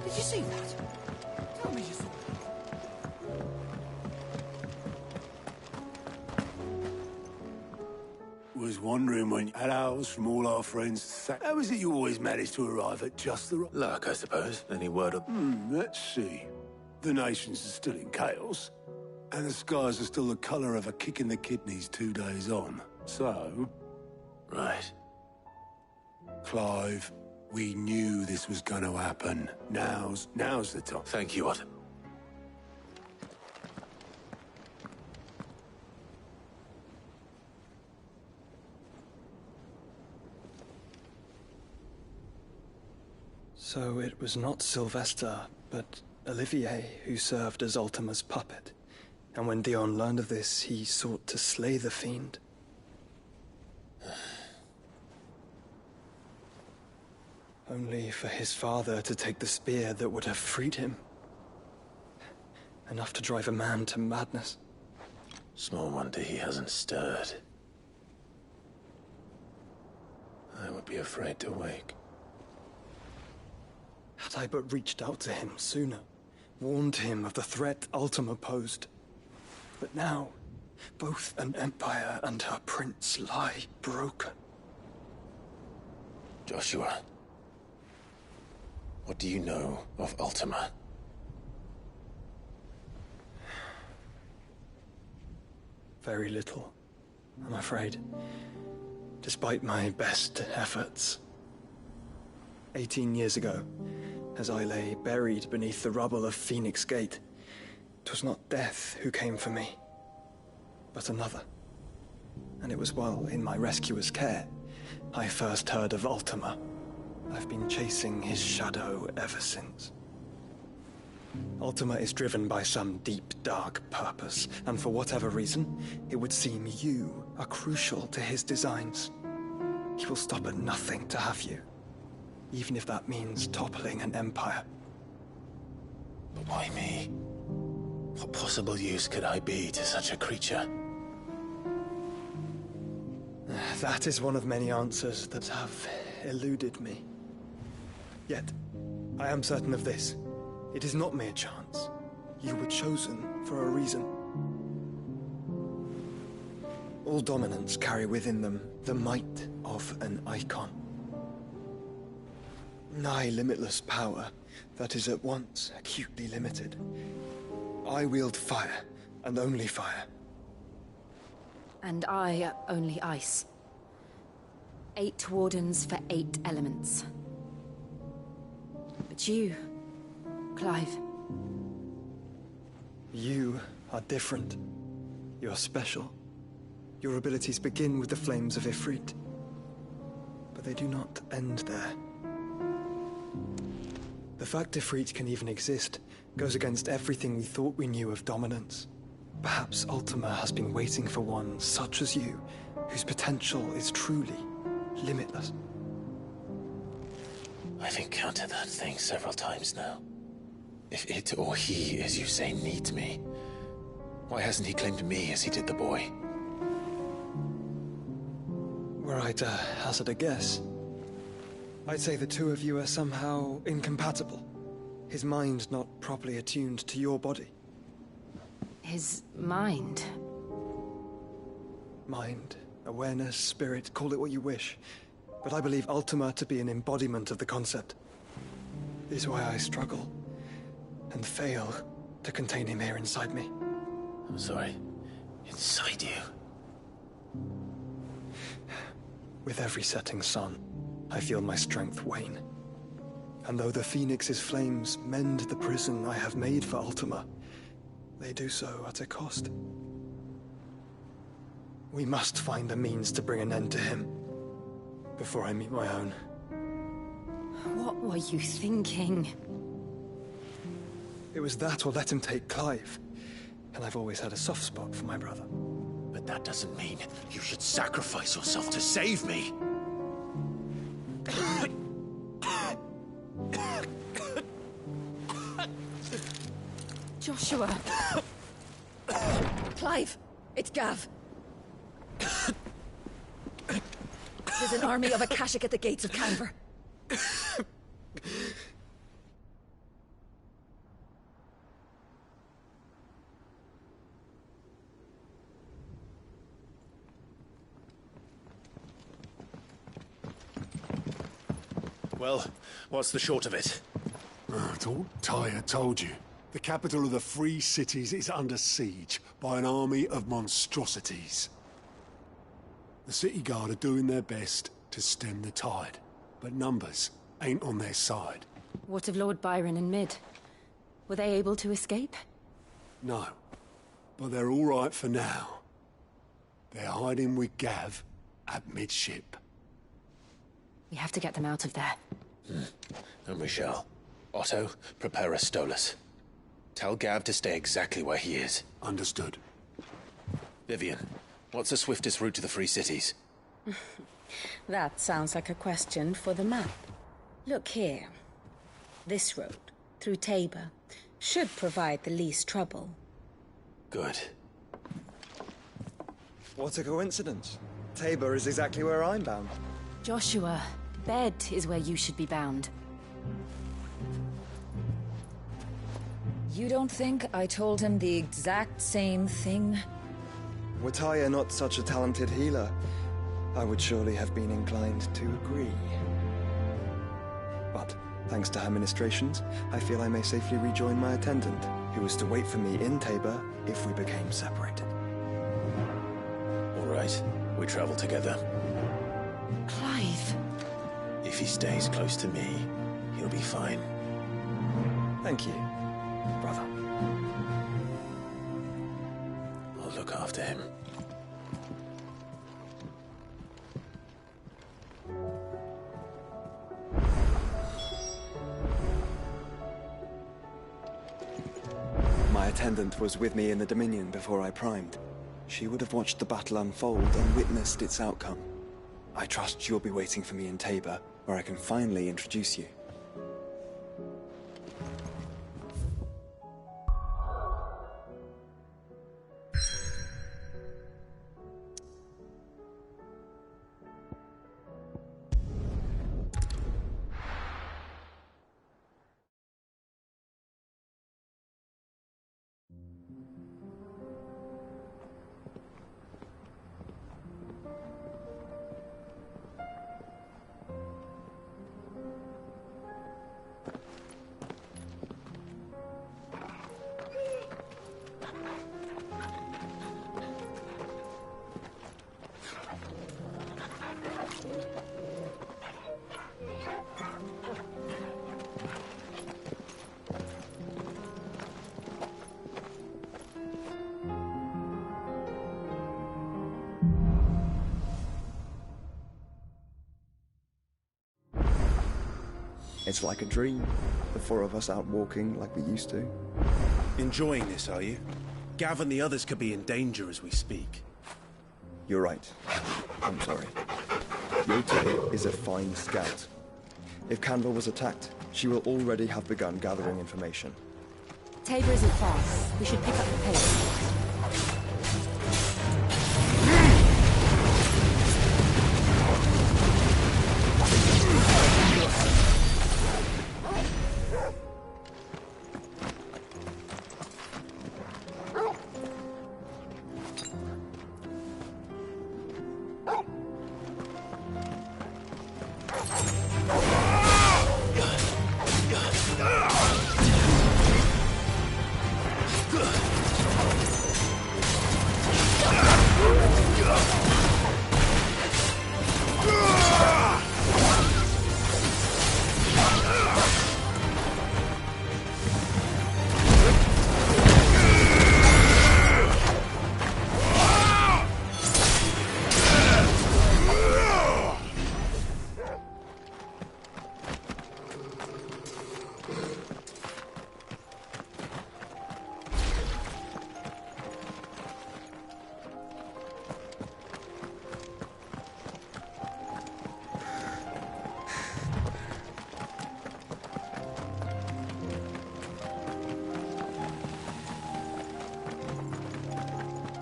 Did you see that? Tell me you saw that. Was wondering when owls from all our friends. How is it you always manage to arrive at just the right... Luck, I suppose. Any word of... let's see. The nations are still in chaos, and the skies are still the colour of a kick in the kidneys 2 days on. So... Right. Clive, we knew this was going to happen. Now's the time. Thank you, Otto. So it was not Sylvester, but Olivier who served as Ultima's puppet. And when Dion learned of this, he sought to slay the fiend. Only for his father to take the spear that would have freed him. Enough to drive a man to madness. Small wonder he hasn't stirred. I would be afraid to wake. Had I but reached out to him sooner, warned him of the threat Ultima posed. But now, both an empire and her prince lie broken. Joshua, what do you know of Ultima? Very little, I'm afraid. Despite my best efforts. 18 years ago, as I lay buried beneath the rubble of Phoenix Gate, 'twas not death who came for me, but another. And it was while in my rescuer's care, I first heard of Ultima. I've been chasing his shadow ever since. Ultima is driven by some deep, dark purpose, and for whatever reason, it would seem you are crucial to his designs. He will stop at nothing to have you, even if that means toppling an empire. But why me? What possible use could I be to such a creature? That is one of many answers that have eluded me. Yet, I am certain of this. It is not mere chance. You were chosen for a reason. All dominants carry within them the might of an icon. Nigh limitless power that is at once acutely limited. I wield fire, and only fire. And I only ice. 8 wardens for 8 elements. But you, Clive. You are different. You're special. Your abilities begin with the flames of Ifrit. But they do not end there. The fact Ifrit can even exist goes against everything we thought we knew of dominance. Perhaps Ultima has been waiting for one such as you, whose potential is truly limitless. I've encountered that thing several times now. If it or he, as you say, needs me, why hasn't he claimed me as he did the boy? Were I to hazard a guess, I'd say the two of you are somehow incompatible. His mind not properly attuned to your body. His mind? Mind, awareness, spirit, call it what you wish. But I believe Ultima to be an embodiment of the concept. This is why I struggle and fail to contain him here inside me. I'm sorry. Inside you? With every setting sun, I feel my strength wane. And though the Phoenix's flames mend the prison I have made for Ultima, they do so at a cost. We must find a means to bring an end to him before I meet my own. What were you thinking? It was that or let him take Clive. And I've always had a soft spot for my brother. But that doesn't mean you should sacrifice yourself to save me. Joshua. Clive, it's Gav. There's an army of Akashic at the gates of Canver. Well, what's the short of it? It's all Tyre told you. The capital of the Free Cities is under siege by an army of monstrosities. The city guard are doing their best to stem the tide, but numbers ain't on their side. What of Lord Byron and Mid? Were they able to escape? No, but they're all right for now. They're hiding with Gav at midship. We have to get them out of there. And we shall. Otto, prepare a Stolas. Tell Gav to stay exactly where he is. Understood. Vivian, what's the swiftest route to the Free Cities? That sounds like a question for the map. Look here. This road, through Tabor, should provide the least trouble. Good. What a coincidence. Tabor is exactly where I'm bound. Joshua, Bed is where you should be bound. You don't think I told him the exact same thing? Were Tyre not such a talented healer, I would surely have been inclined to agree. But, thanks to her ministrations, I feel I may safely rejoin my attendant, who was to wait for me in Tabor if we became separated. All right, we travel together. Clive. If he stays close to me, he'll be fine. Thank you, brother. I'll look after him. My attendant was with me in the Dominion before I primed. She would have watched the battle unfold and witnessed its outcome. I trust you'll be waiting for me in Tabor, where I can finally introduce you. It's like a dream, the four of us out walking like we used to. Enjoying this, are you? Gav and the others could be in danger as we speak. You're right. I'm sorry. Yote is a fine scout. If Candle was attacked, she will already have begun gathering information. Tabor isn't far. We should pick up the pace.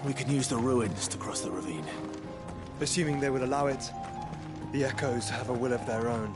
We can use the ruins to cross the ravine. Assuming they would allow it, the Echoes have a will of their own.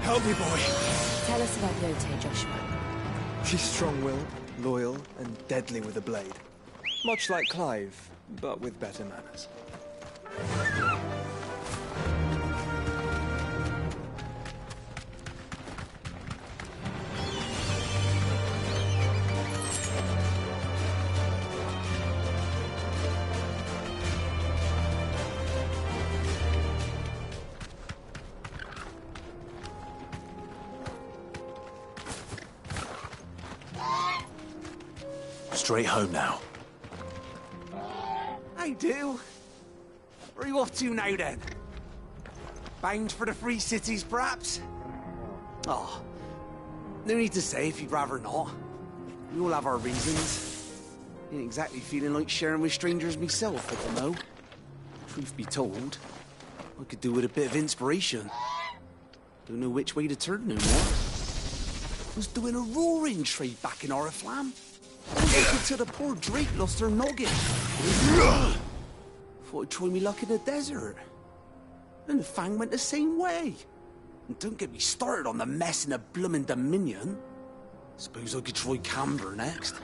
Help me, boy. Tell us about Yote, Joshua. She's strong-willed, loyal, and deadly with a blade. Much like Clive, but with better manners. Straight home now. I do. Where are you off to now, then? Bound for the Free Cities, perhaps? Oh, no need to say if you'd rather not. We all have our reasons. Ain't exactly feeling like sharing with strangers myself, I don't know. Truth be told, I could do with a bit of inspiration. Don't know which way to turn no more. Was doing a roaring trade back in Oriflamme. Till the poor Drake lost her noggin. Thought I'd try me luck in the desert. And the Fang went the same way. And don't get me started on the mess in the bloomin' Dominion. Suppose I could try Camber next.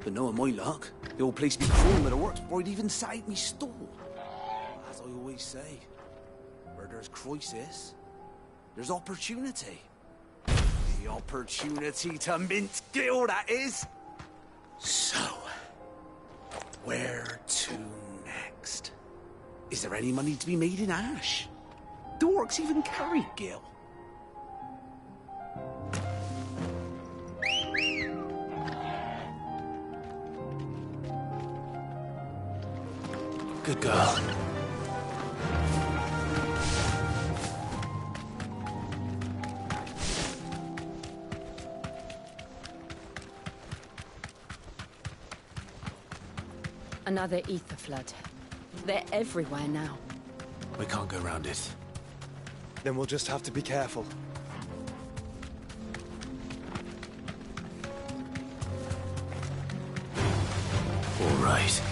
But knowing my luck, the old place be crawling with the works before I'd even sat out me stall. As I always say, where there's crisis, there's opportunity. The opportunity to mint Gil, that is. So, where to next? Is there any money to be made in Ash? Do orcs even carry Gil? Good girl. Another ether flood. They're everywhere now. We can't go round it. Then we'll just have to be careful. All right.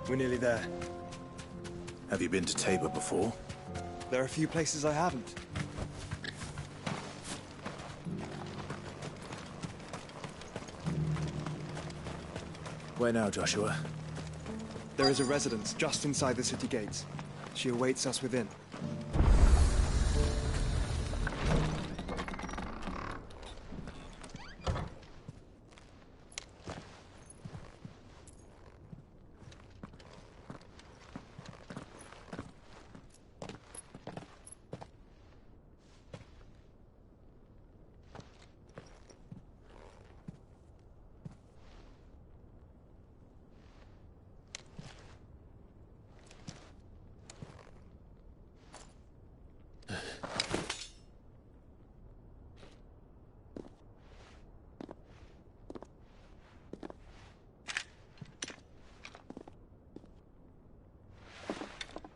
We're nearly there. Have you been to Tabor before? There are a few places I haven't. Where now, Joshua? There is a residence just inside the city gates. She awaits us within.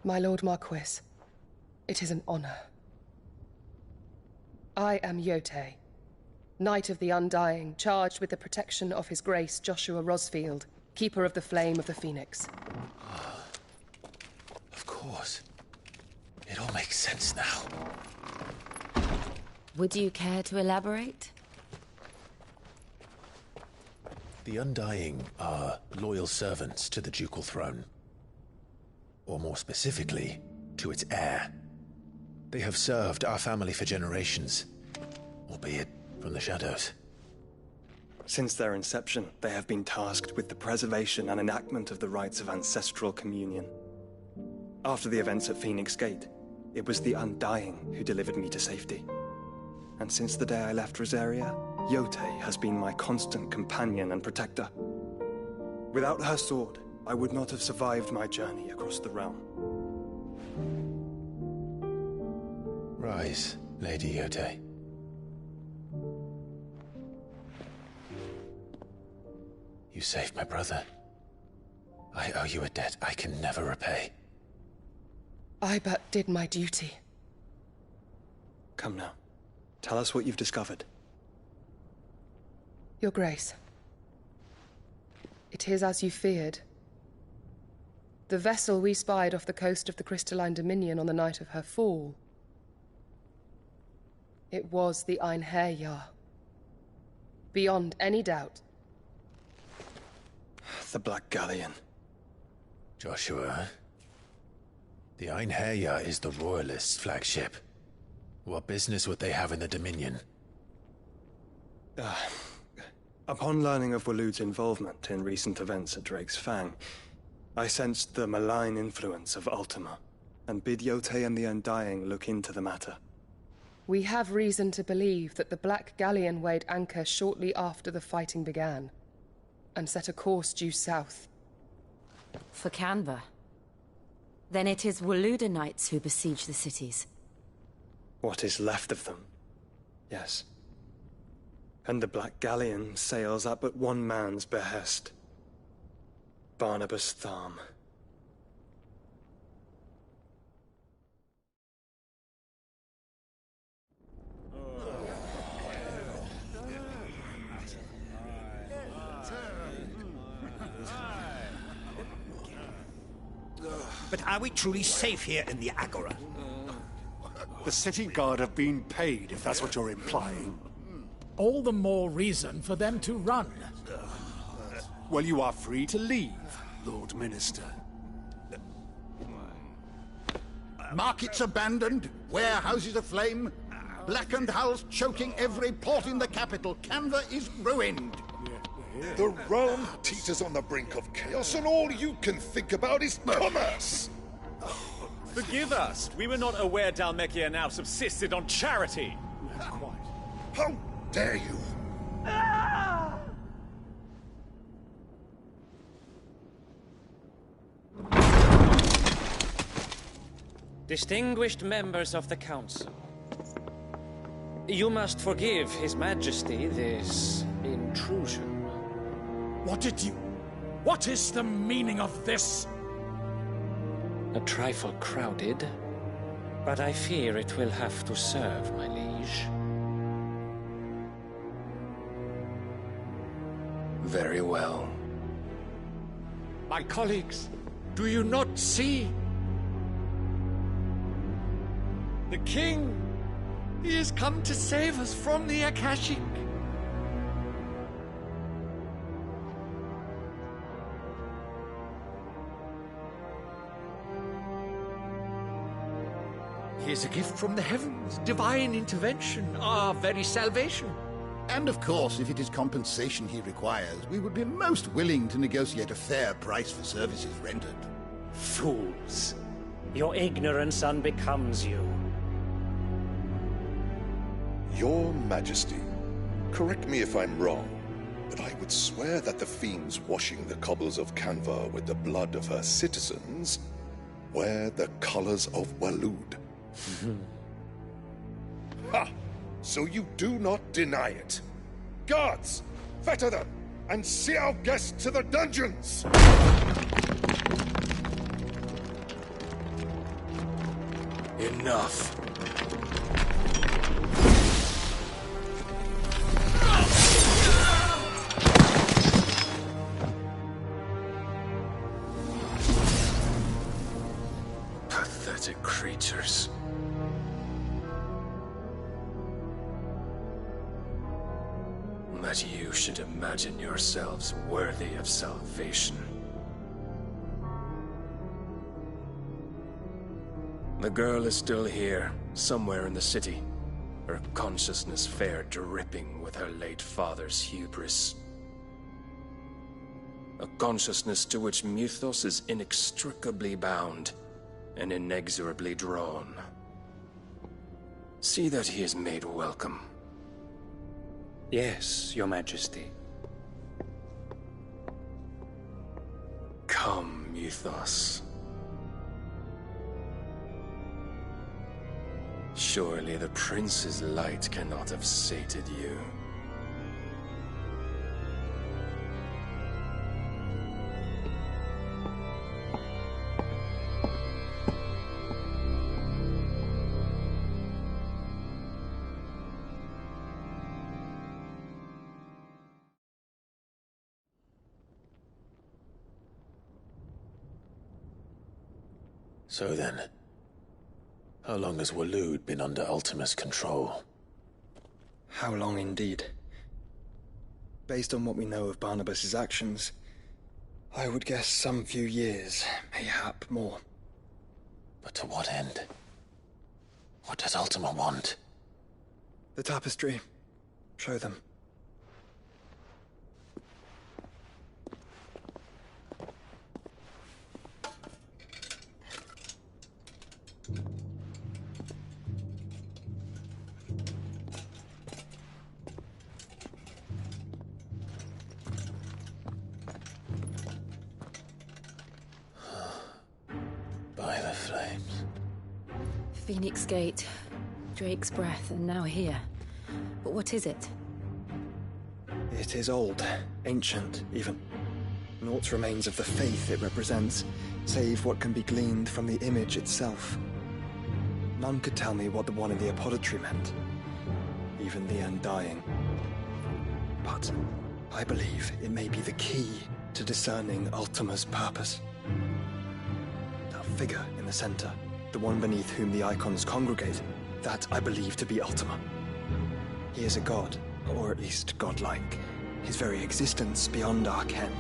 My Lord Marquis, it is an honor. I am Yote, Knight of the Undying, charged with the protection of His Grace Joshua Rosfield, Keeper of the Flame of the Phoenix. Of course. It all makes sense now. Would you care to elaborate? The Undying are loyal servants to the ducal throne. Or more specifically, to its heir. They have served our family for generations, albeit from the shadows. Since their inception, they have been tasked with the preservation and enactment of the rites of ancestral communion. After the events at Phoenix Gate, it was the Undying who delivered me to safety. And since the day I left Rosaria, Yote has been my constant companion and protector. Without her sword, I would not have survived my journey across the realm. Rise, Lady Yote. You saved my brother. I owe you a debt I can never repay. I but did my duty. Come now. Tell us what you've discovered. Your Grace. It is as you feared. The vessel we spied off the coast of the Crystalline Dominion on the night of her fall. It was the Einherjar. Beyond any doubt. The Black Galleon. Joshua, the Einherjar is the Royalists' flagship. What business would they have in the Dominion? Upon learning of Waloed's involvement in recent events at Drake's Fang, I sensed the malign influence of Ultima, and bid Yotei and the Undying look into the matter. We have reason to believe that the Black Galleon weighed anchor shortly after the fighting began, and set a course due south. For Canva. Then it is Waloed knights who besiege the cities. What is left of them? Yes. And the Black Galleon sails at but one man's behest. Barnabas Tharm. But are we truly safe here in the Agora? The city guard have been paid, if that's what you're implying. All the more reason for them to run. Well, you are free to leave, Lord Minister. Markets abandoned, warehouses aflame, blackened hulls choking every port in the capital. Canva is ruined. The realm teeters on the brink of chaos, and all you can think about is commerce! Forgive us! We were not aware Dhalmekia now subsisted on charity! How dare you! Distinguished members of the Council, you must forgive His Majesty this intrusion. What is the meaning of this? A trifle crowded, but I fear it will have to serve, my liege. Very well. My colleagues, do you not see? The King! He has come to save us from the Akashic! He is a gift from the heavens, divine intervention, our very salvation. And of course, if it is compensation he requires, we would be most willing to negotiate a fair price for services rendered. Fools! Your ignorance unbecomes you. Your Majesty, correct me if I'm wrong, but I would swear that the fiends washing the cobbles of Canva with the blood of her citizens wear the colors of Waloed. Ha! So you do not deny it. Guards, fetter them, and see our guests to the dungeons! Enough. Pathetic creatures. That you should imagine yourselves worthy of salvation. The girl is still here, somewhere in the city. Her consciousness fair dripping with her late father's hubris. A consciousness to which Mythos is inextricably bound and inexorably drawn. See that he is made welcome. Yes, Your Majesty. Come, Mythos. Surely the prince's light cannot have sated you. So then, how long has Waloed been under Ultima's control? How long indeed? Based on what we know of Barnabas's actions, I would guess some few years, mayhap more. But to what end? What does Ultima want? The tapestry. Show them. By the flames. Phoenix Gate, Drake's Breath, and now here. But what is it? It is old, ancient, even. Naught remains of the faith it represents, save what can be gleaned from the image itself. None could tell me what the one in the apothecary meant, even the Undying. But I believe it may be the key to discerning Ultima's purpose. That figure in the center, the one beneath whom the icons congregate, that I believe to be Ultima. He is a god, or at least godlike. His very existence beyond our ken.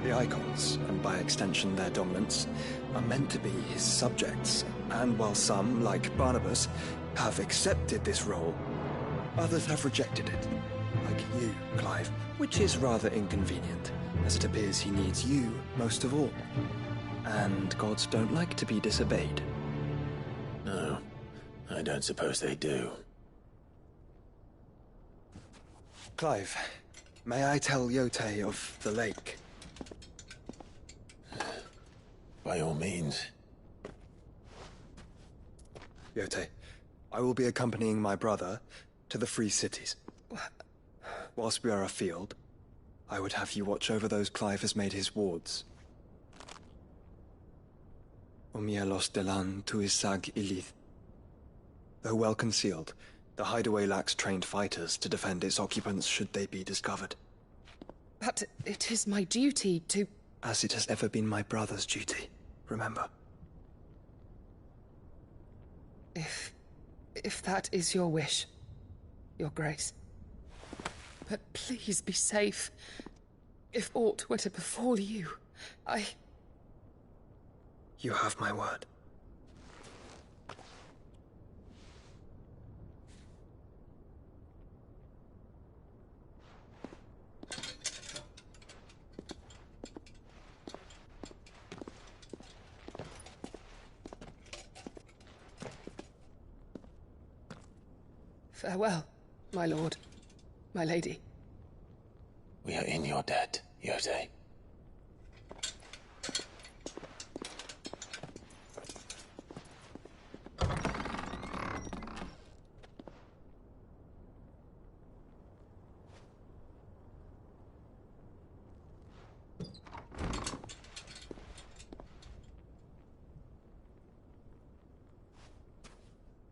The icons, and by extension their dominants, are meant to be his subjects, and while some, like Barnabas, have accepted this role, others have rejected it. Like you, Clive, which is rather inconvenient, as it appears he needs you most of all. And gods don't like to be disobeyed. No, I don't suppose they do. Clive, may I tell Yote of the lake? By all means. Yote, I will be accompanying my brother to the Free Cities. Whilst we are afield, I would have you watch over those Clive has made his wards. Omielos delan tuisag ilith. Though well concealed, the hideaway lacks trained fighters to defend its occupants should they be discovered. But it is my duty to... As it has ever been my brother's duty, remember. If that is your wish, Your Grace. But please be safe. If aught were to befall you, You have my word. Farewell, my lord, my lady. We are in your debt, Yote.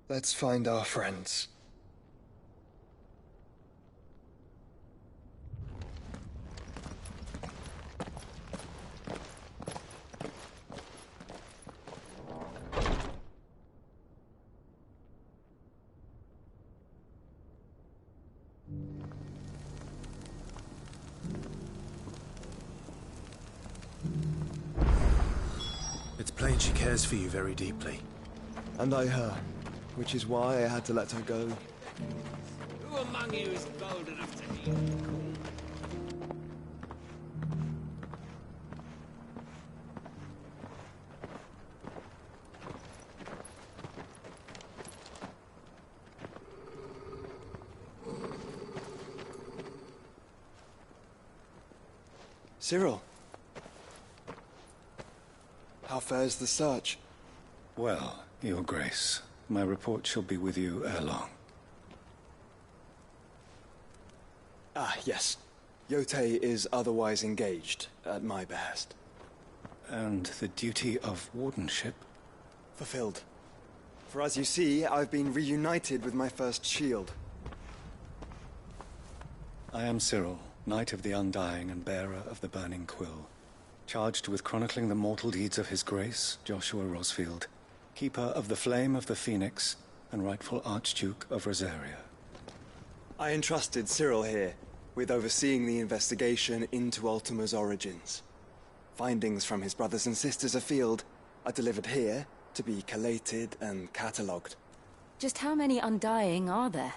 Let's find our friends. It's plain she cares for you very deeply. And I her, which is why I had to let her go. Who among you is bold enough to heed the call? Cyril. How fares the search? Well, Your Grace, my report shall be with you ere long. Ah, yes. Yote is otherwise engaged, at my behest. And the duty of wardenship? Fulfilled. For as you see, I've been reunited with my first shield. I am Cyril, Knight of the Undying and bearer of the Burning Quill. Charged with chronicling the mortal deeds of His Grace, Joshua Rosfield, Keeper of the Flame of the Phoenix, and rightful Archduke of Rosaria. I entrusted Cyril here with overseeing the investigation into Ultima's origins. Findings from his brothers and sisters afield are delivered here to be collated and catalogued. Just how many Undying are there?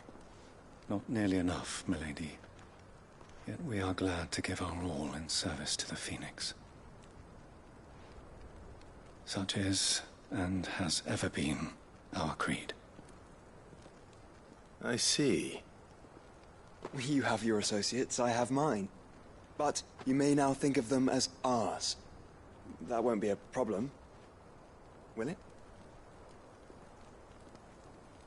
Not nearly enough, milady. Yet we are glad to give our all in service to the Phoenix. Such is, and has ever been, our creed. I see. You have your associates, I have mine. But you may now think of them as ours. That won't be a problem, will it?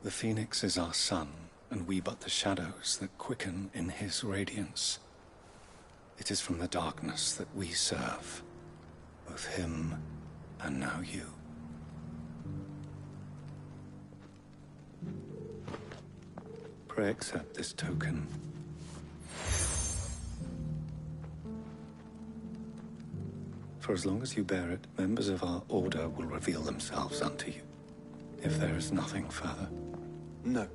The Phoenix is our sun, and we but the shadows that quicken in his radiance. It is from the darkness that we serve, both him and now you. Pray accept this token. For as long as you bear it, members of our order will reveal themselves unto you, if there is nothing further. No.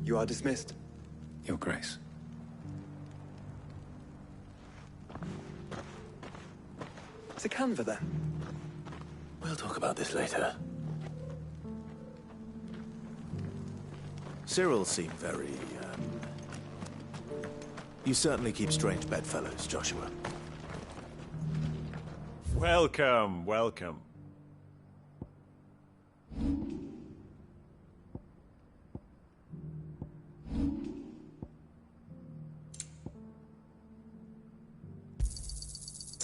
You are dismissed. Your Grace. To Canva, then. We'll talk about this later. Cyril seemed very, You certainly keep strange bedfellows, Joshua. Welcome, welcome.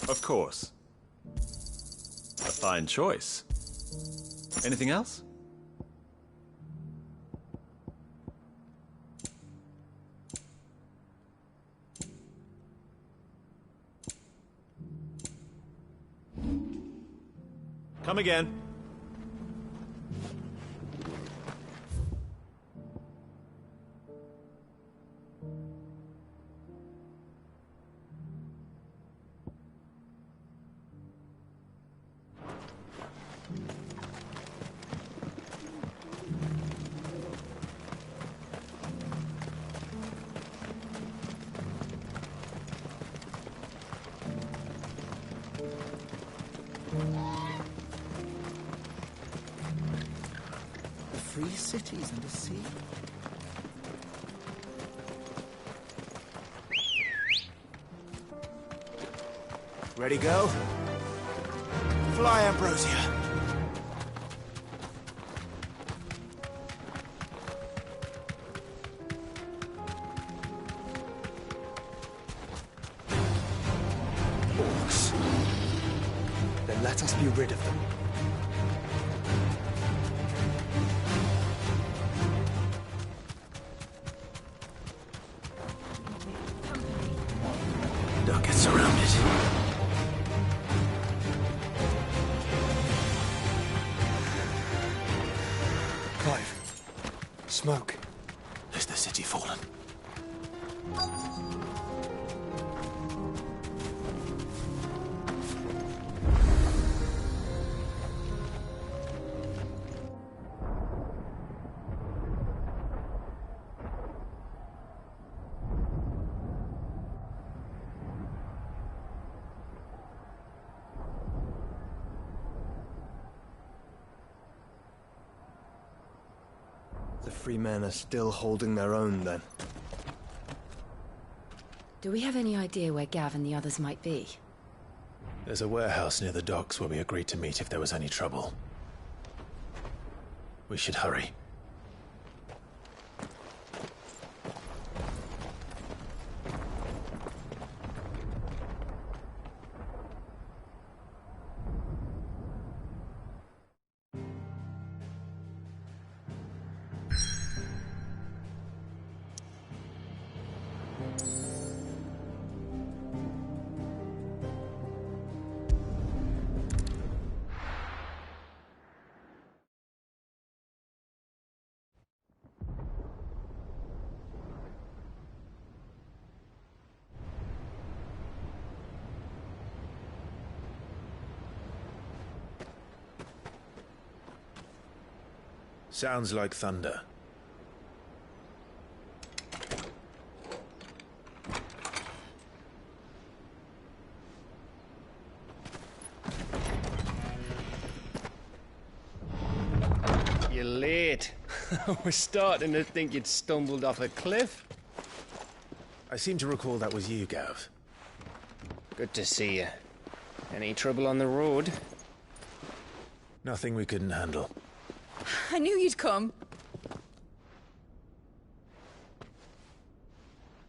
Of course. A fine choice. Anything else? Come again. Free cities under sea. Ready, go? Fly, Ambrosia. Orcs. Then let us be rid of them. Don't get surrounded. Clive. Smoke. Is the city fallen? The free men are still holding their own, then. Do we have any idea where Gav and the others might be? There's a warehouse near the docks where we agreed to meet if there was any trouble. We should hurry. Sounds like thunder. You're late. We're starting to think you'd stumbled off a cliff. I seem to recall that was you, Gav. Good to see you. Any trouble on the road? Nothing we couldn't handle. I knew you'd come.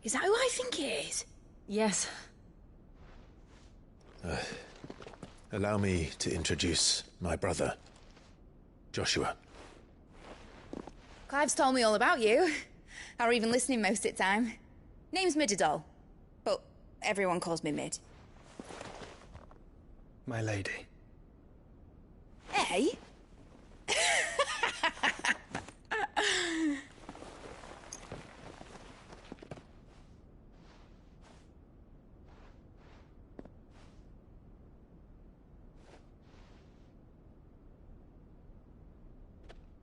Is that who I think it is? Yes. Allow me to introduce my brother, Joshua. Clive's told me all about you. Or even listening most of the time. Name's Midadol, but everyone calls me Mid. My lady. Hey?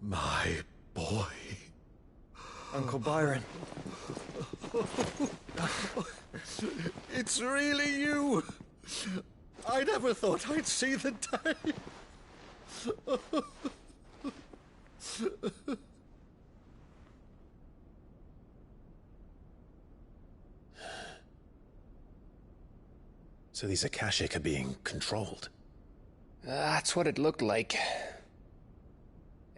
My boy. Uncle Byron. It's really you. I never thought I'd see the day. So these Akashic are being controlled? That's what it looked like.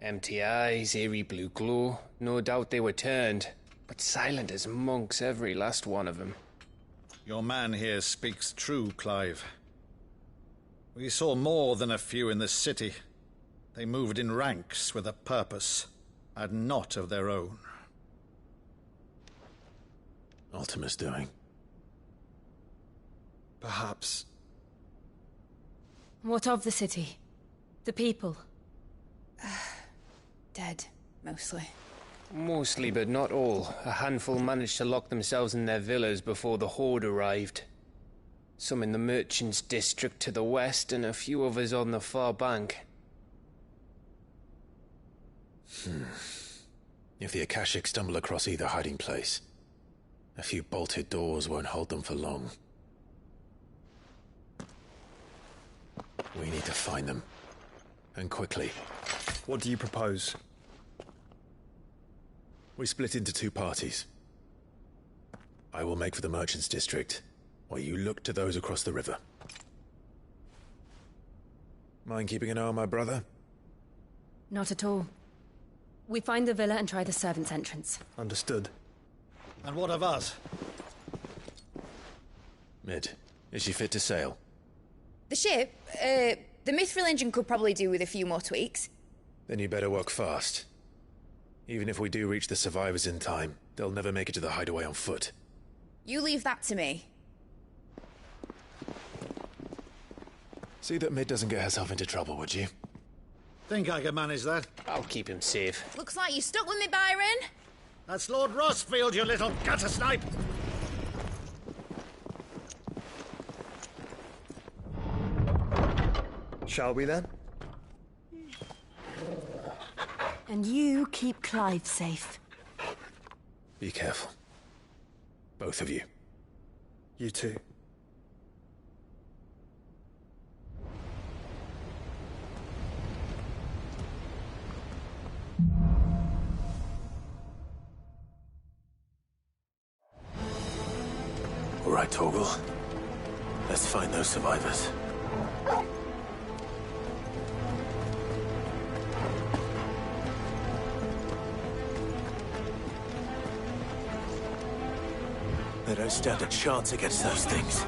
Empty eyes, eerie blue glow. No doubt they were turned, but silent as monks, every last one of them. Your man here speaks true, Clive. We saw more than a few in the city. They moved in ranks with a purpose, and not of their own. Ultima's doing. Perhaps. What of the city? The people? Dead, mostly. Mostly, but not all. A handful managed to lock themselves in their villas before the Horde arrived. Some in the Merchants' District to the west, and a few others on the far bank. If the Akashic stumble across either hiding place, a few bolted doors won't hold them for long. We need to find them. And quickly. What do you propose? We split into two parties. I will make for the Merchants' District, while you look to those across the river. Mind keeping an eye on my brother? Not at all. We find the villa and try the servants' entrance. Understood. And what of us? Mid, is she fit to sail? The ship, the Mithril engine could probably do with a few more tweaks. Then you better work fast. Even if we do reach the survivors in time, they'll never make it to the hideaway on foot. You leave that to me. See that Mid doesn't get herself into trouble, would you? Think I can manage that? I'll keep him safe. Looks like you stuck with me, Byron. That's Lord Rossfield, you little gutter snipe! Shall we then? And you keep Clive safe. Be careful. Both of you. You too. All right, Torgal. Let's find those survivors. They don't stand a chance against those things.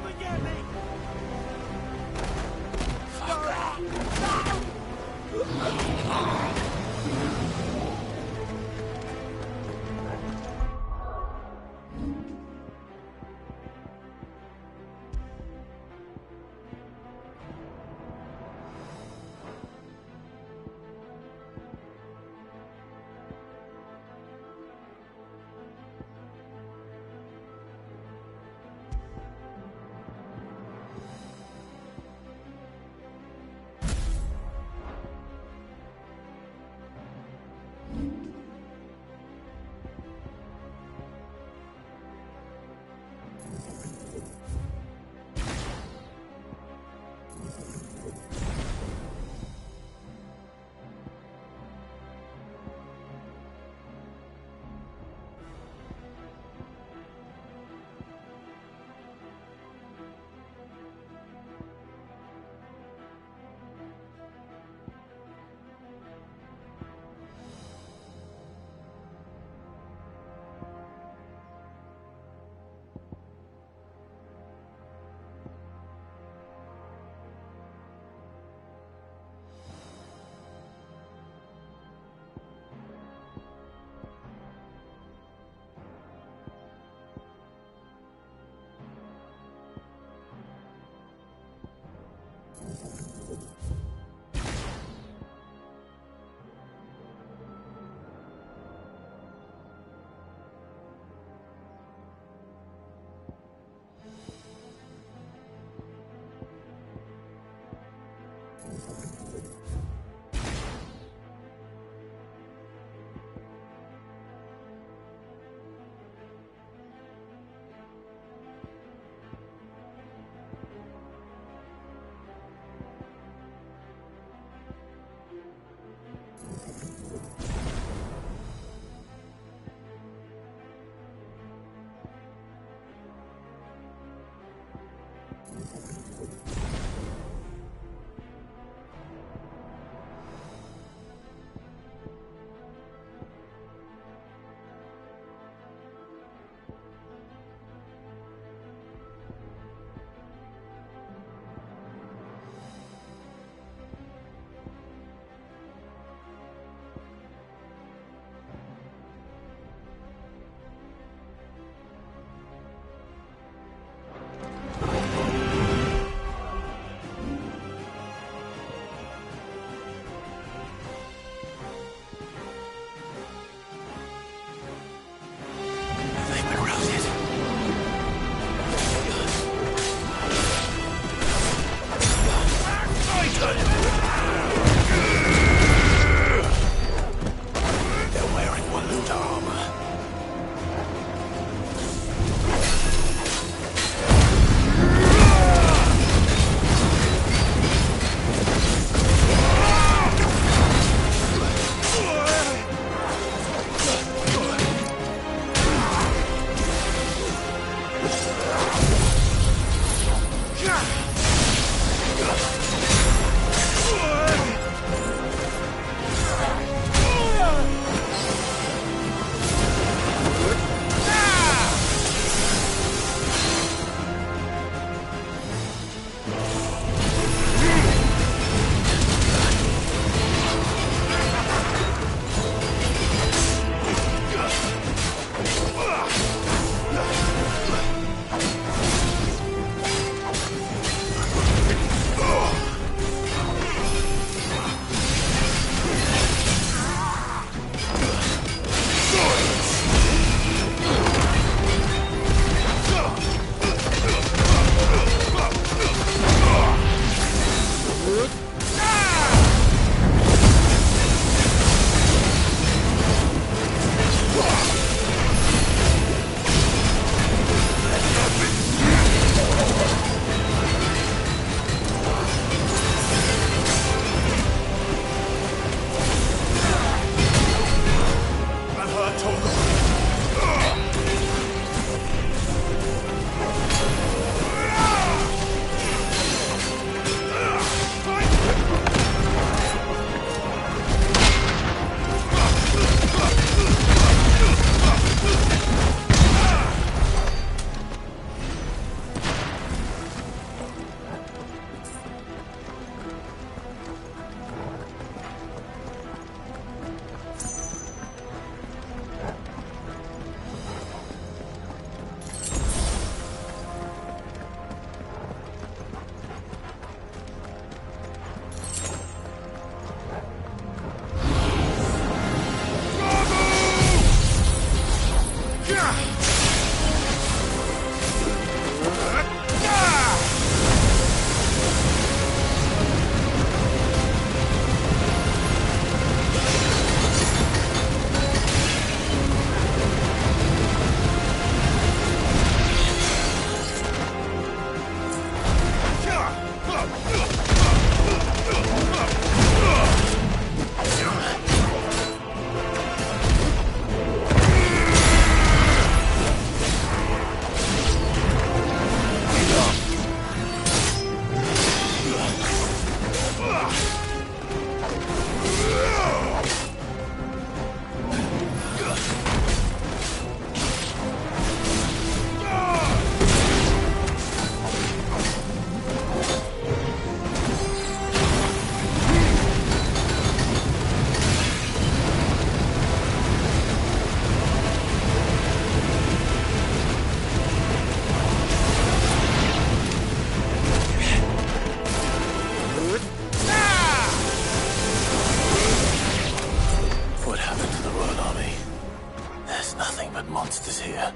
but monsters here.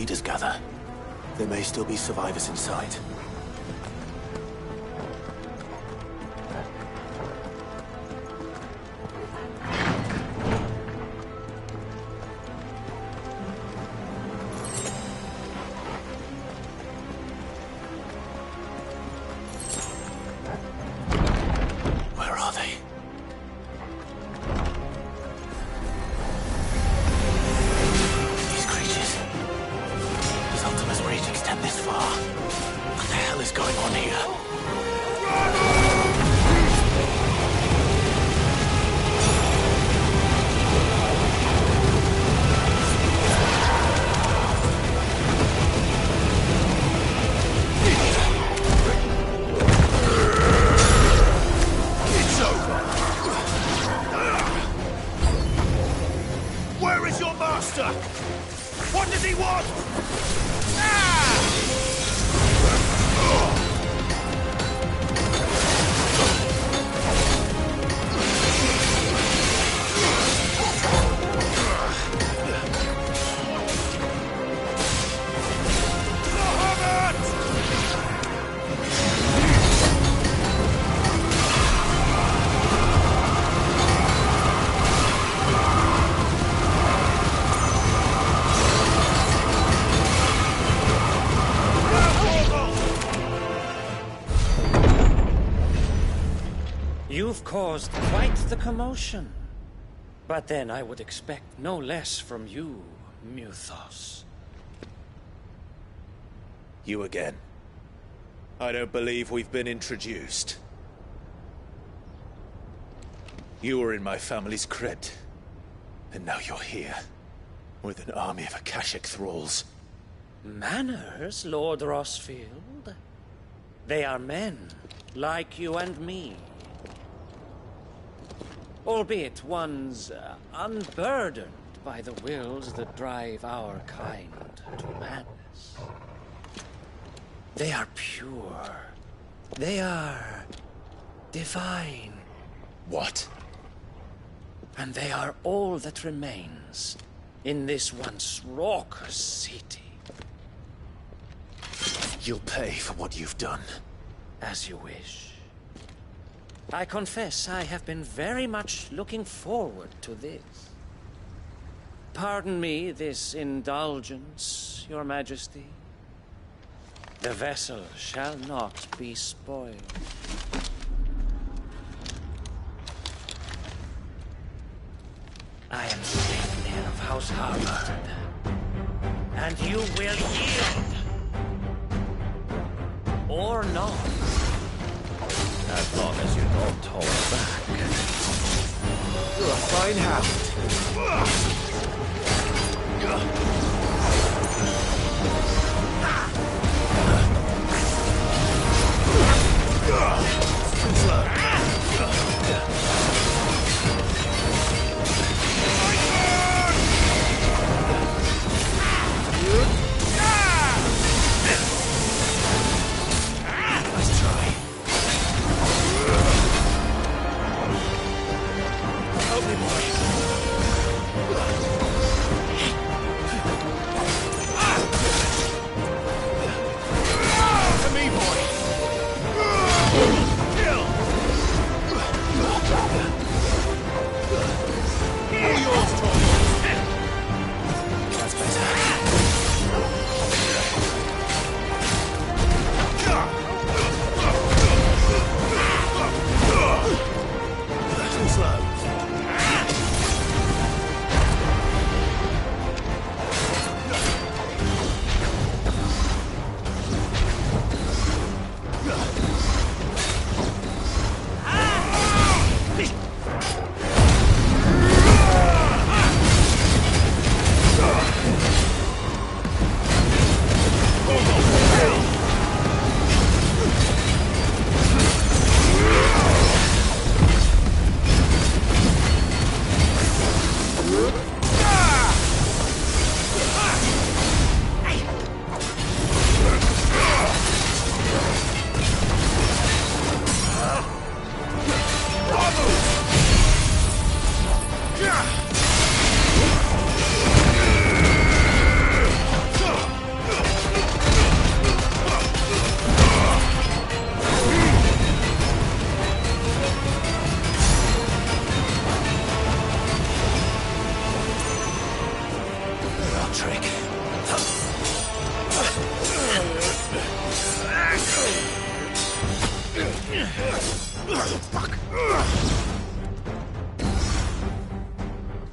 leaders gather, there may still be survivors inside. You've caused quite the commotion. But then I would expect no less from you, Muthos. You again. I don't believe we've been introduced. You were in my family's crypt, and now you're here, with an army of Akashic thralls. Manners, Lord Rossfield? They are men, like you and me. Albeit ones unburdened by the wills that drive our kind to madness. They are pure. They are divine. What? And they are all that remains in this once raucous city. You'll pay for what you've done. As you wish. I confess I have been very much looking forward to this. Pardon me this indulgence, Your Majesty. The vessel shall not be spoiled. I am Savior of House Harvard, and you will yield. Or not. As long as you don't hold back. You're a fine hound.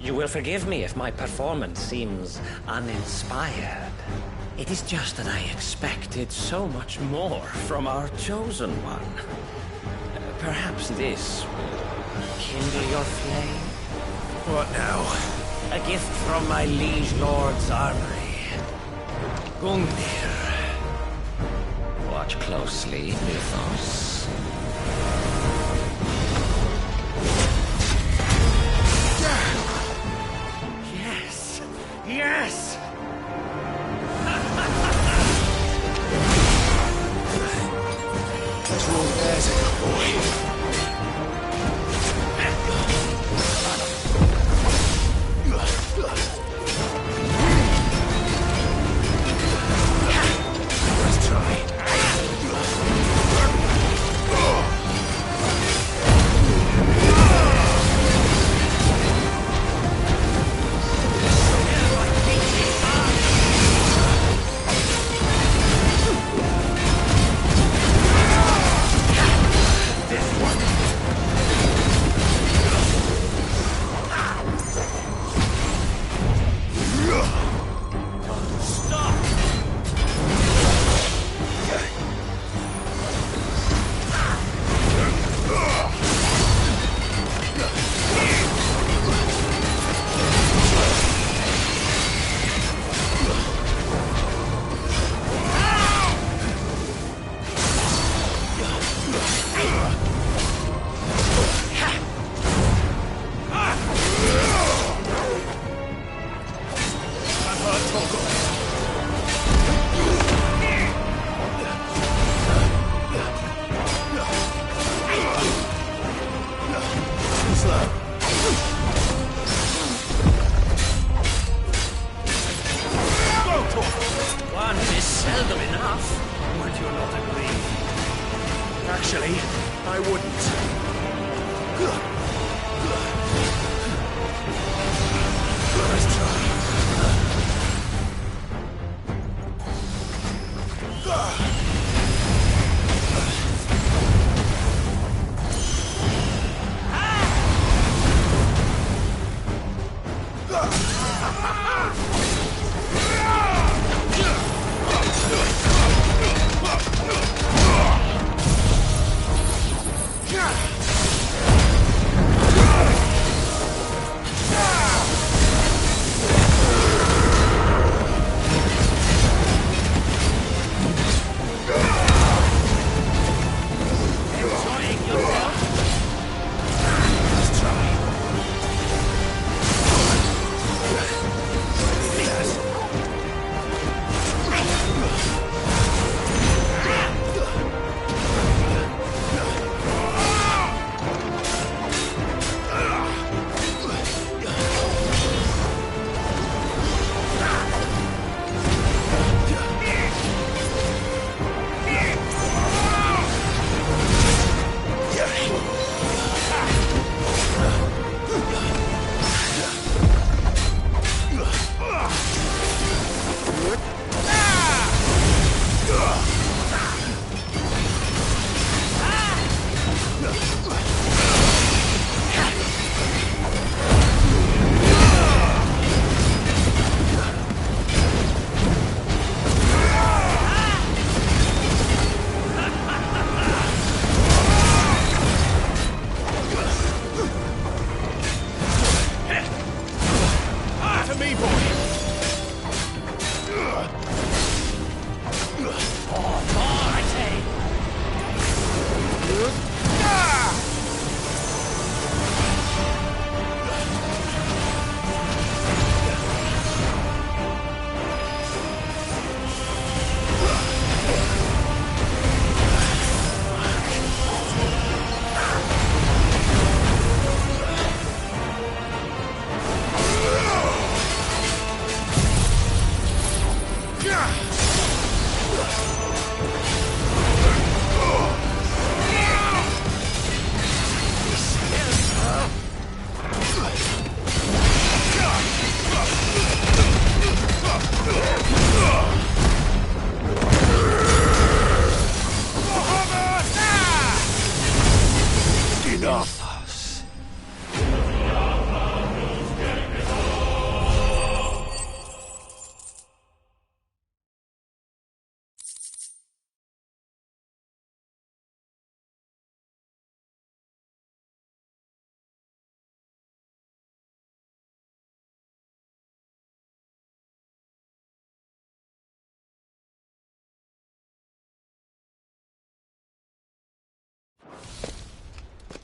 You will forgive me if my performance seems uninspired. It is just that I expected so much more from our chosen one. Perhaps this will kindle your flame? What now? A gift from my liege lord's armory. Gungnir. Watch closely, Mythos. Yes! Yes! What's wrong there's a good boy? Let's try.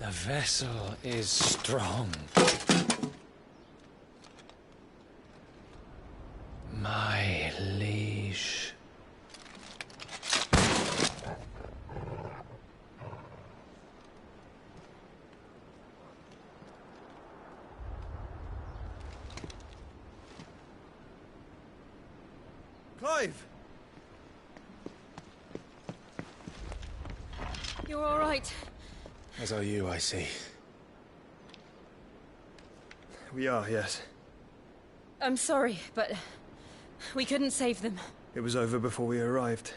The vessel is strong. My liege. Clive! You're all right. As are you, I see. We are, yes. I'm sorry, but we couldn't save them. It was over before we arrived.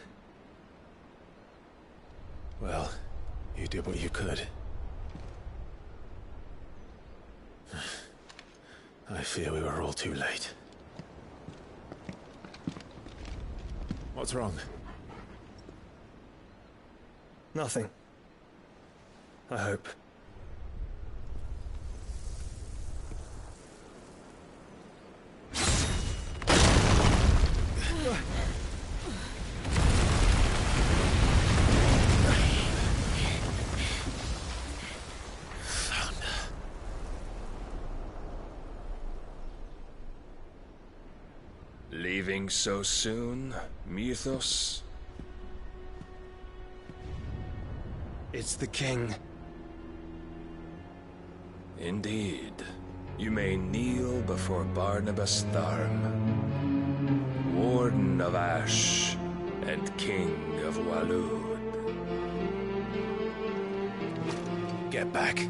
Well, you did what you could. I fear we were all too late. What's wrong? Nothing. I hope. Leaving so soon, Mythos? It's the king. Indeed. You may kneel before Barnabas Tharm, Warden of Ash and King of Waloed. Get back.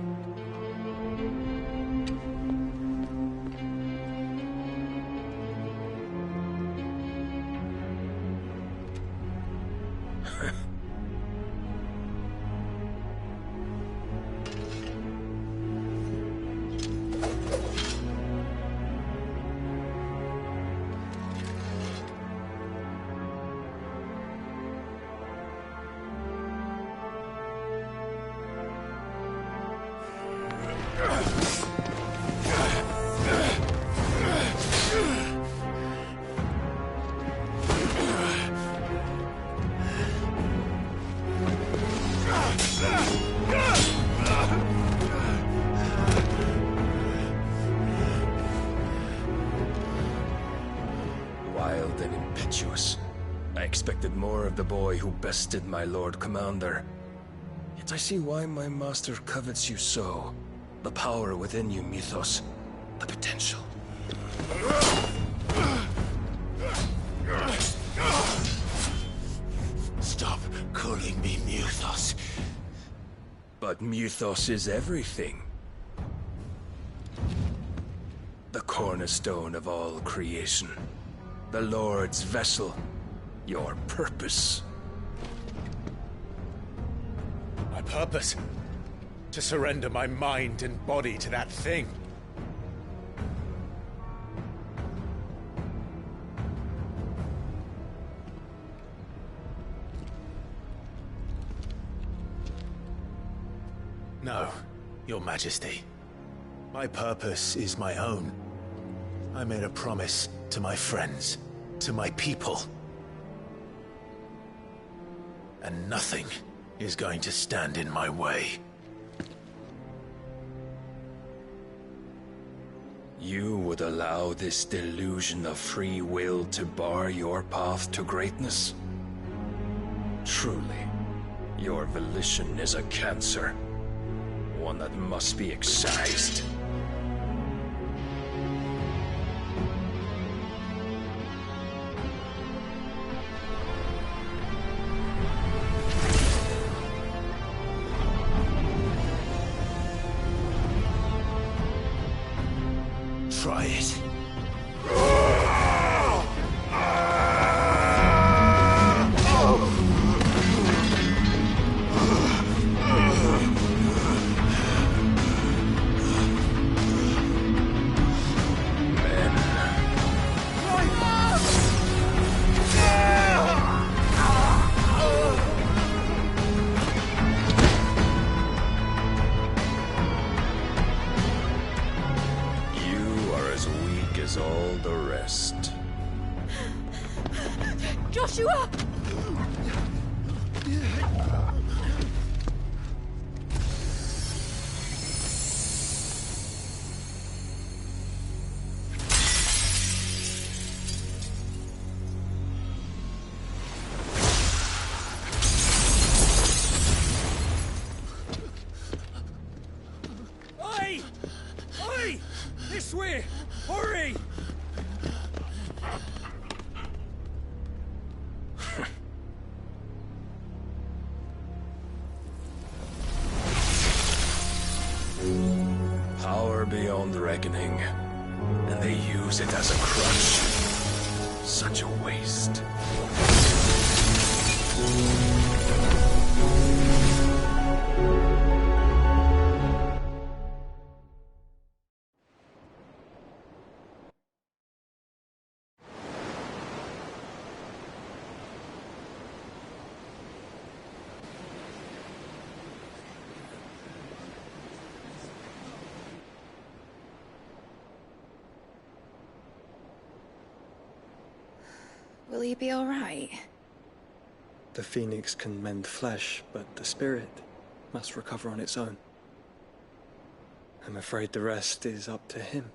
Wild and impetuous. I expected more of the boy who bested my Lord Commander. Yet I see why my master covets you so. The power within you, Mythos. The potential. Stop calling me Mythos. But Mythos is everything. The cornerstone of all creation. The Lord's vessel. Your purpose. My purpose? To surrender my mind and body to that thing. No, Your Majesty. My purpose is my own. I made a promise to my friends, to my people. And nothing is going to stand in my way. You would allow this delusion of free will to bar your path to greatness? Truly, your volition is a cancer. One that must be excised. Try it. All the rest. Joshua! Hurry! This way! Hurry! Power beyond reckoning, and they use it as a crutch. Such a waste. Will he be all right? The phoenix can mend flesh, but the spirit must recover on its own. I'm afraid the rest is up to him.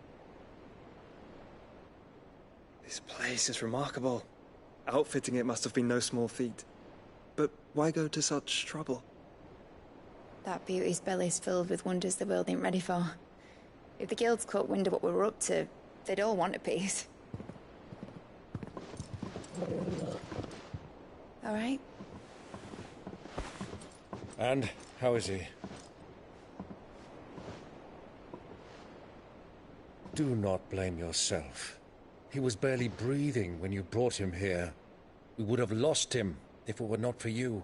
This place is remarkable. Outfitting it must have been no small feat. But why go to such trouble? That beauty's belly's filled with wonders the world ain't ready for. If the guilds caught wind of what we were up to, they'd all want a piece. All right? And how is he? Do not blame yourself. He was barely breathing when you brought him here. We would have lost him if it were not for you.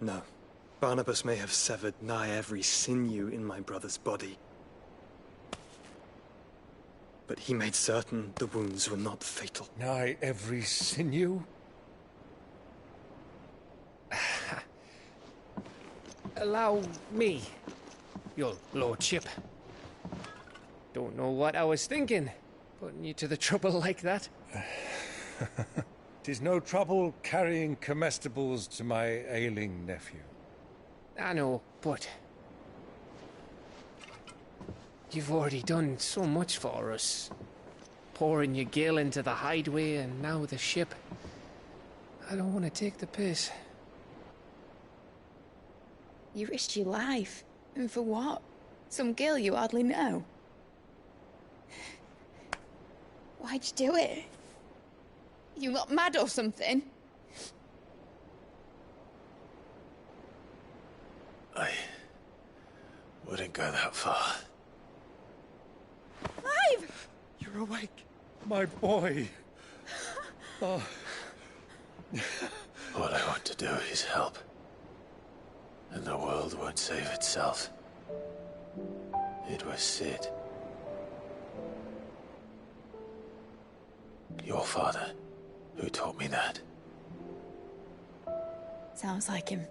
No. Barnabas may have severed nigh every sinew in my brother's body. But he made certain the wounds were not fatal. Nigh every sinew? Allow me, your lordship. Don't know what I was thinking, putting you to the trouble like that. 'Tis no trouble carrying comestibles to my ailing nephew. I know, but you've already done so much for us. Pouring your gil into the hideaway and now the ship. I don't want to take the piss. You risked your life. And for what? Some girl you hardly know. Why'd you do it? You not mad or something? I wouldn't go that far. Clive! You're awake, my boy. Oh. All I want to do is help. And the world won't save itself. It was Sid. Your father, who taught me that. Sounds like him.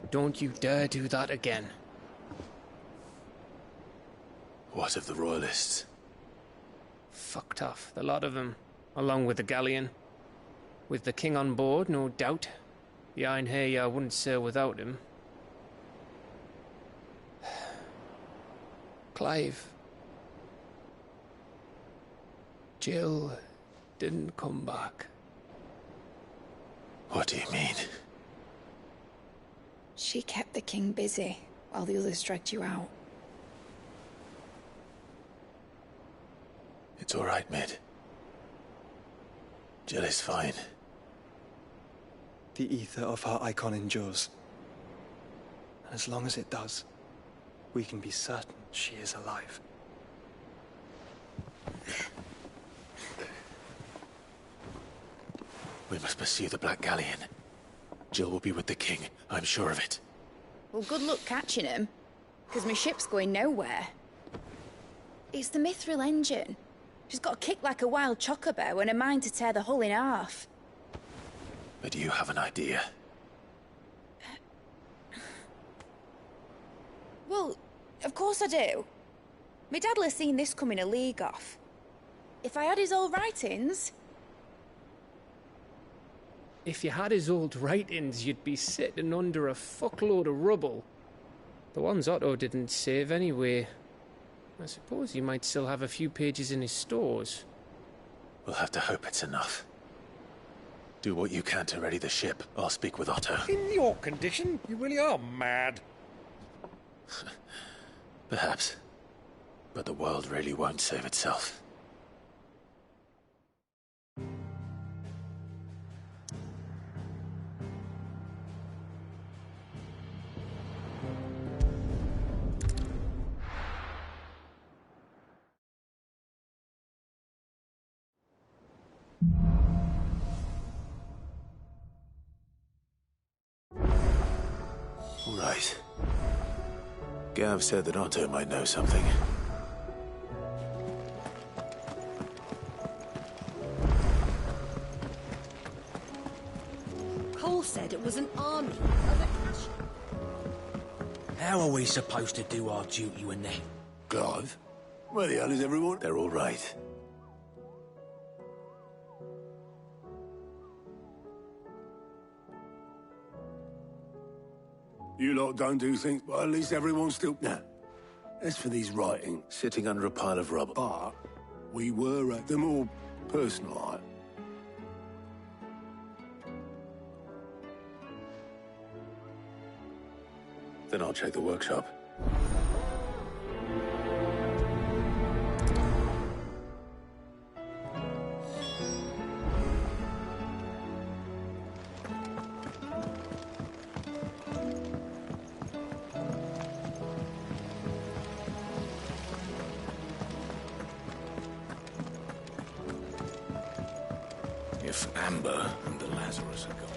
Don't you dare do that again. What of the Royalists? Fucked off, the lot of them, along with the galleon. With the king on board, no doubt. Behind here, I wouldn't sail without him. Clive. Jill didn't come back. What do you mean? She kept the king busy while the others dragged you out. It's all right, Mid. Jill is fine. The ether of her icon endures. And as long as it does, we can be certain she is alive. We must pursue the Black Galleon. Jill will be with the king, I'm sure of it. Well, good luck catching him, because my ship's going nowhere. It's the Mithril engine. She's got a kick like a wild chocobo and a mind to tear the hull in half. But you have an idea. Well, of course I do. My dad'll have seen this coming a league off. If I had his old writings... If you had his old writings, you'd be sitting under a fuckload of rubble. The ones Otto didn't save anyway. I suppose you might still have a few pages in his stores. We'll have to hope it's enough. Do what you can to ready the ship. I'll speak with Otto. In your condition, you really are mad. Perhaps. But the world really won't save itself. Right. Gav said that Otto might know something. Cole said it was an army of Acacia. How are we supposed to do our duty when they... Clive? Where the hell is everyone? They're all right. You lot don't do things, but at least everyone's still... Nah. As for these writings... Sitting under a pile of rubble. But we were at the more personal eye. Then I'll check the workshop. If Amber and the Lazarus are gone,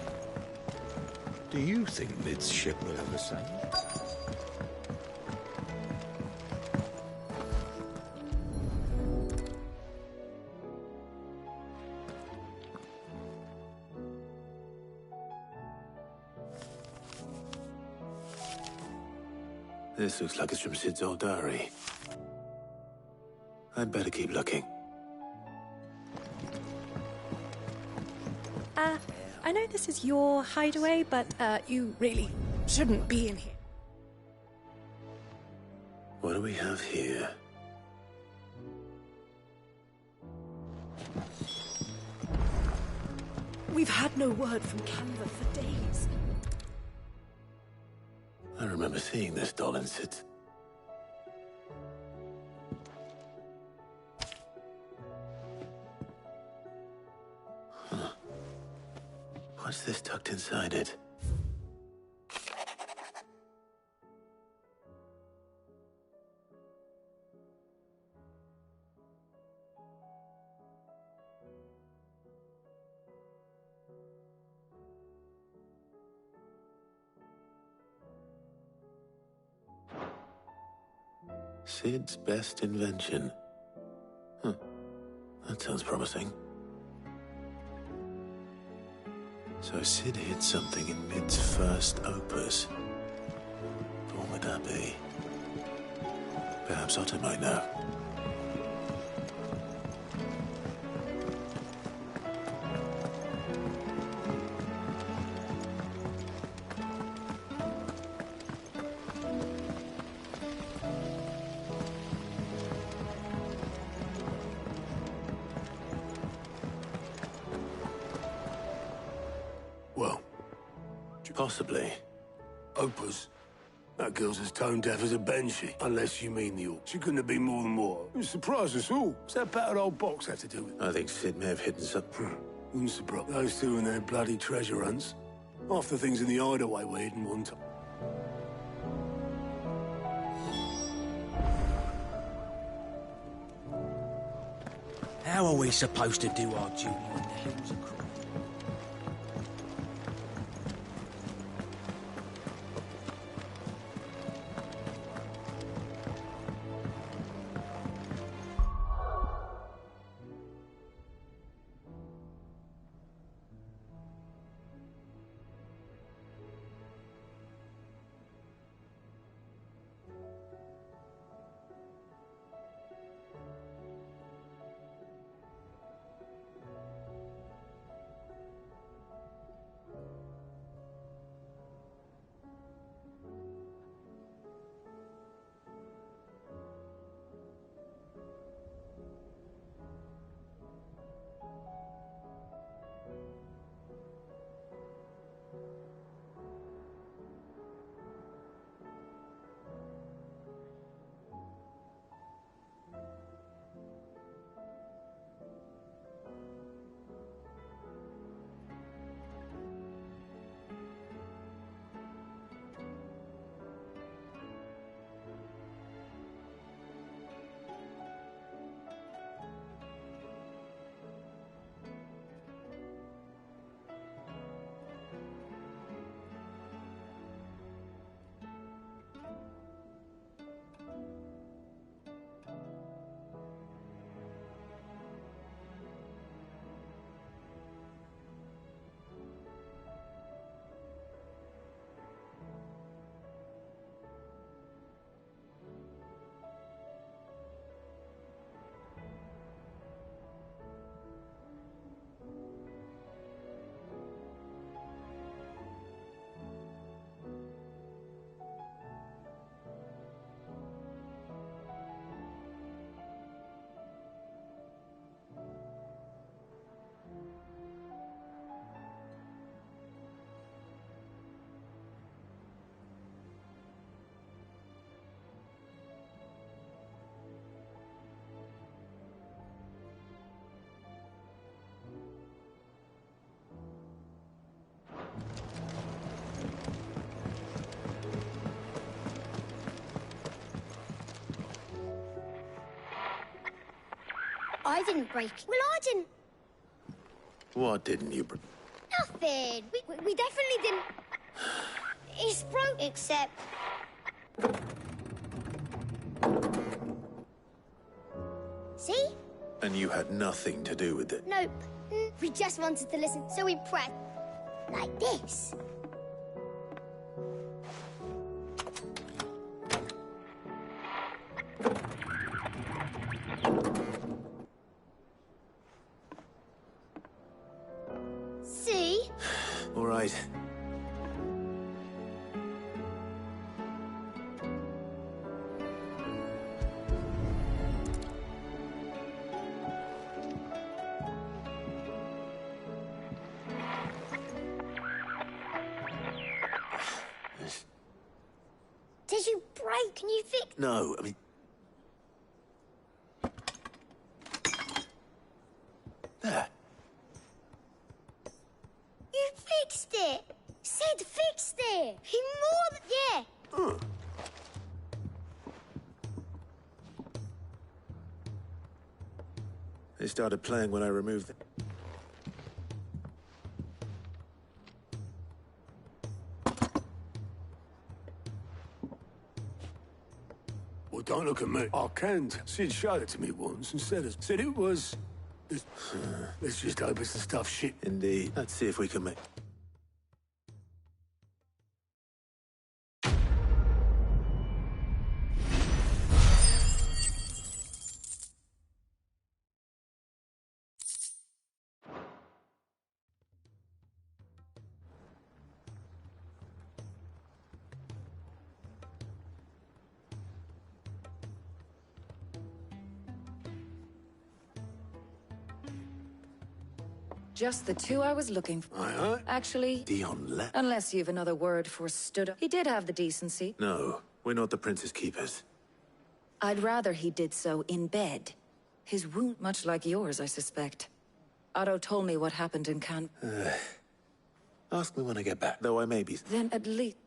do you think Mid's ship will ever sail? This looks like it's from Sid's old diary. I'd better keep looking. I know this is your hideaway, but you really shouldn't be in here. What do we have here? We've had no word from Canva for days. I remember seeing this doll in Sid's. Huh. What's this tucked inside it? Sid's best invention. Huh. That sounds promising. So Sid hid something in Mid's first opus. What would that be? Perhaps Otto might know. Well, possibly. Opus. That girl's as tone deaf as a banshee, unless you mean the orc. She couldn't have been more than what? It surprised us all. What's that battered old box have to do with it? I think Sid may have hidden something. Wouldn't surprise those two and their bloody treasure hunts. Half the things in the hideaway were hidden one time. How are we supposed to do our duty when the hills are crawling? I didn't break. Well, I didn't. What didn't you break? Nothing. We definitely didn't. It's broke. Except... See? And you had nothing to do with it? Nope. We just wanted to listen, so we pressed like this. See? All right. Did you break? Can you fix? No, I mean... There. You fixed it. Sid fixed it. He more than... Yeah. They started playing when I removed it. Well, don't look at me. I can't. Sid showed it to me once and said it was... Let's just hope it's the stuff shit. Indeed. Let's see if we can make... Just the two I was looking for. Aye. Actually, Dion left. unless you've another word for stood up. He did have the decency. No, we're not the Prince's keepers. I'd rather he did so in bed. His wound, much like yours, I suspect. Otto told me what happened in Can... Ask me when I get back, though I may be... Then at least...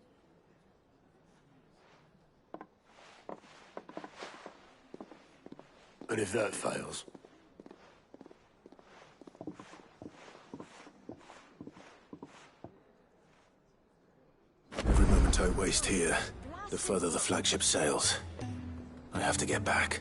And if that fails... Every moment I waste here, the further the flagship sails. I have to get back.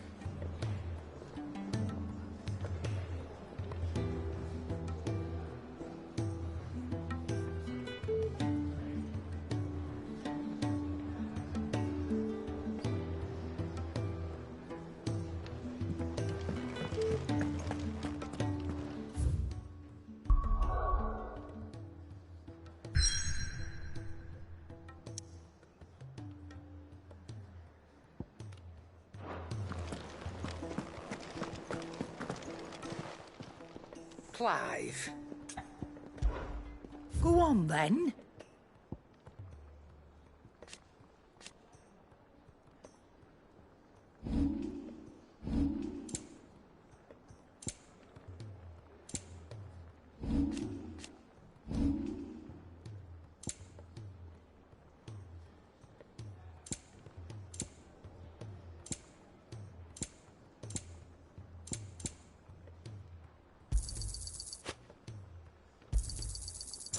Clive. Go on, then.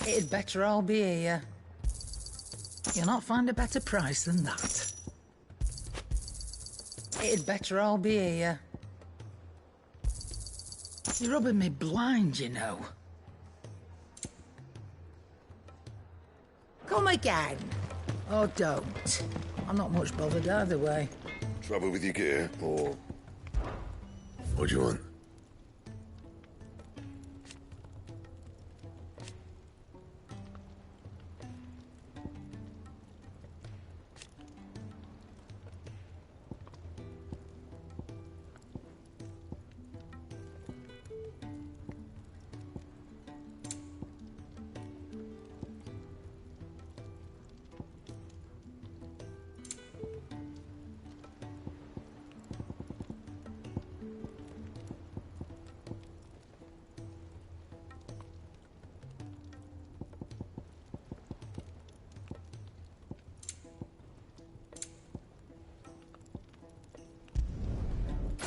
It'd better all be here. You'll not find a better price than that. It'd better all be here. You're rubbing me blind, you know. Come again. Or don't. I'm not much bothered either way. Trouble with your gear, or... What do you want?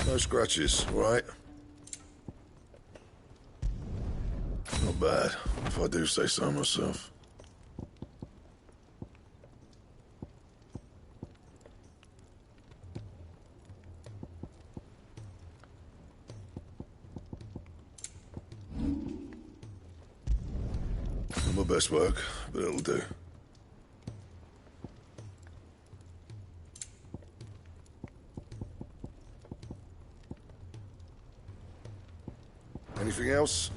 No scratches, all right? bad, if I do say so myself. Not my best work, but it'll do. Anything else?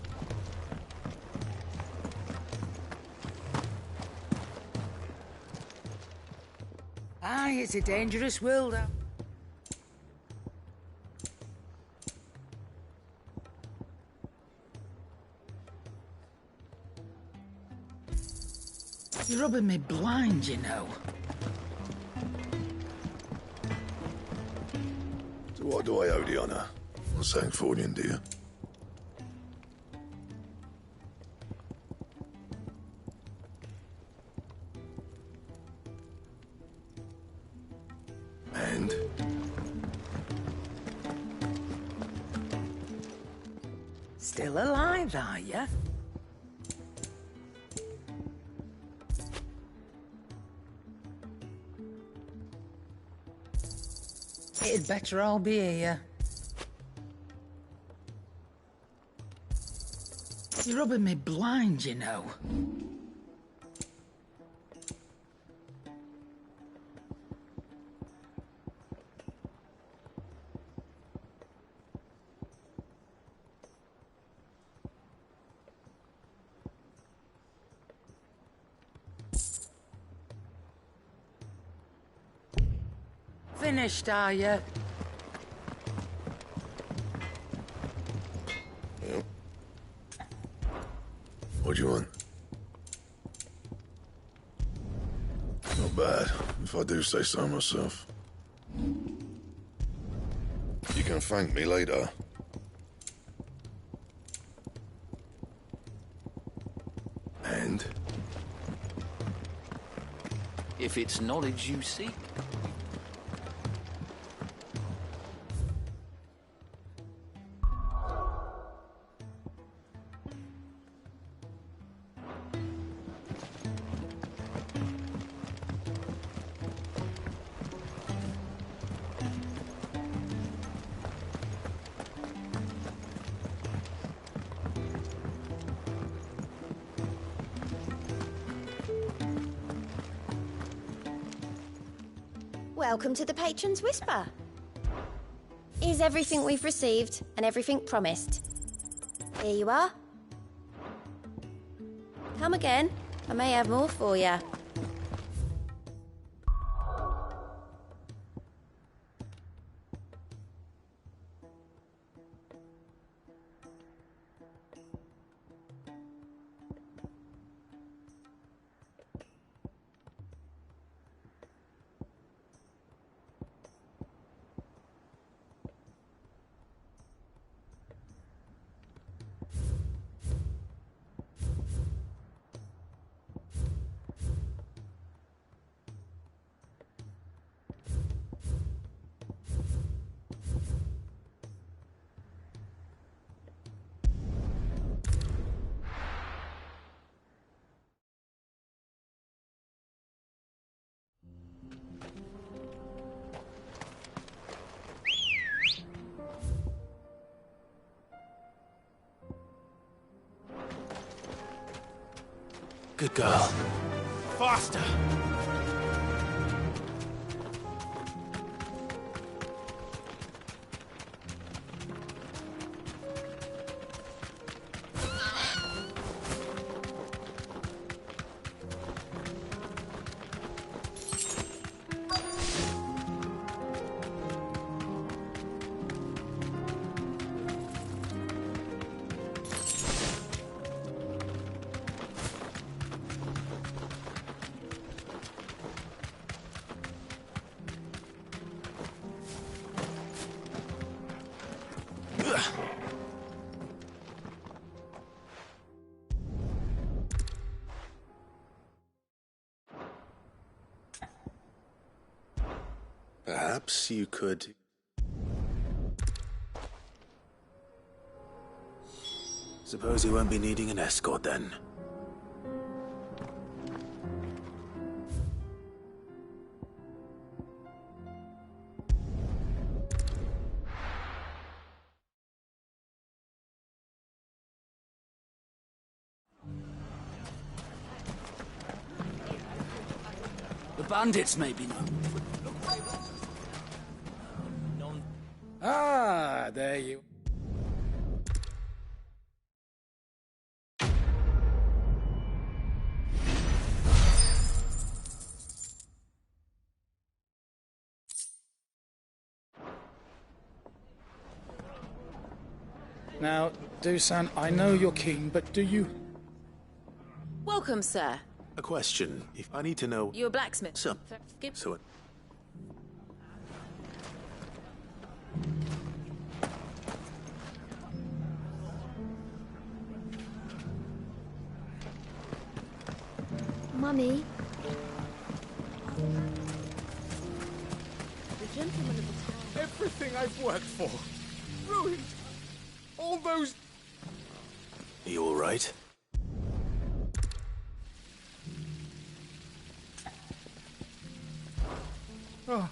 Aye, it's a dangerous world out. You're rubbing me blind, you know. So what do I owe the honour? Not saying Fordian, do you? And? Still alive, are you? It'd better all be here. You're rubbing me blind, you know. Finished, are you? Yep. What do you want? Not bad, if I do say so myself. You can thank me later. And? If it's knowledge you seek. Welcome to the Patron's Whisper. Is everything we've received and everything promised? Here you are. Come again. I may have more for you. Good girl. Faster! Perhaps you could... Suppose he won't be needing an escort then. The bandits may be known. Ah, there you... Now, Dusan, I know you're keen, but do you... Welcome, sir. A question. If I need to know... You a blacksmith? So... So... Mummy. The gentleman of the town... Everything I've worked for. Ruined. All those... Are you all right? Oh.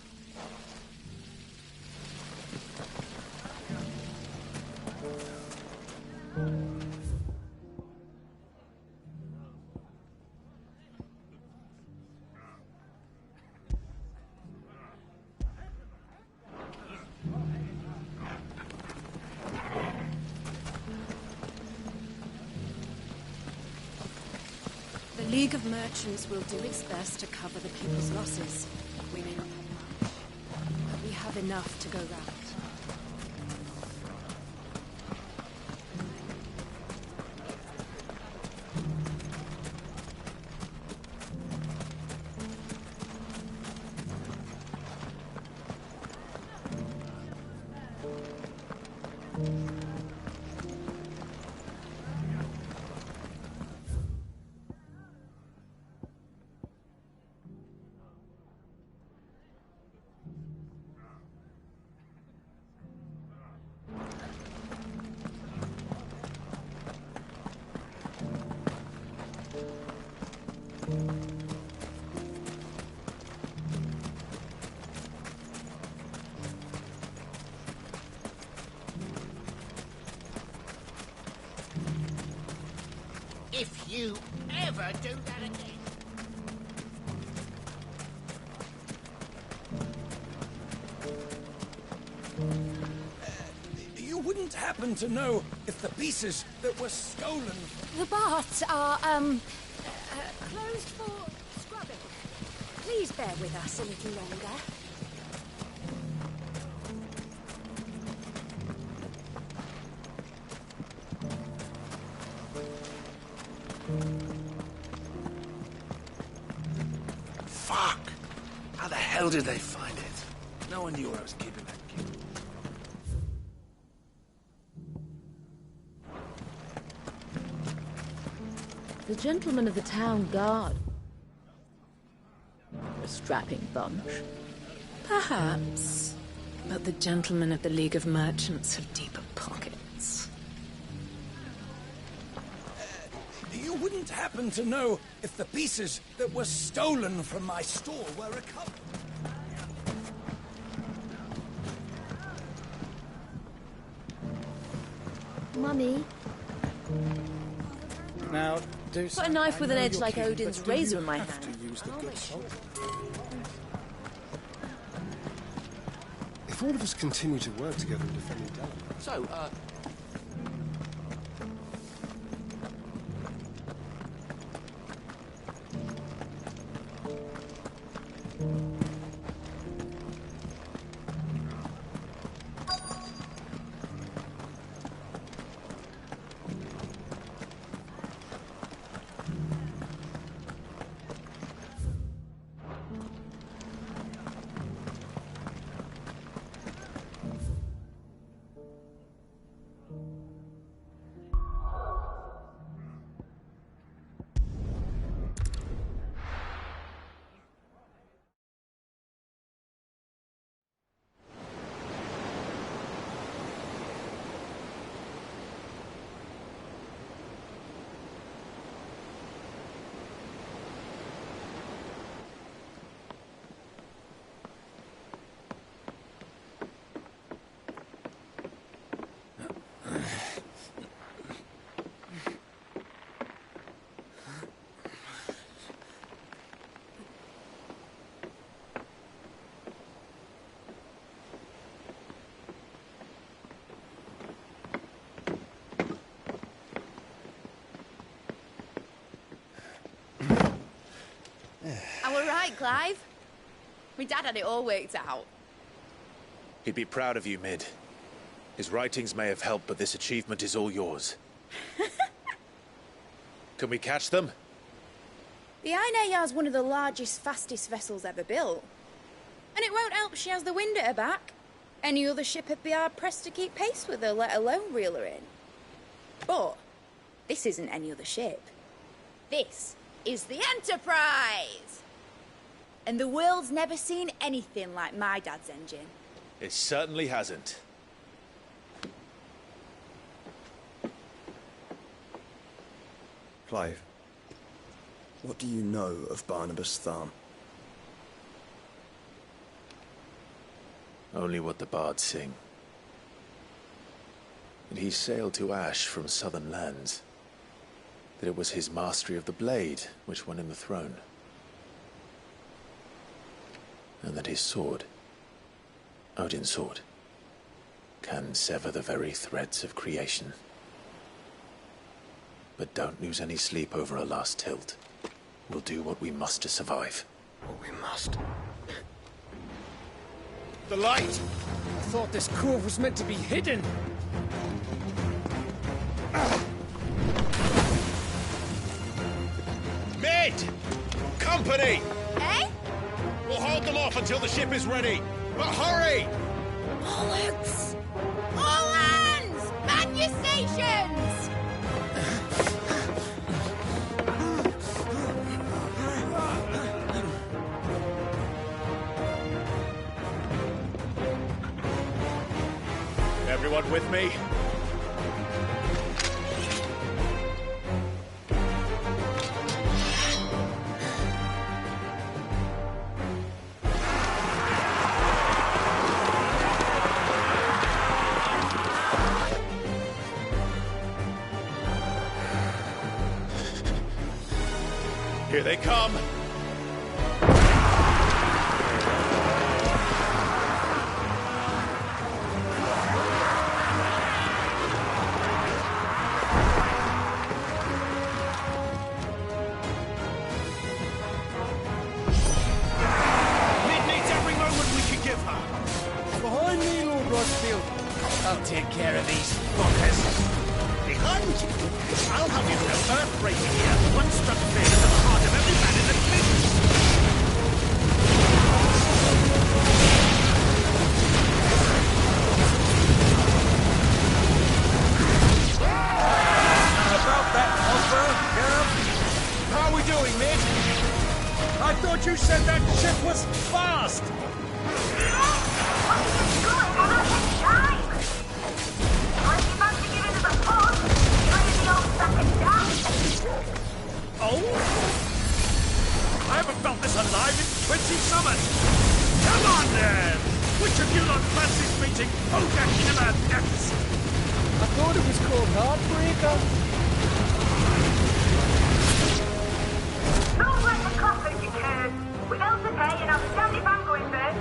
The League of Merchants will do its best to cover the people's losses. We may not have much, but we have enough to go round. If you ever do that again... You wouldn't happen to know if the pieces that were stolen... The baths are, closed for scrubbing. Please bear with us a little longer. Fuck! How the hell did they find it? No one knew where I was keeping that key. The gentleman of the town guard. A strapping bunch. Perhaps. But the gentlemen of the League of Merchants have deeper pockets. You wouldn't happen to know if the pieces that were stolen from my store were recovered? Mummy. Now, Put a knife with an edge like Odin's razor in my hand. If all of us continue to work together in defending Dallas... So, right, Clive? My dad had it all worked out. He'd be proud of you, Mid. His writings may have helped, but this achievement is all yours. Can we catch them? The Aina Yar's one of the largest, fastest vessels ever built. And it won't help she has the wind at her back. Any other ship would be hard-pressed to keep pace with her, let alone reel her in. But this isn't any other ship. This is the Enterprise! And the world's never seen anything like my dad's engine. It certainly hasn't. Clive, what do you know of Barnabas Tharm? Only what the bards sing. That he sailed to Ash from southern lands. That it was his mastery of the blade which won him the throne. And that his sword, Odin's sword, can sever the very threads of creation. But don't lose any sleep over a last tilt. We'll do what we must to survive. What we must? The light! I thought this cove was meant to be hidden. Mid! Company! Eh? We'll hold them off until the ship is ready. But hurry! Bollocks! All hands! Man your stations! Everyone with me? Here they come! I'll take care of these fuckers. Behind you, I'll have you know earth-breaking here, one struck fear in the heart of every man in the fleet. About that offer, Gareth? How are we doing, Mid? I thought you said that ship was fast! Oh? I haven't felt this alive in 20 summers! Come on, then! Which of you not fancies meeting Hodak Killer next? I thought it was called Heartbreaker. Don't let the coffin be cursed. Without the pay, and I'll stand if I'm going first.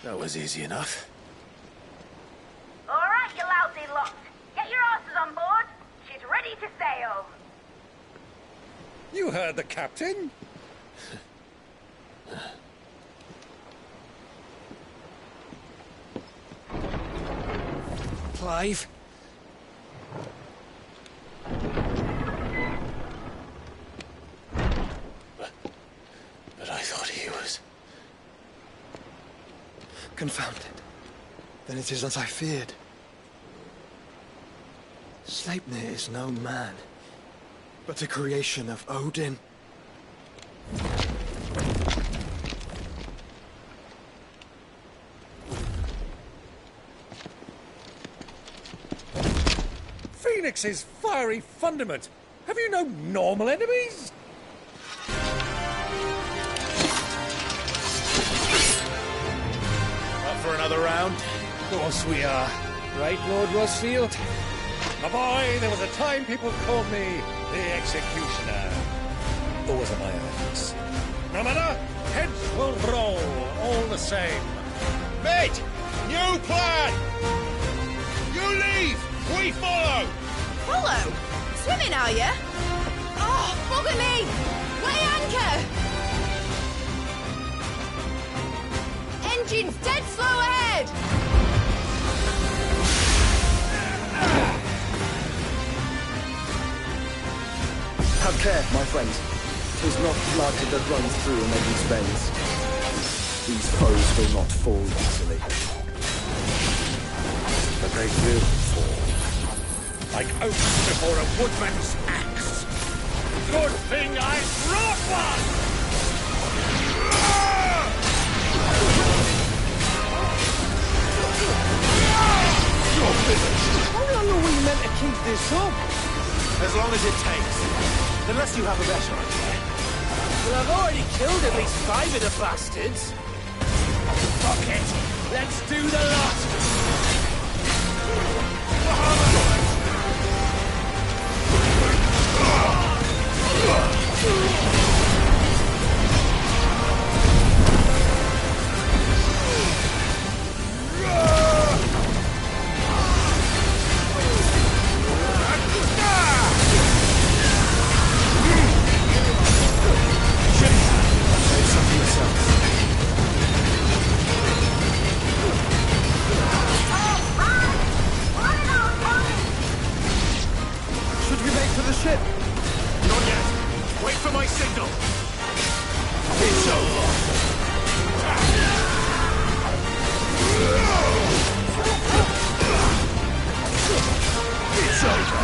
That was easy enough. All right, you lousy lot. Get your asses on board. She's ready to sail. You heard the captain. Clive? But I thought he was... Confounded. Then it is as I feared. Sleipnir is no man, but a creation of Odin. Phoenix's fiery fundament. Have you no normal enemies? Up for another round? Of course we are. Right, Lord Rosfield? My boy, there was a time people called me the Executioner. Always at my efforts. No matter, heads will roll all the same. Mate! New plan! You leave! We follow! Follow? Swimming, are you? Oh, bugger me! Weigh anchor! Engine's dead slow ahead! Have care, my friend. 'Tis not blood that runs through a maiden's veins. These foes will not fall easily. But they will fall. Like oaks before a woodman's axe. Good thing I brought one! You're finished! How long are we meant to keep this up? As long as it takes. Unless you have a better idea. Well, I've already killed at least 5 of the bastards. Fuck it. Let's do the lot. Should we make for the ship? Not yet. Wait for my signal. It's over. It's over.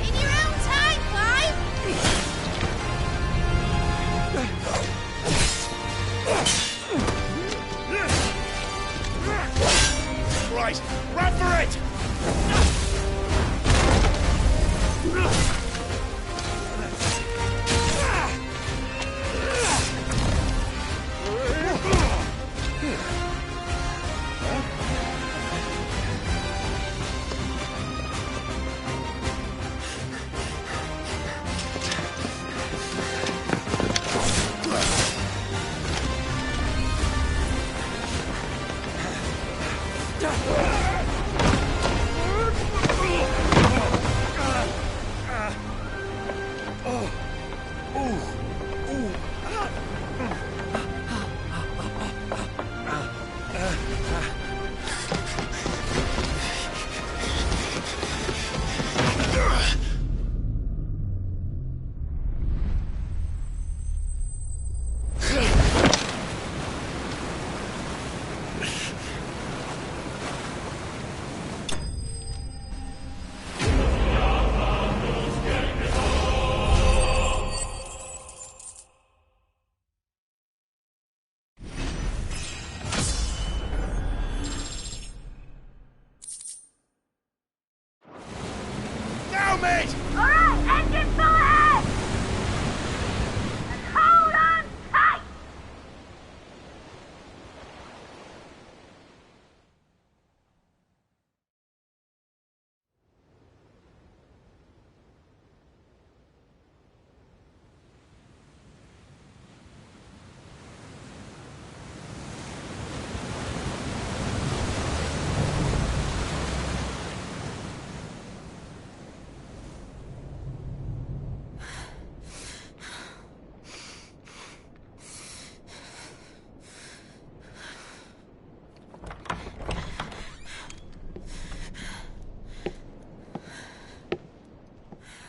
In your own time, Clive! Right, run for it!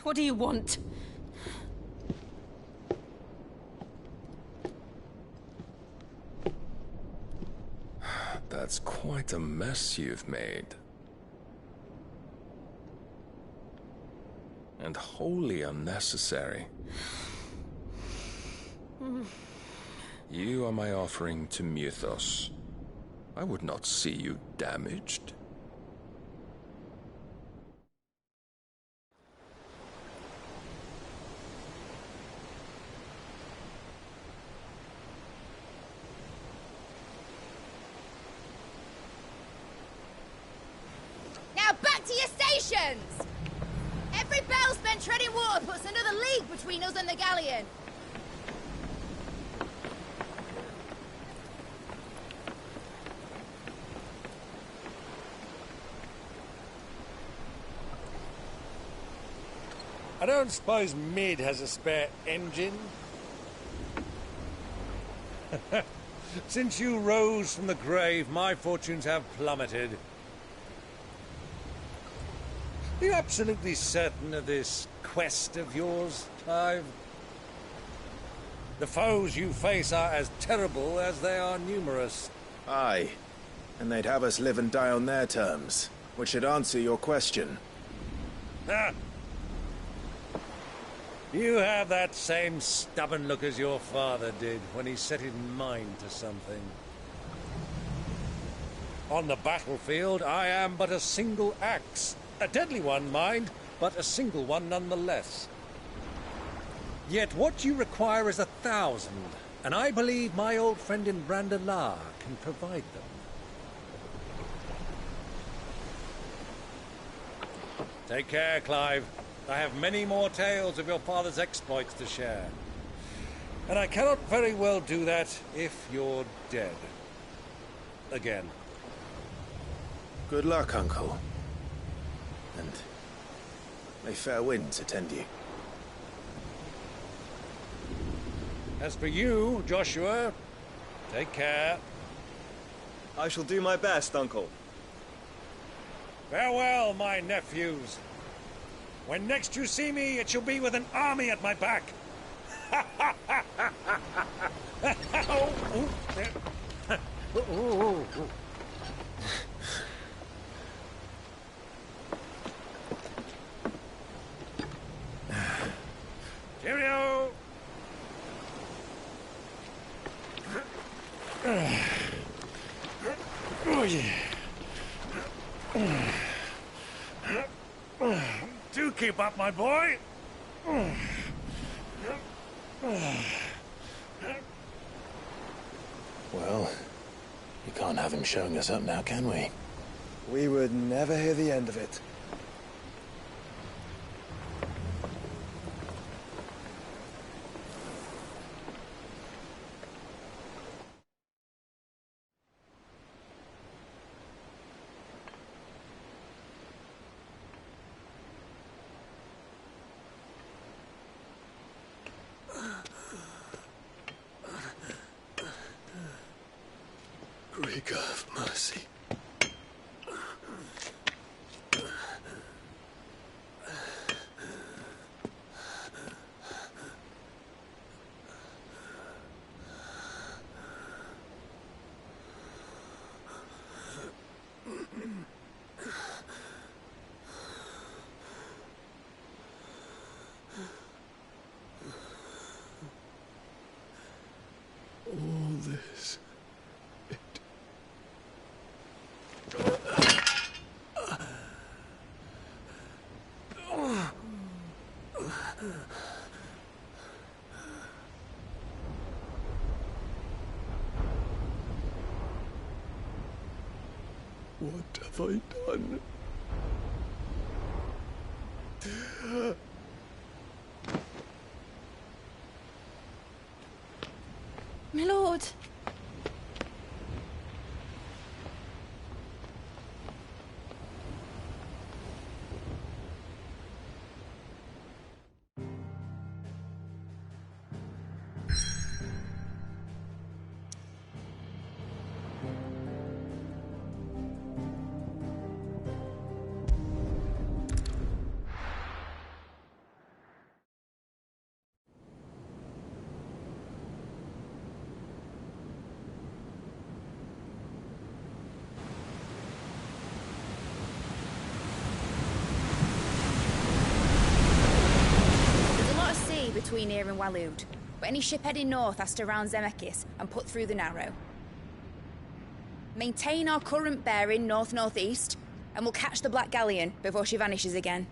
What do you want? That's quite a mess you've made. And wholly unnecessary. You are my offering to Mythos. I would not see you damaged. Now back to your stations! Every bell spent treading water puts another league between us and the galleon. I don't suppose Mid has a spare engine? Since you rose from the grave, my fortunes have plummeted. Are you absolutely certain of this quest of yours, Clive? The foes you face are as terrible as they are numerous. Aye. And they'd have us live and die on their terms, which should answer your question. Ah. You have that same stubborn look as your father did when he set his mind to something. On the battlefield, I am but a single axe. A deadly one, mind, but a single one nonetheless. Yet what you require is 1,000, and I believe my old friend in Brandalar can provide them. Take care, Clive. I have many more tales of your father's exploits to share. And I cannot very well do that if you're dead. Again. Good luck, Uncle. And may fair winds attend you. As for you, Joshua, take care. I shall do my best, Uncle. Farewell, my nephews. When next you see me, it shall be with an army at my back. Cheerio! Oh, yeah. Do keep up, my boy. Well, you can't have him showing us up now, can we? We would never hear the end of it. Greek of mercy. All this. What have I done? My lord. near in Waloed, but any ship heading north has to round Zemeckis and put through the Narrow. Maintain our current bearing north-northeast, and we'll catch the Black Galleon before she vanishes again.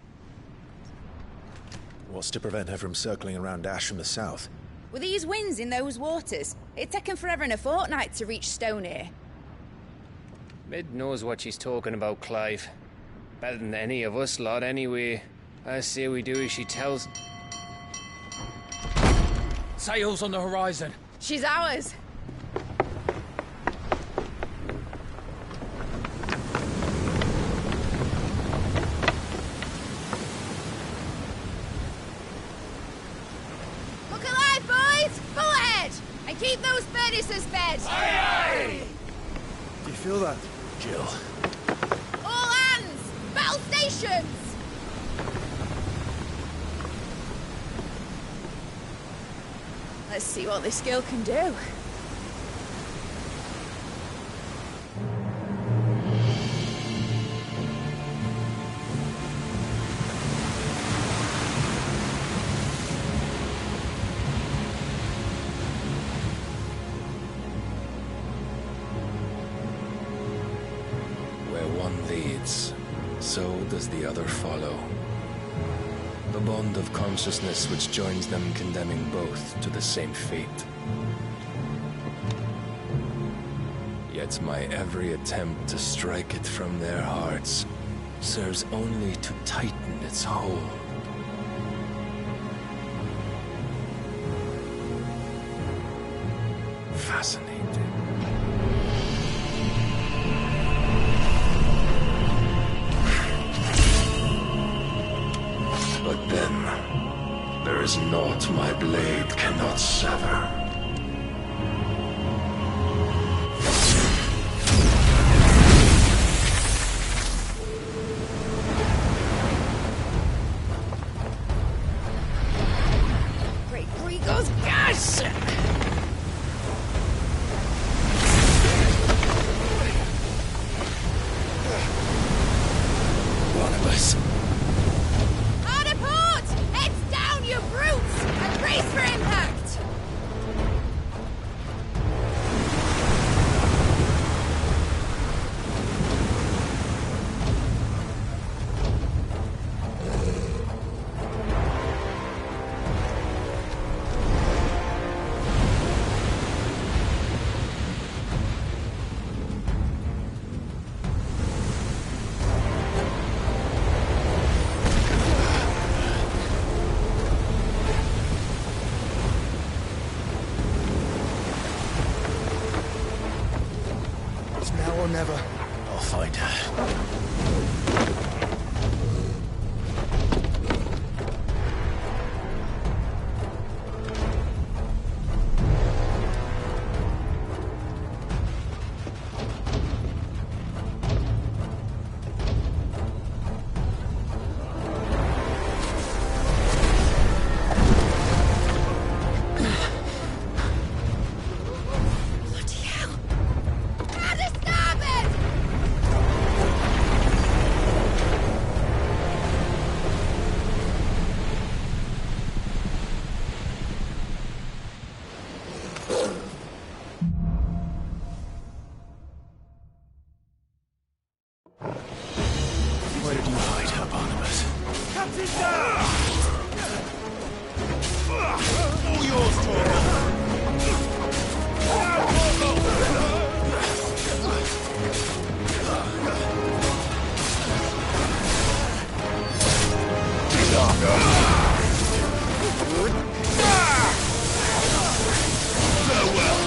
What's to prevent her from circling around Ash from the south? With these winds in those waters, it'd taken forever and a fortnight to reach Stonehenge. Mid knows what she's talking about, Clive. Better than any of us lot, anyway. I say we do as she tells. Sails on the horizon. She's ours. Look alive, boys! Full ahead! And keep those furnaces fed! Aye, aye! Do you feel that? Jill. All hands! Battle stations! Let's see what this girl can do. Where one leads, so does the other follow. The bond of consciousness which joins them condemning both to the same fate. Yet my every attempt to strike it from their hearts serves only to tighten its hold. Fascinating. But then, there is naught my blade cannot sever. Great Gregor's gosh! Barnabas. Hard port! Heads down, you brutes! And brace for impact! It's now or never. I'll find her. Bloody hell! Hard to starboard! Where did you hide her, Barnabas? Captain down! All yours, Torgal! Farewell!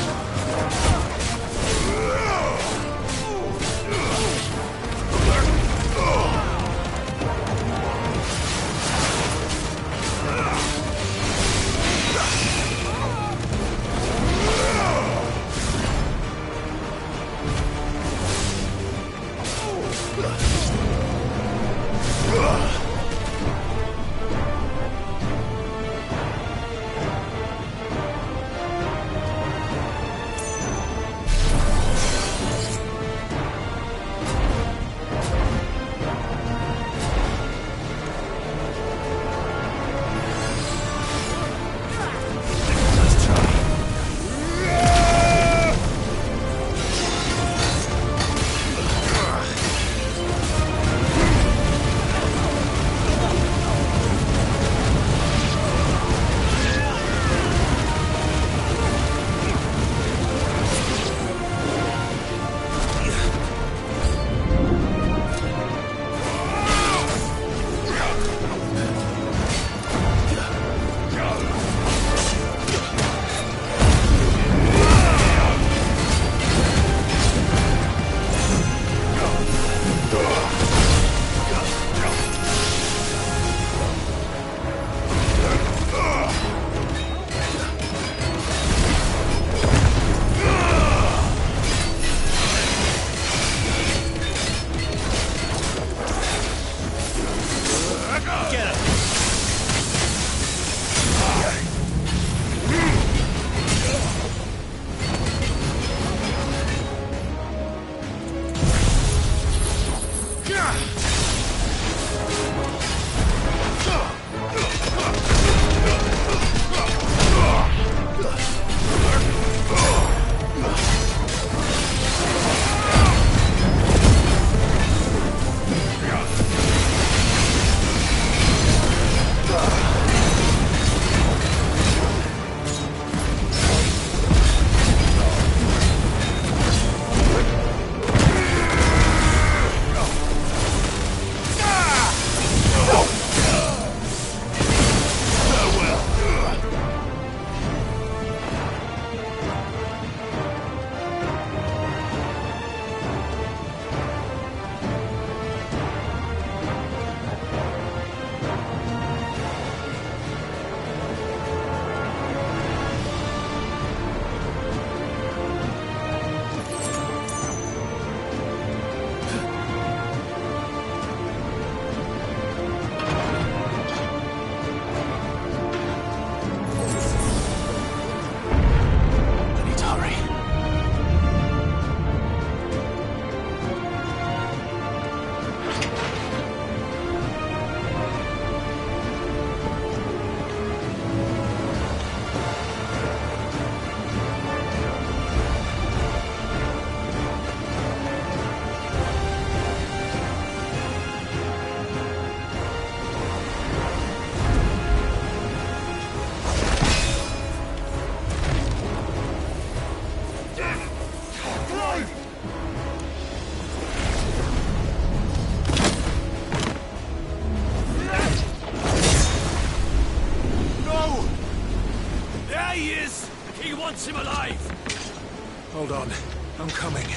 Hold on. I'm coming.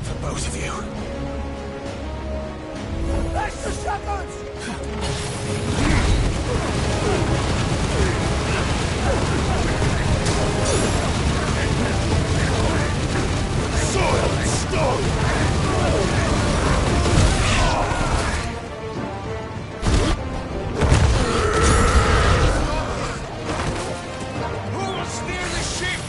For both of you. Extra seconds! Soil and stone! Who will steer the ship?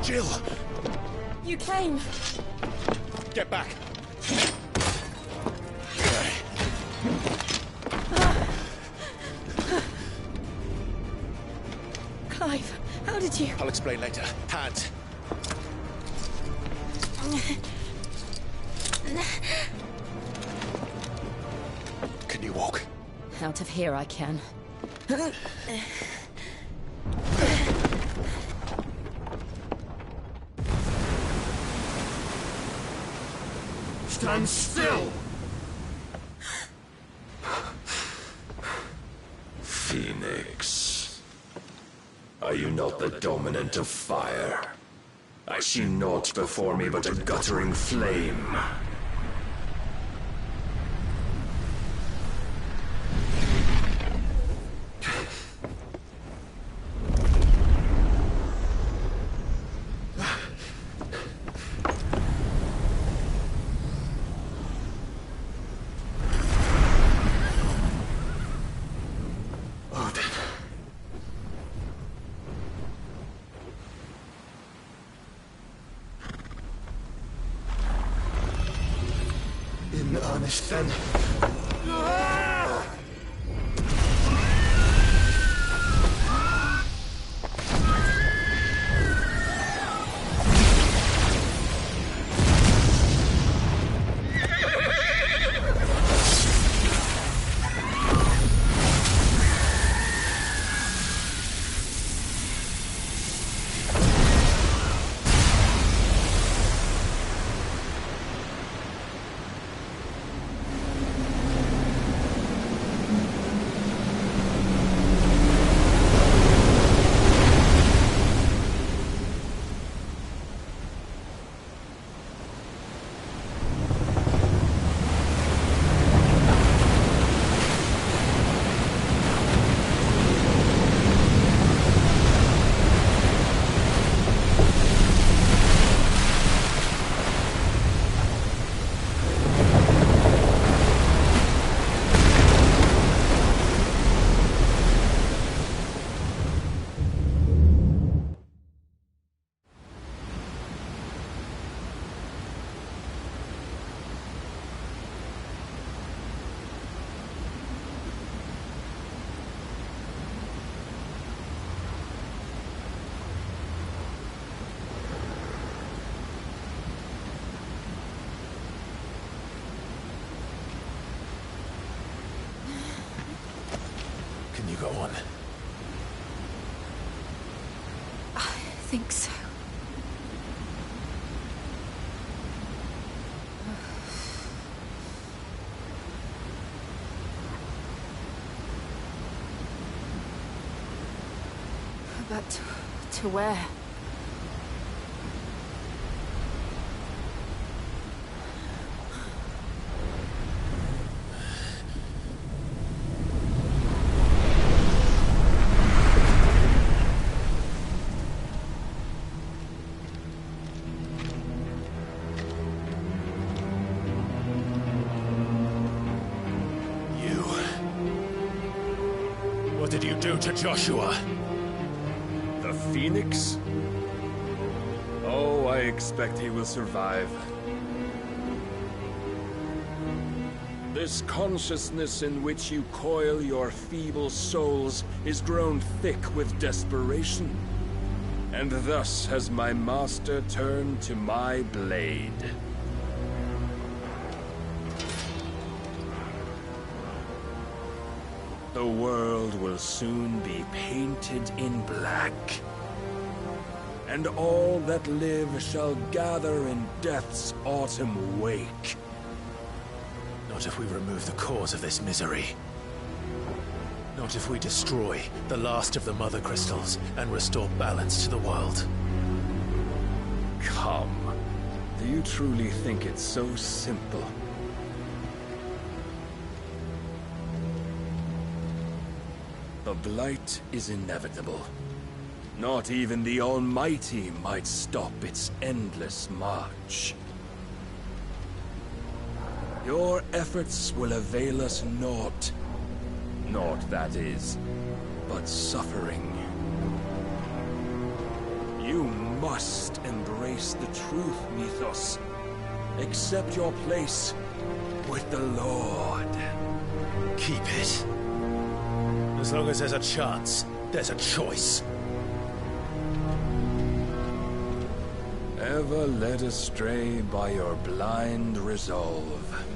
Jill! You came. Get back. Clive, how did you... I'll explain later. Hands. Can you walk? Out of here I can. Stand still! Phoenix. Are you not the dominant of fire? I see naught before me but a guttering flame. In earnest, then. Can you go on? I think so. But to where? What did you do to Joshua? The Phoenix? Oh, I expect he will survive. This consciousness in which you coil your feeble souls is grown thick with desperation. And thus has my master turned to my blade. The world will soon be painted in black. And all that live shall gather in death's autumn wake. Not if we remove the cause of this misery. Not if we destroy the last of the Mother Crystals and restore balance to the world. Come. Do you truly think it's so simple? The blight is inevitable. Not even the Almighty might stop its endless march. Your efforts will avail us naught. Naught, that is, but suffering. You must embrace the truth, Mythos. Accept your place with the Lord. Keep it. As long as there's a chance, there's a choice. Ever led astray by your blind resolve.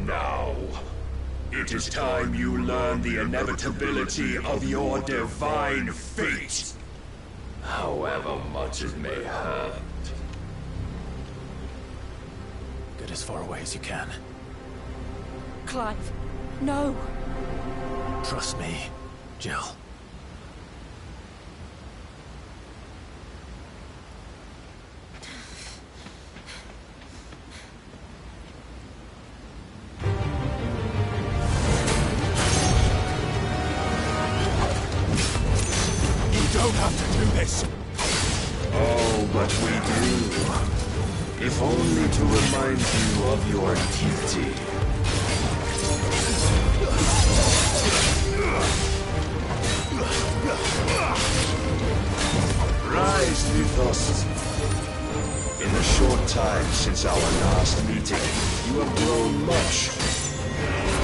Now, it is is time you learn the inevitability of your divine fate. However much it may hurt. Get as far away as you can. Clive, no. Trust me, Jill. Don't have to do this. Oh, but we do. If only to remind you of your duty. Rise, Mythos. In the short time since our last meeting, you have grown much.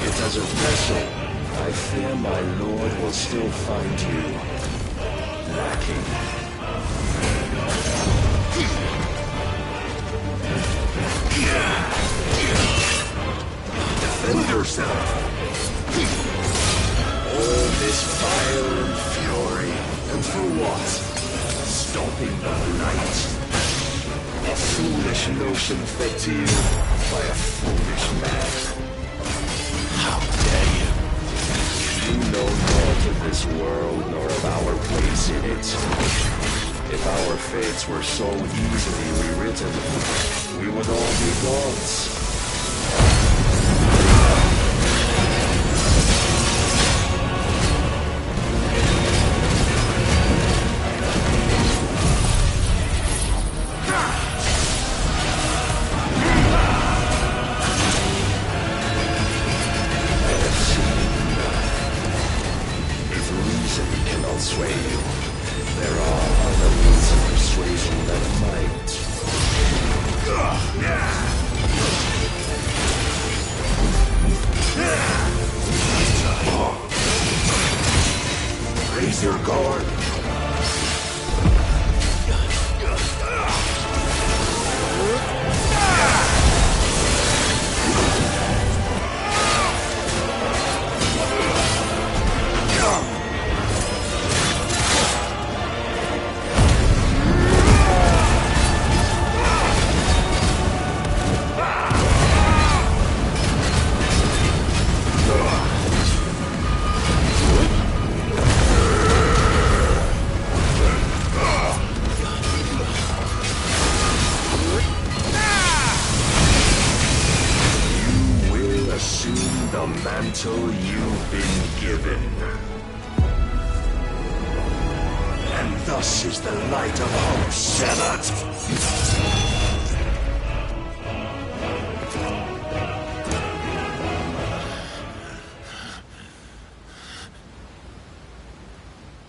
Yet as a vessel, I fear my lord will still find you lacking. Defend yourself! All this fire and fury, and for what? Stopping the light? A foolish notion fed to you by a foolish man. How dare you? You know naught of this world, nor of our place in it. If our fates were so easily rewritten, we would all be gods. Sway you. There are other means of persuasion that might. Raise your guard. Mantle you've been given. And thus is the light of hope severed.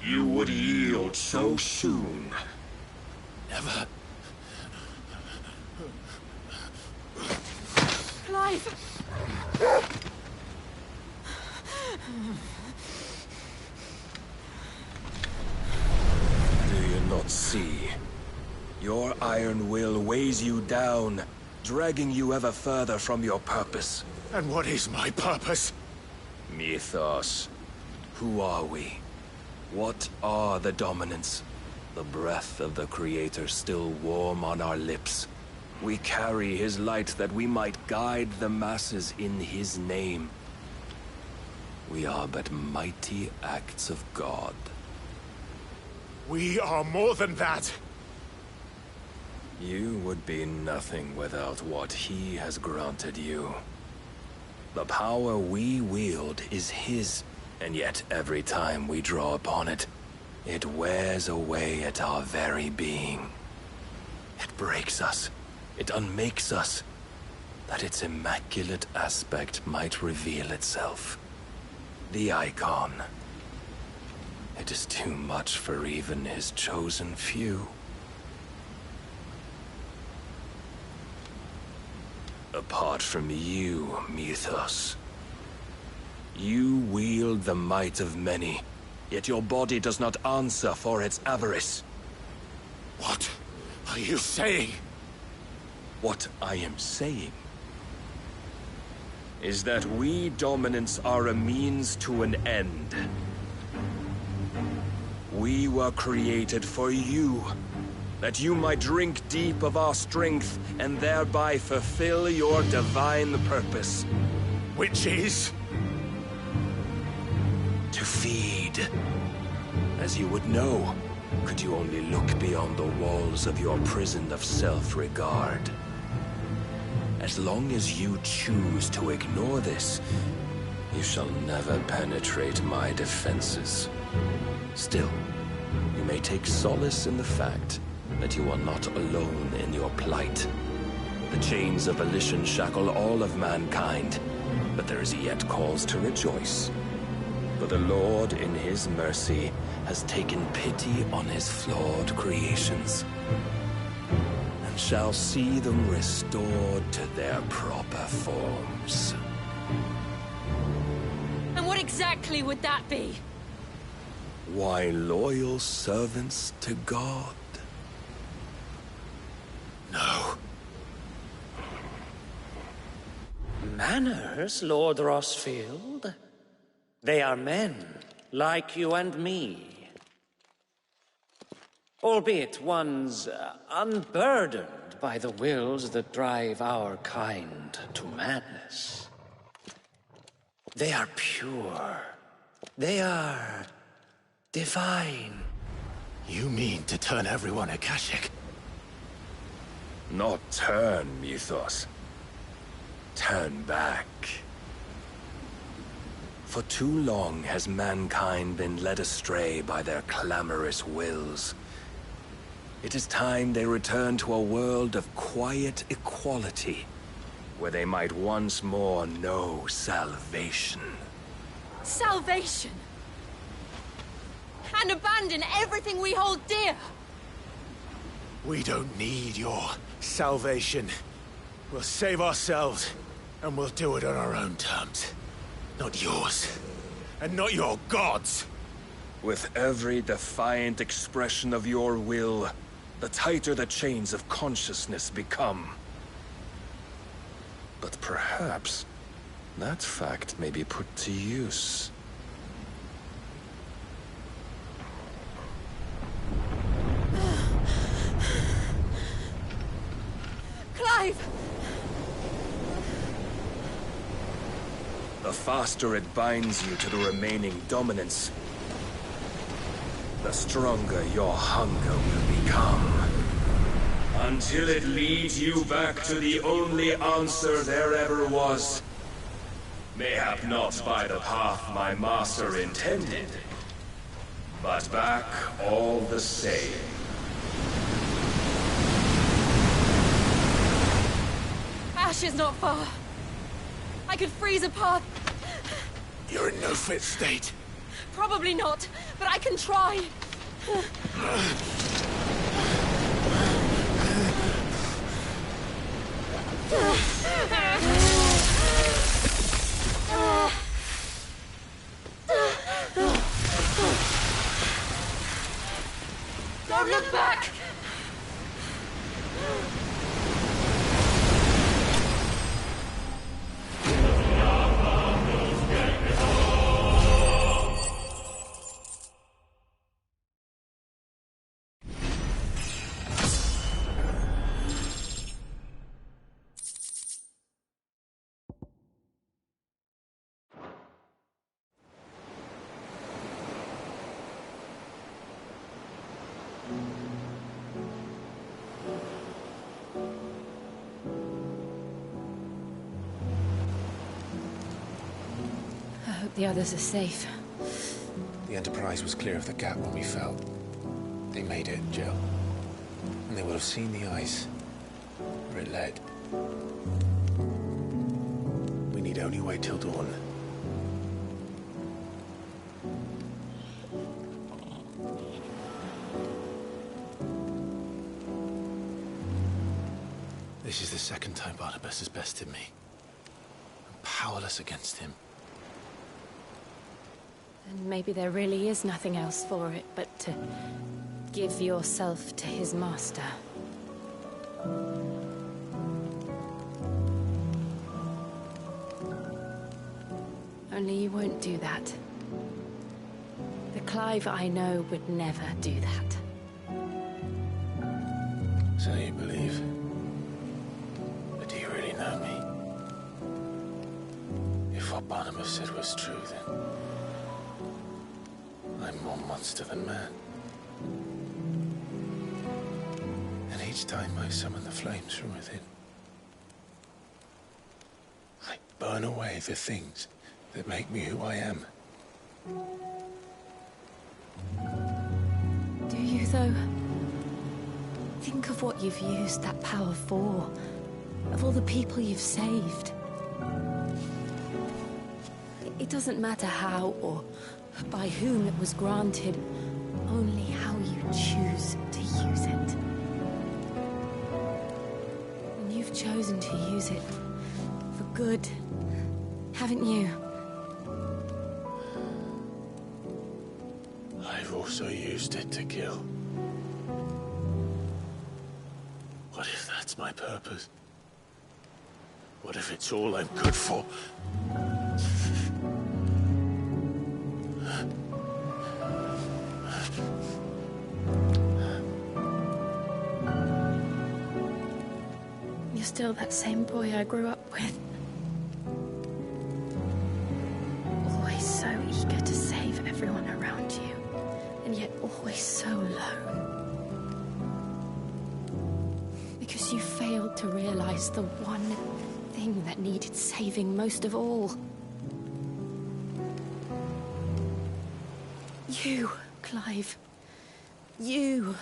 You would yield so soon. Never. Clive! Do you not see? Your iron will weighs you down, dragging you ever further from your purpose. And what is my purpose? Mythos. Who are we? What are the dominants? The breath of the Creator still warm on our lips. We carry his light that we might guide the masses in his name. We are but mighty acts of God. We are more than that. You would be nothing without what he has granted you. The power we wield is his, and yet every time we draw upon it, it wears away at our very being. It breaks us. It unmakes us, that its immaculate aspect might reveal itself. The icon. It is too much for even his chosen few. Apart from you, Mythos, you wield the might of many, yet your body does not answer for its avarice. What are you saying? What I am saying is that we dominants are a means to an end. We were created for you, that you might drink deep of our strength and thereby fulfill your divine purpose. Which is? To feed. As you would know, could you only look beyond the walls of your prison of self-regard. As long as you choose to ignore this, you shall never penetrate my defenses. Still, you may take solace in the fact that you are not alone in your plight. The chains of volition shackle all of mankind, but there is yet cause to rejoice. For the Lord, in his mercy, has taken pity on his flawed creations, and shall see them restored to their proper forms. And what exactly would that be? Why, loyal servants to God. No. Manners, Lord Rossfield? They are men, like you and me. Albeit ones unburdened by the wills that drive our kind to madness. They are pure. They are divine. You mean to turn everyone Akashic? Not turn, Mythos. Turn back. For too long has mankind been led astray by their clamorous wills. It is time they return to a world of quiet equality, where they might once more know salvation. Salvation? And abandon everything we hold dear? We don't need your salvation. We'll save ourselves, and we'll do it on our own terms. Not yours. And not your gods! With every defiant expression of your will, the tighter the chains of consciousness become. But perhaps that fact may be put to use. Clive! The faster it binds you to the remaining dominance, the stronger your hunger will become. Until it leads you back to the only answer there ever was. Mayhap not by the path my master intended, but back all the same. Ash is not far. I could freeze a path. You're in no fit state. Probably not, but I can try. Don't look back! I hope the others are safe. The Enterprise was clear of the gap when we fell. They made it, Jill. And they would have seen the ice where it led. We need only wait till dawn. This is the second time Barnabas has bested me. I'm powerless against him. And maybe there really is nothing else for it but to give yourself to his master. Only you won't do that. The Clive I know would never do that. So you believe? But do you really know me? If what Barnabas said was true, then I'm more monster than man. And each time I summon the flames from within, I burn away the things that make me who I am. Do you, though? Think of what you've used that power for. Of all the people you've saved. It doesn't matter how or by whom it was granted, only how you choose to use it. And you've chosen to use it for good, haven't you? I've also used it to kill. What if that's my purpose? What if it's all I'm good for? You're still that same boy I grew up with. Always so eager to save everyone around you, and yet always so alone. Because you failed to realize the one thing that needed saving most of all. You, Clive. You.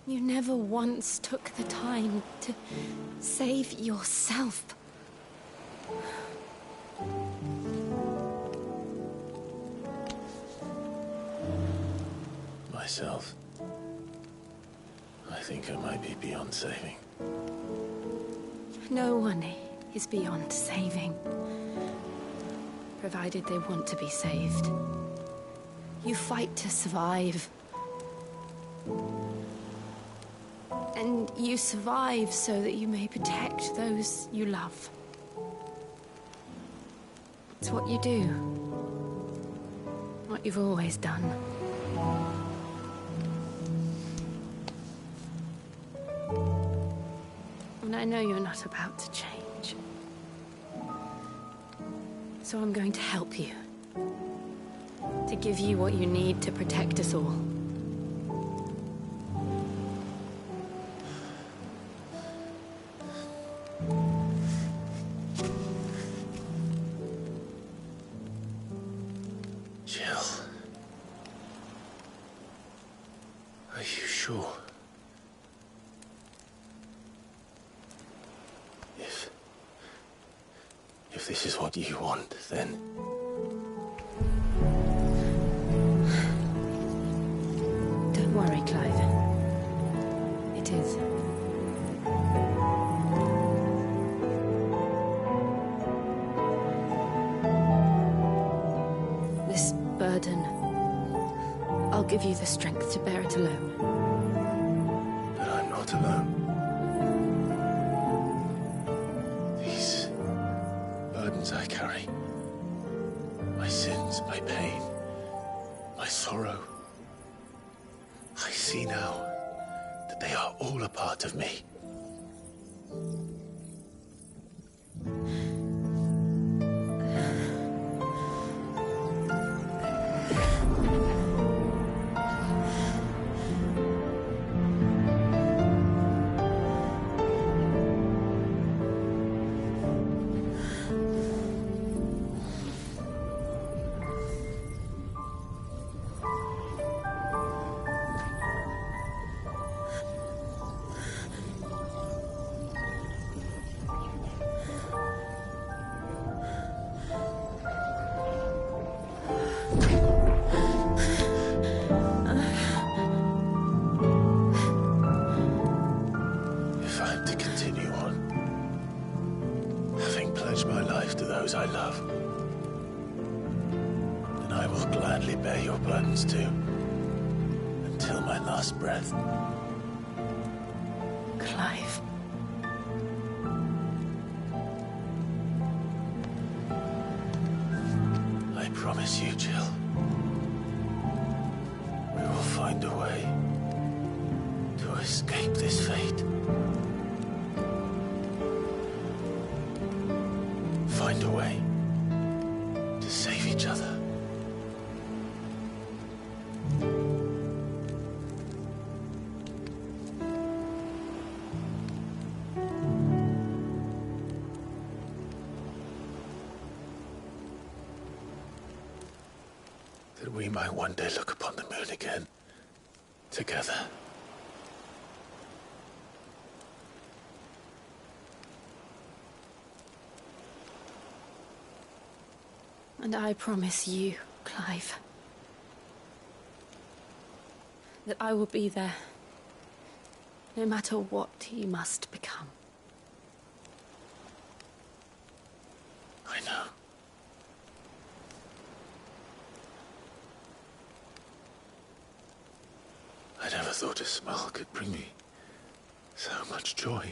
You never once took the time to save yourself. Myself. I think I might be beyond saving. No one is beyond saving. Provided they want to be saved. You fight to survive. And you survive so that you may protect those you love. It's what you do. What you've always done. And I know you're not about to change. So I'm going to help you. To give you what you need to protect us all. If this is what you want, then... Don't worry, Clive. It is. This burden, I'll give you the strength to bear it alone. But I'm not alone. I carry. My sins, my pain, my sorrow. I see now that they are all a part of me. I love. And I will gladly bear your burdens too, until my last breath. promise you, Jill, we will find a way to escape this fate. Find a way to save each other. That we might one day look upon the moon again, together. And I promise you, Clive, that I will be there, no matter what you must become. I know. I never thought a smile could bring me so much joy.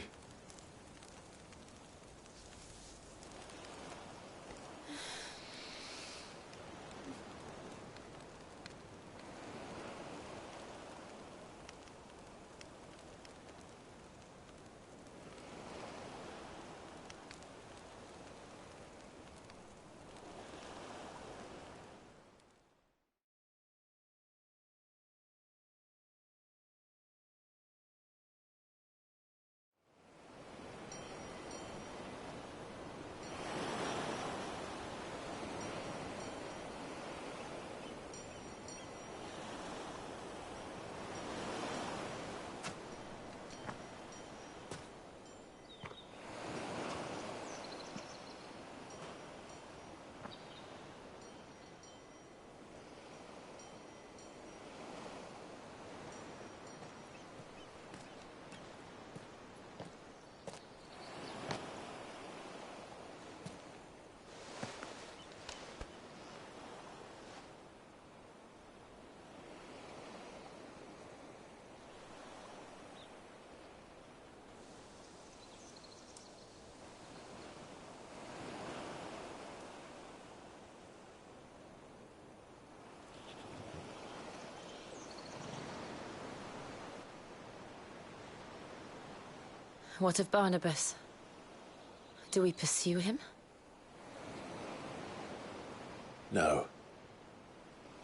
What of Barnabas? Do we pursue him? No.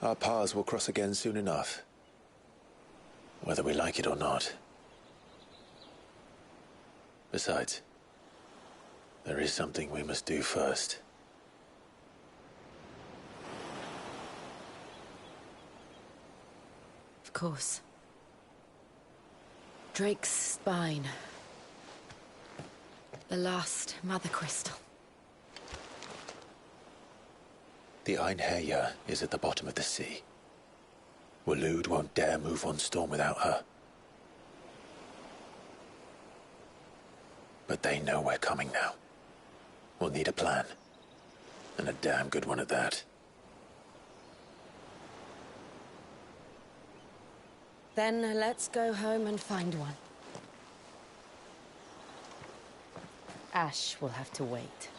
Our paths will cross again soon enough. Whether we like it or not. Besides, there is something we must do first. Of course. Drake's spine. The last Mother Crystal. The Einherjar is at the bottom of the sea. Waloed won't dare move on Storm without her. But they know we're coming now. We'll need a plan. And a damn good one at that. Then let's go home and find one. Ash will have to wait.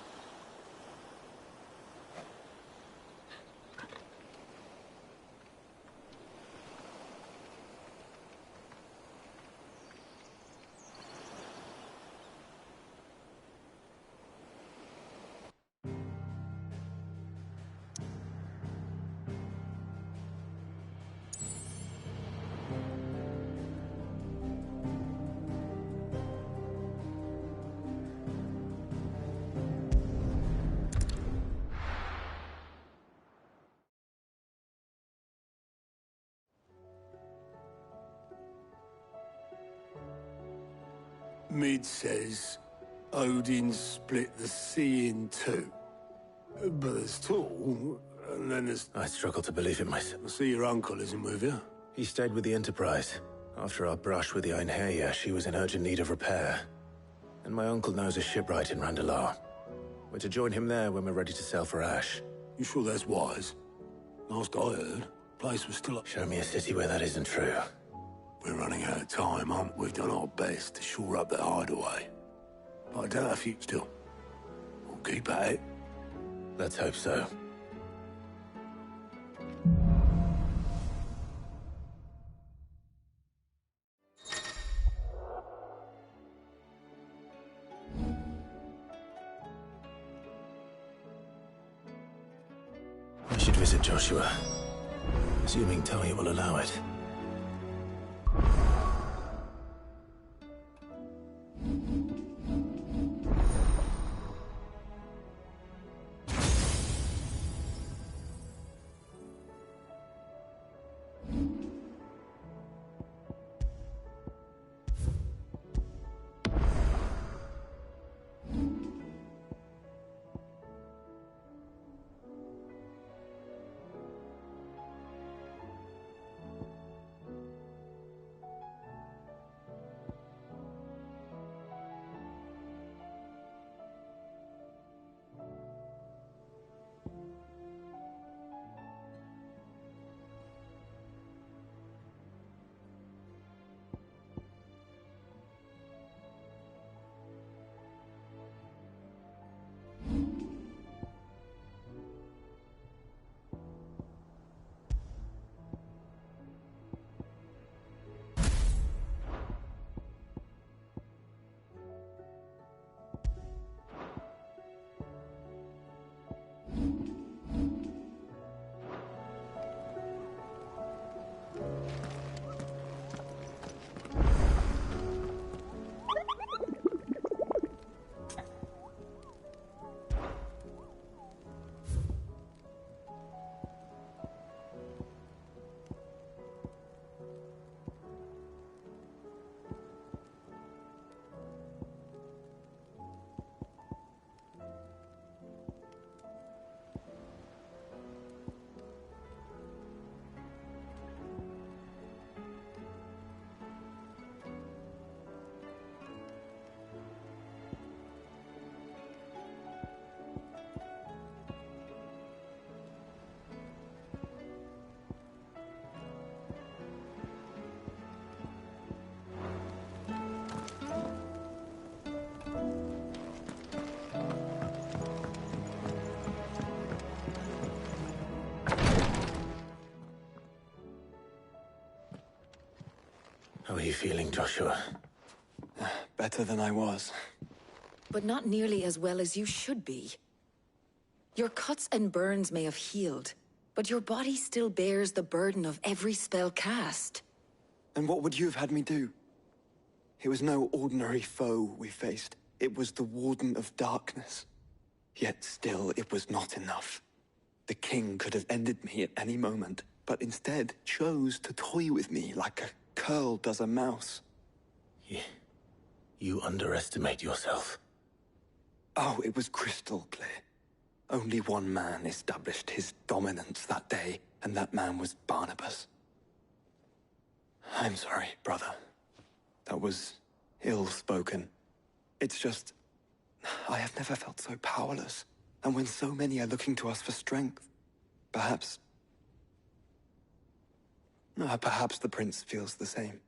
Mid says Odin split the sea in two. But there's two, and then there's... I struggle to believe it myself. I see your uncle isn't with you. He stayed with the Enterprise. After our brush with the Einherjar, she was in urgent need of repair. And my uncle knows a shipwright in Randalar. We're to join him there when we're ready to sail for Ash. You sure that's wise? Last I heard, place was still up. Show me a city where that isn't true. We're running out of time, aren't we? We've done our best to shore up that hideaway. But I doubt if you still... We'll keep at it. Let's hope so. it, Joshua. Assuming Tony will allow it. How are you feeling, Joshua? Better than I was. But not nearly as well as you should be. Your cuts and burns may have healed, but your body still bears the burden of every spell cast. And what would you have had me do? It was no ordinary foe we faced. It was the Warden of Darkness. Yet still, it was not enough. The king could have ended me at any moment, but instead chose to toy with me like a curl does a mouse. You underestimate yourself. Oh, it was crystal clear. Only one man established his dominance that day, and that man was Barnabas. I'm sorry, brother. That was ill-spoken. It's just, I have never felt so powerless. And when so many are looking to us for strength, perhaps the prince feels the same.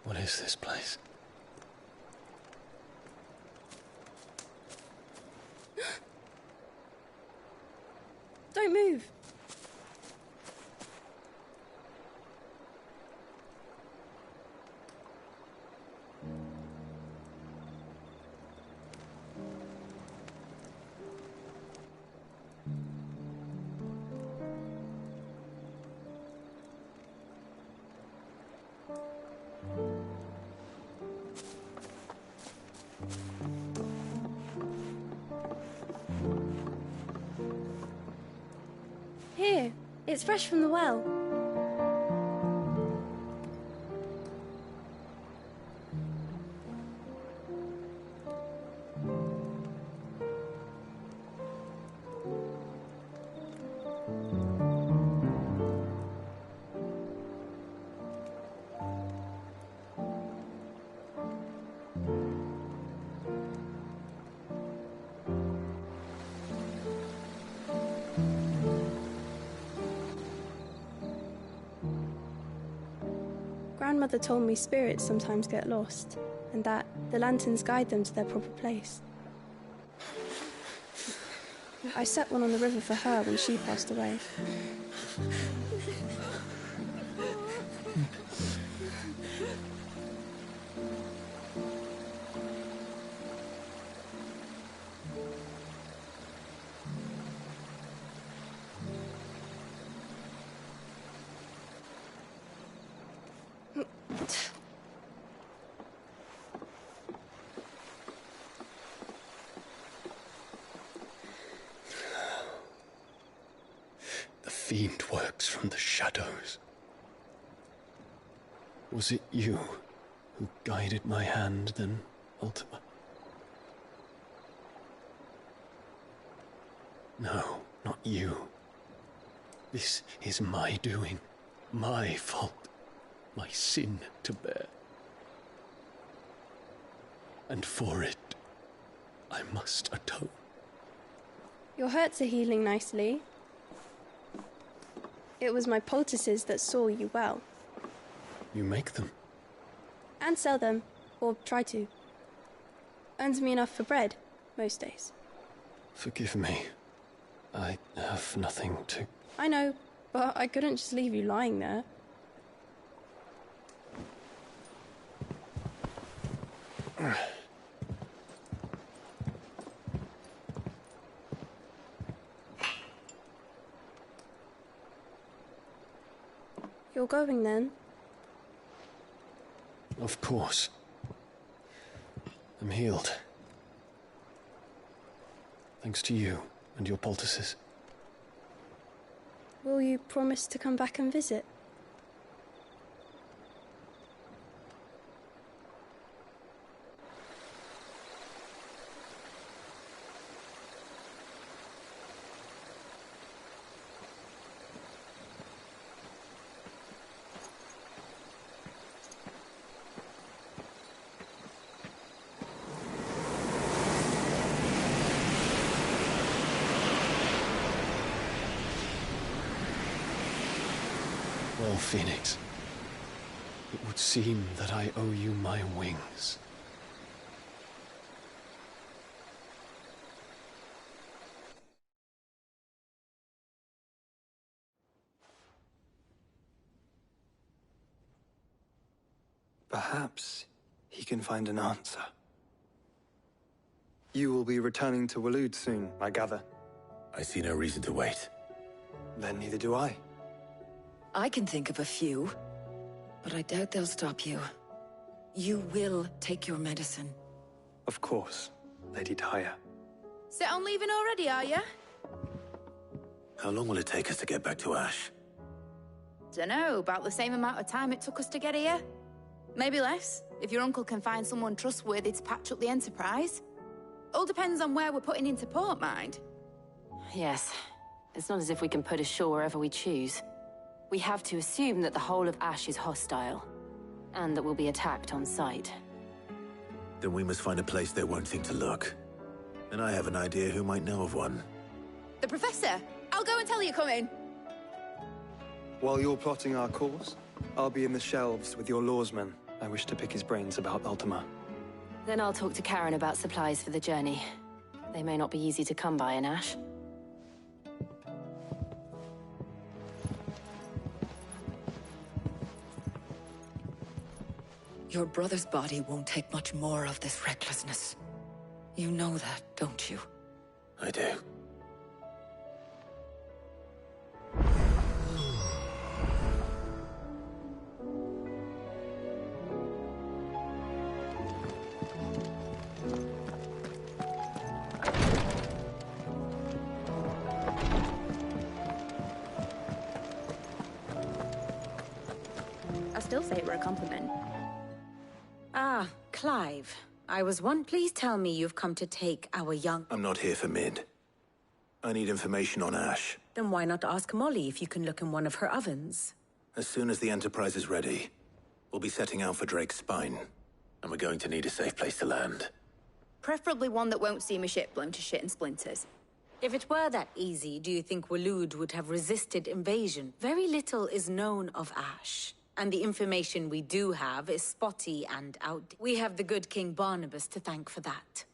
What is this place? Don't move. It's fresh from the well. Grandmother told me spirits sometimes get lost, and that the lanterns guide them to their proper place. I set one on the river for her when she passed away. The fiend works from the shadows. Was it you who guided my hand then, Ultima? No, not you. This is my doing, my fault, my sin to bear. And for it, I must atone. Your hurts are healing nicely. It was my poultices that saw you well. You make them? And sell them, or try to. Earns me enough for bread, most days. Forgive me. I have nothing to... I know, but I couldn't just leave you lying there. You're going then? Of course. I'm healed. Thanks to you and your poultices. Will you promise to come back and visit? Well, Phoenix, it would seem that I owe you my wings. Perhaps he can find an answer. You will be returning to Waloed soon, I gather. I see no reason to wait. Then neither do I. I can think of a few, but I doubt they'll stop you. You will take your medicine. Of course, Lady Tyre. Set on leaving already, are ya? How long will it take us to get back to Ash? Dunno, about the same amount of time it took us to get here. Maybe less, if your uncle can find someone trustworthy to patch up the Enterprise. All depends on where we're putting into port, mind. Yes. It's not as if we can put ashore wherever we choose. We have to assume that the whole of Ash is hostile, and that we'll be attacked on sight. Then we must find a place they won't think to look. And I have an idea who might know of one. The Professor! I'll go and tell you coming! While you're plotting our course, I'll be in the shelves with your lawsman. I wish to pick his brains about Ultima. Then I'll talk to Karen about supplies for the journey. They may not be easy to come by in Ash. Your brother's body won't take much more of this recklessness. You know that, don't you? I do. still say it were a compliment. Ah, Clive. Please tell me you've come to take our young... I'm not here for Mid. I need information on Ash. Then why not ask Molly if you can look in one of her ovens? As soon as the Enterprise is ready, we'll be setting out for Drake's Spine. And we're going to need a safe place to land. Preferably one that won't see my ship blown to shit and splinters. If it were that easy, do you think Waloed would have resisted invasion? Very little is known of Ash. And the information we do have is spotty and outdated. We have the good King Barnabas to thank for that.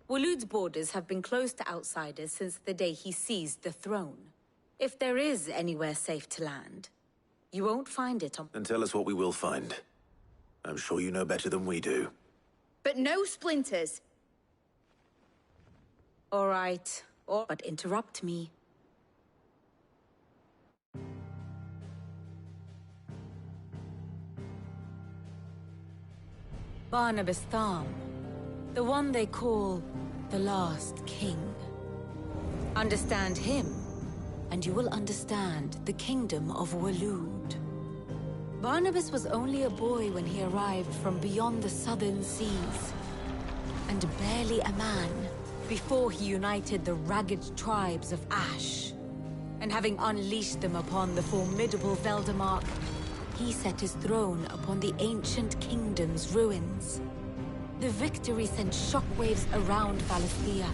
Waloed's borders have been closed to outsiders since the day he seized the throne. If there is anywhere safe to land, you won't find it on... Then tell us what we will find. I'm sure you know better than we do. But no splinters! All right. But interrupt me. Barnabas Tharm. The one they call the Last King. Understand him, and you will understand the kingdom of Waloed. Barnabas was only a boy when he arrived from beyond the southern seas, and barely a man before he united the ragged tribes of Ash. And having unleashed them upon the formidable Veldamark, he set his throne upon the ancient kingdom's ruins. The victory sent shockwaves around Valisthea,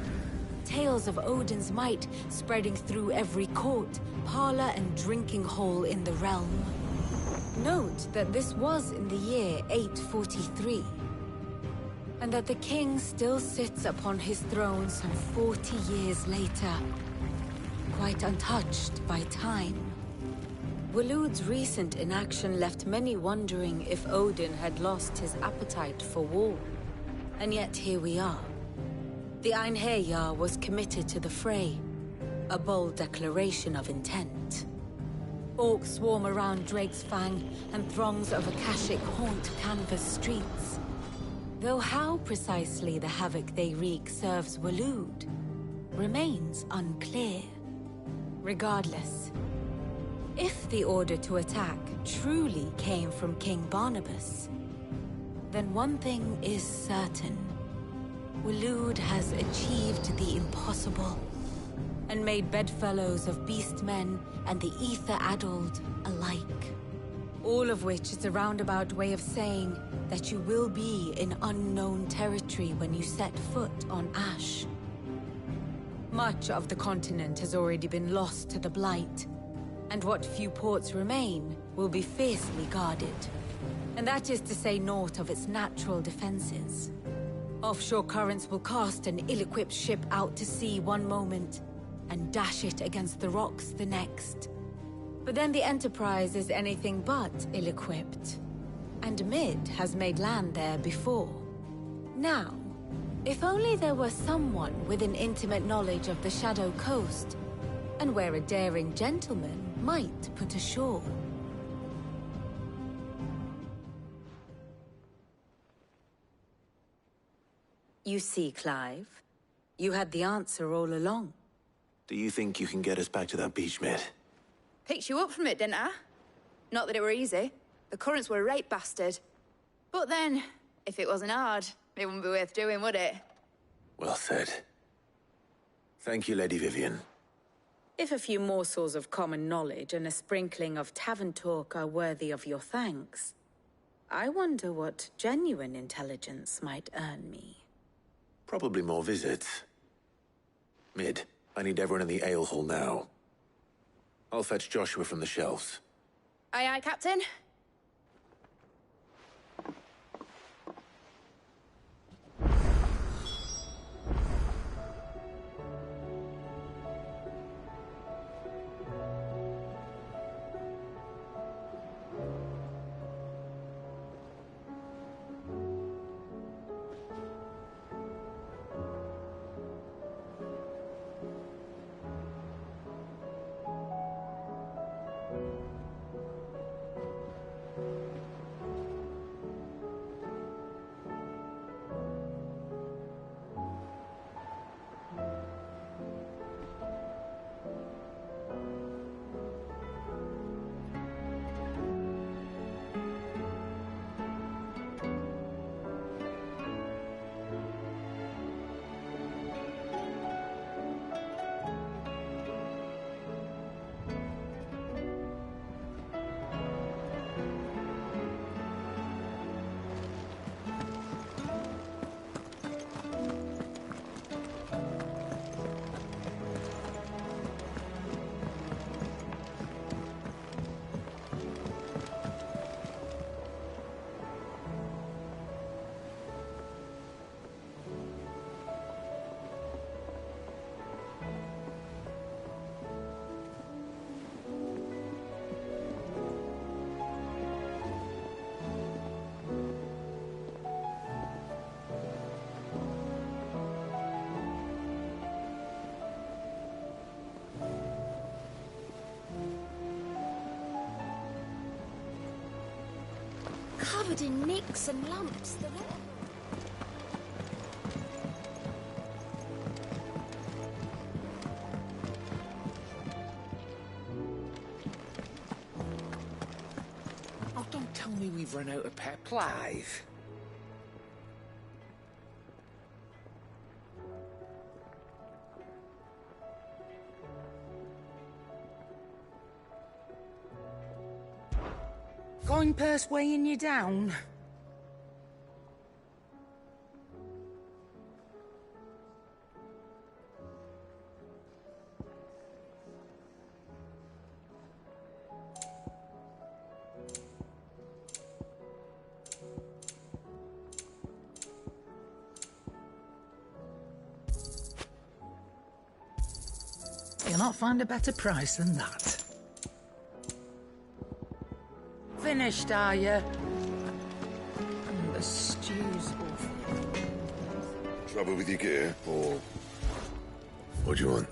tales of Odin's might spreading through every court, parlor, and drinking hole in the realm. Note that this was in the year 843, and that the king still sits upon his throne some 40 years later, quite untouched by time. Waloed's recent inaction left many wondering if Odin had lost his appetite for war. And yet here we are. The Einherjar was committed to the fray, a bold declaration of intent. Orcs swarm around Drake's Fang, and throngs of Akashic haunt Canvas streets. Though how precisely the havoc they wreak serves Waloed remains unclear. Regardless, if the order to attack truly came from King Barnabas, then one thing is certain. Waloed has achieved the impossible, and made bedfellows of beastmen and the ether-addled alike. All of which is a roundabout way of saying that you will be in unknown territory when you set foot on Ash. Much of the continent has already been lost to the Blight, and what few ports remain will be fiercely guarded. And that is to say naught of its natural defenses. Offshore currents will cast an ill-equipped ship out to sea one moment, and dash it against the rocks the next. But then the Enterprise is anything but ill-equipped, and Mid has made land there before. Now, if only there were someone with an intimate knowledge of the Shadow Coast, and where a daring gentleman might put ashore. You see, Clive, you had the answer all along. Do you think you can get us back to that beach, Mid? Picked you up from it, didn't I? Not that it were easy. The currents were a right bastard. But then, if it wasn't hard, it wouldn't be worth doing, would it? Well said. Thank you, Lady Vivian. If a few morsels of common knowledge and a sprinkling of tavern talk are worthy of your thanks, I wonder what genuine intelligence might earn me. Probably more visits. Mid, I need everyone in the ale hall now. I'll fetch Joshua from the shelves. Aye, aye, Captain. covered in nicks and lumps. The lot of Oh, don't tell me we've run out of pep. Clive. Going purse weighing you down? You'll not find a better price than that. Finished, are you? The stew's awful. Trouble with your gear, or what do you want?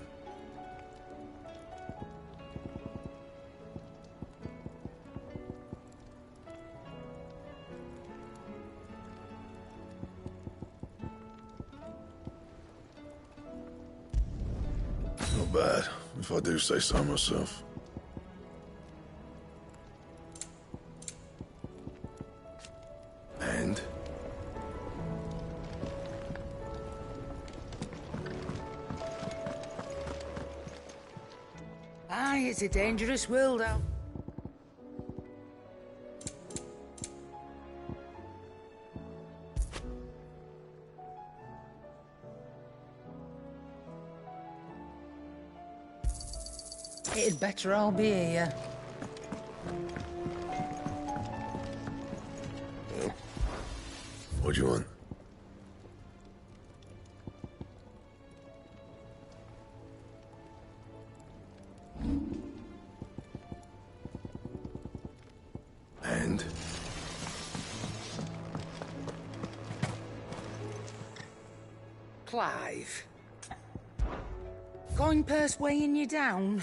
Not bad, if I do say so myself. And? Aye, it's a dangerous world out. It'd better all be here. Well, what do you want? And? Clive. Going purse weighing you down?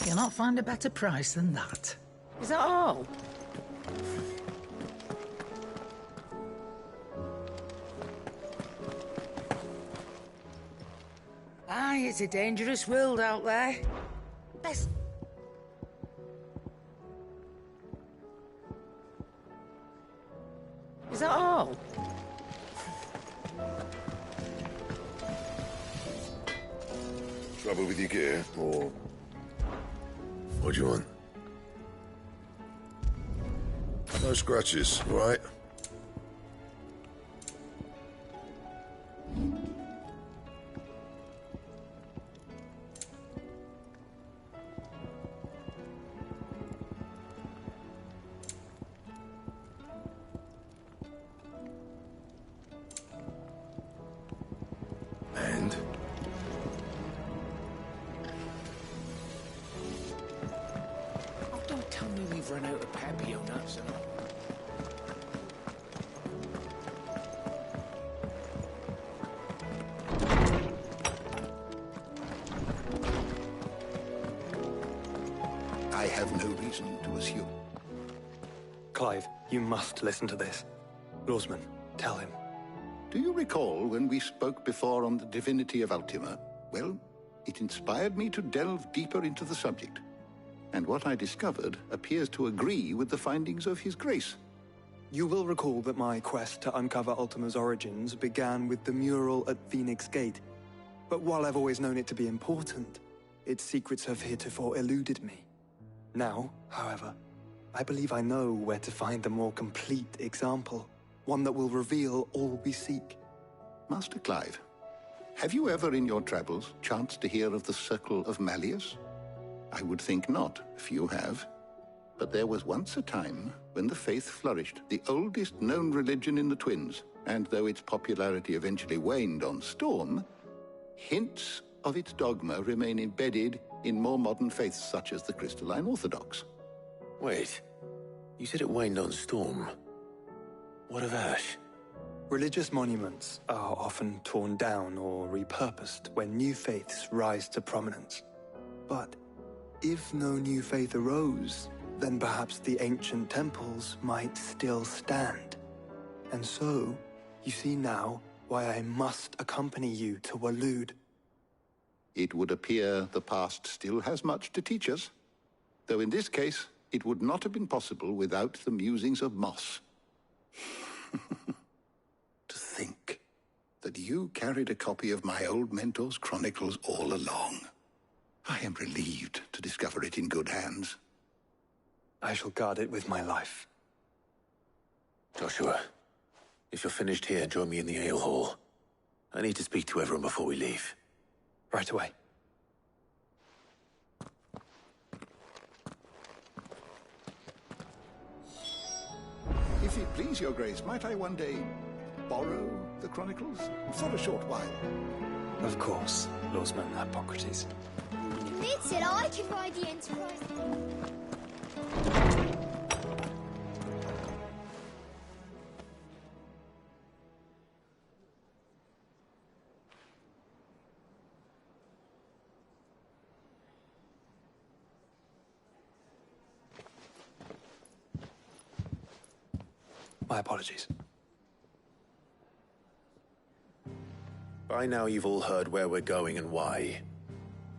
You'll not find a better price than that. Is that all? Aye, it's a dangerous world out there. Best... Is that all? Trouble with your gear, or what do you want? No scratches, all right? And? Oh, don't tell me we've run out of Papio nuts. I have no reason to assume. Clive, you must listen to this. Lawsman, tell him. Do you recall when we spoke before on the divinity of Ultima? Well, it inspired me to delve deeper into the subject. And what I discovered appears to agree with the findings of His Grace. You will recall that my quest to uncover Ultima's origins began with the mural at Phoenix Gate. But while I've always known it to be important, its secrets have heretofore eluded me. Now, however, I believe I know where to find the more complete example, one that will reveal all we seek. Master Clive, have you ever in your travels chanced to hear of the Circle of Malleus? I would think not, if you have. But there was once a time when the faith flourished, the oldest known religion in the Twins, and though its popularity eventually waned on Storm, hints of its dogma remain embedded in more modern faiths such as the Crystalline Orthodox. Wait, you said it waned on Storm. What of Ash? Religious monuments are often torn down or repurposed when new faiths rise to prominence. But if no new faith arose, then perhaps the ancient temples might still stand. And so, you see now why I must accompany you to Waloed. It would appear the past still has much to teach us, though in this case, it would not have been possible without the musings of Moss. To think that you carried a copy of my old mentor's chronicles all along. I am relieved to discover it in good hands. I shall guard it with my life. Joshua, if you're finished here, join me in the ale hall. I need to speak to everyone before we leave. Right away. If it please your grace, might I one day borrow the chronicles? For a short while. Of course, Lordsman Hippocrates. Ned said I could ride the Enterprise. My apologies. By now you've all heard where we're going and why.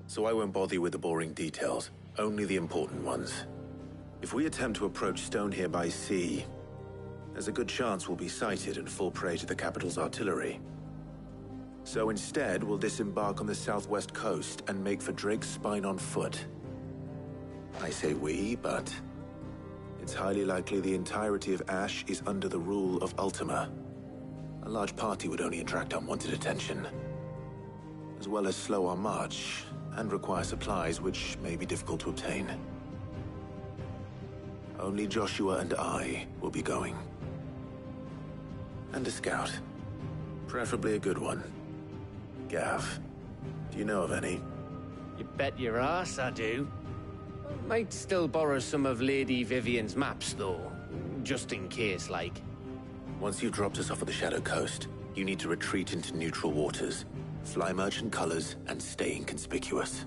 So I won't bother you with the boring details, only the important ones. If we attempt to approach Stone here by sea, there's a good chance we'll be sighted and fall prey to the capital's artillery. So instead, we'll disembark on the southwest coast and make for Drake's Spine on foot. I say we, but it's highly likely the entirety of Ash is under the rule of Ultima. A large party would only attract unwanted attention, as well as slow our march and require supplies which may be difficult to obtain. Only Joshua and I will be going. And a scout. Preferably a good one. Gav, do you know of any? You bet your ass I do. Might still borrow some of Lady Vivian's maps, though. Just in case, like. Once you've dropped us off at the Shadow Coast, you need to retreat into neutral waters, fly merchant colors, and stay inconspicuous.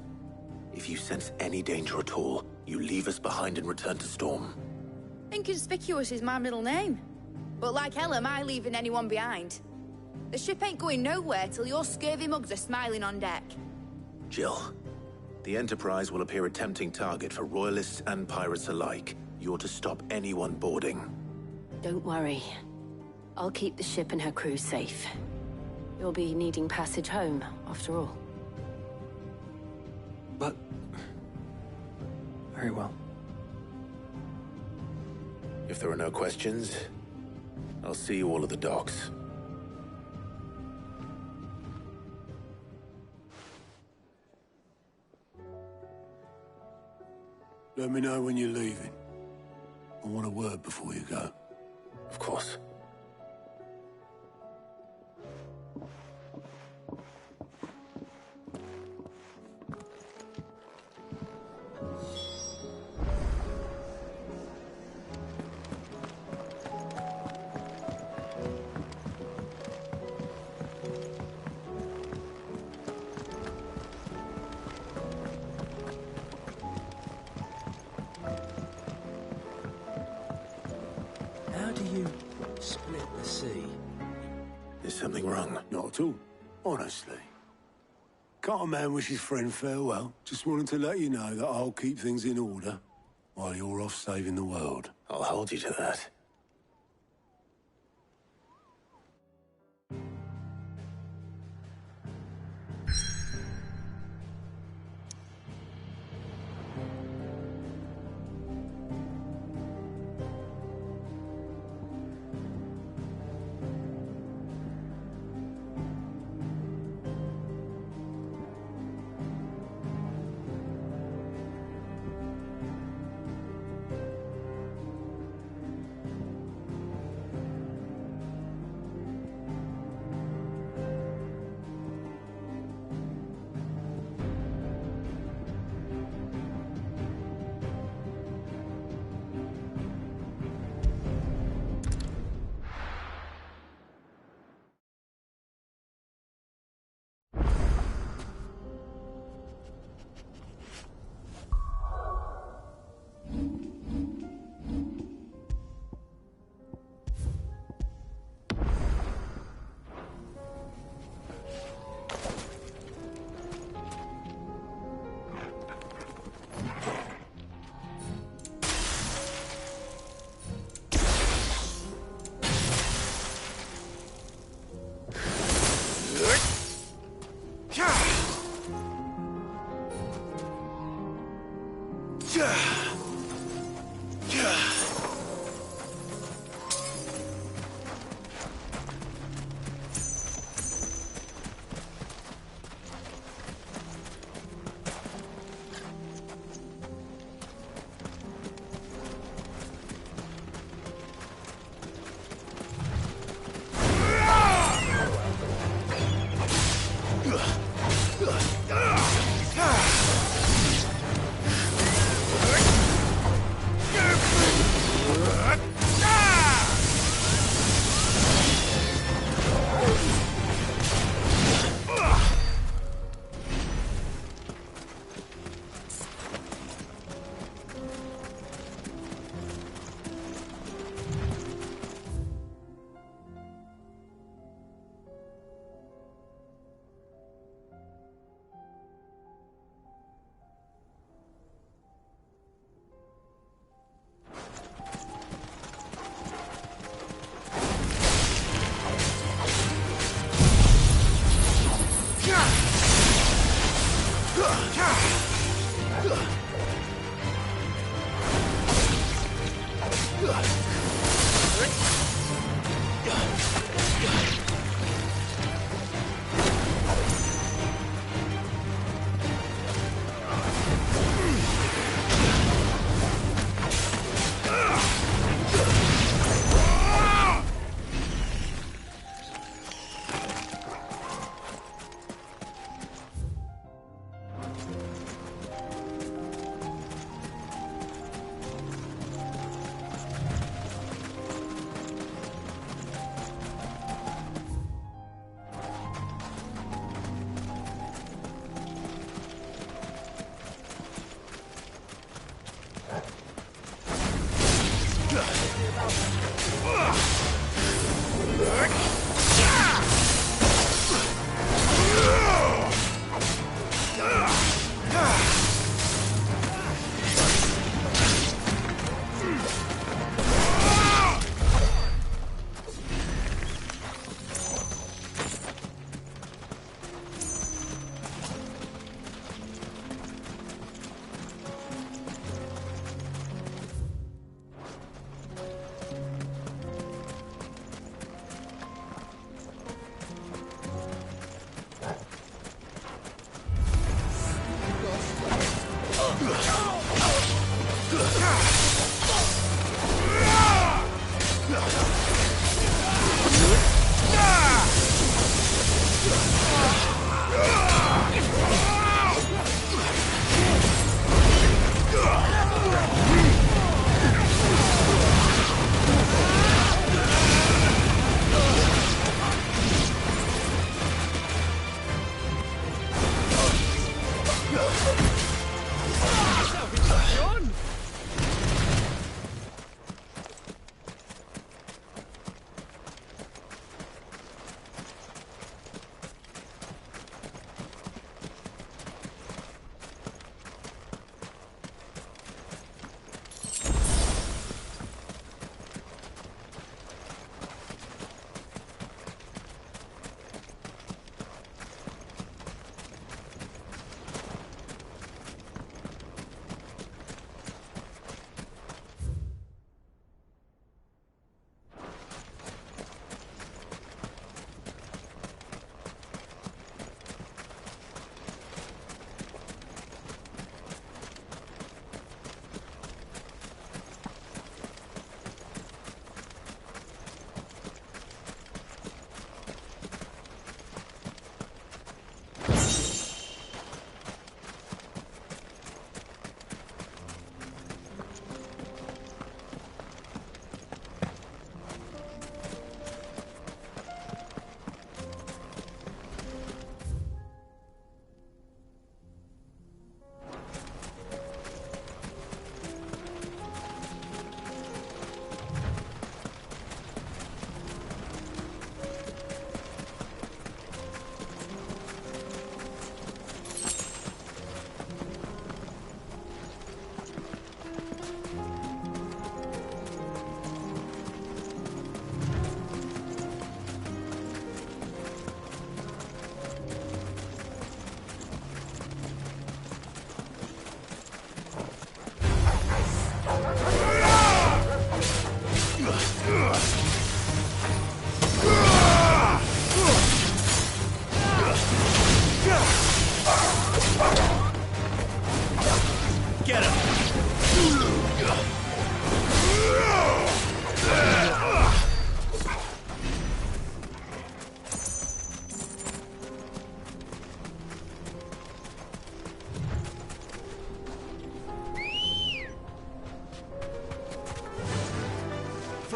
If you sense any danger at all, you leave us behind and return to Storm. Inconspicuous is my middle name. But like hell am I leaving anyone behind. The ship ain't going nowhere till your scurvy mugs are smiling on deck. Jill, the Enterprise will appear a tempting target for royalists and pirates alike. You're to stop anyone boarding. Don't worry. I'll keep the ship and her crew safe. You'll be needing passage home, after all. But... very well. If there are no questions, I'll see you all at the docks. Let me know when you're leaving. I want a word before you go. Of course. How do you split the sea? Is something wrong? Not at all, honestly. Can't a man wish his friend farewell? Just wanted to let you know that I'll keep things in order while you're off saving the world. I'll hold you to that.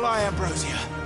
Fly, Ambrosia.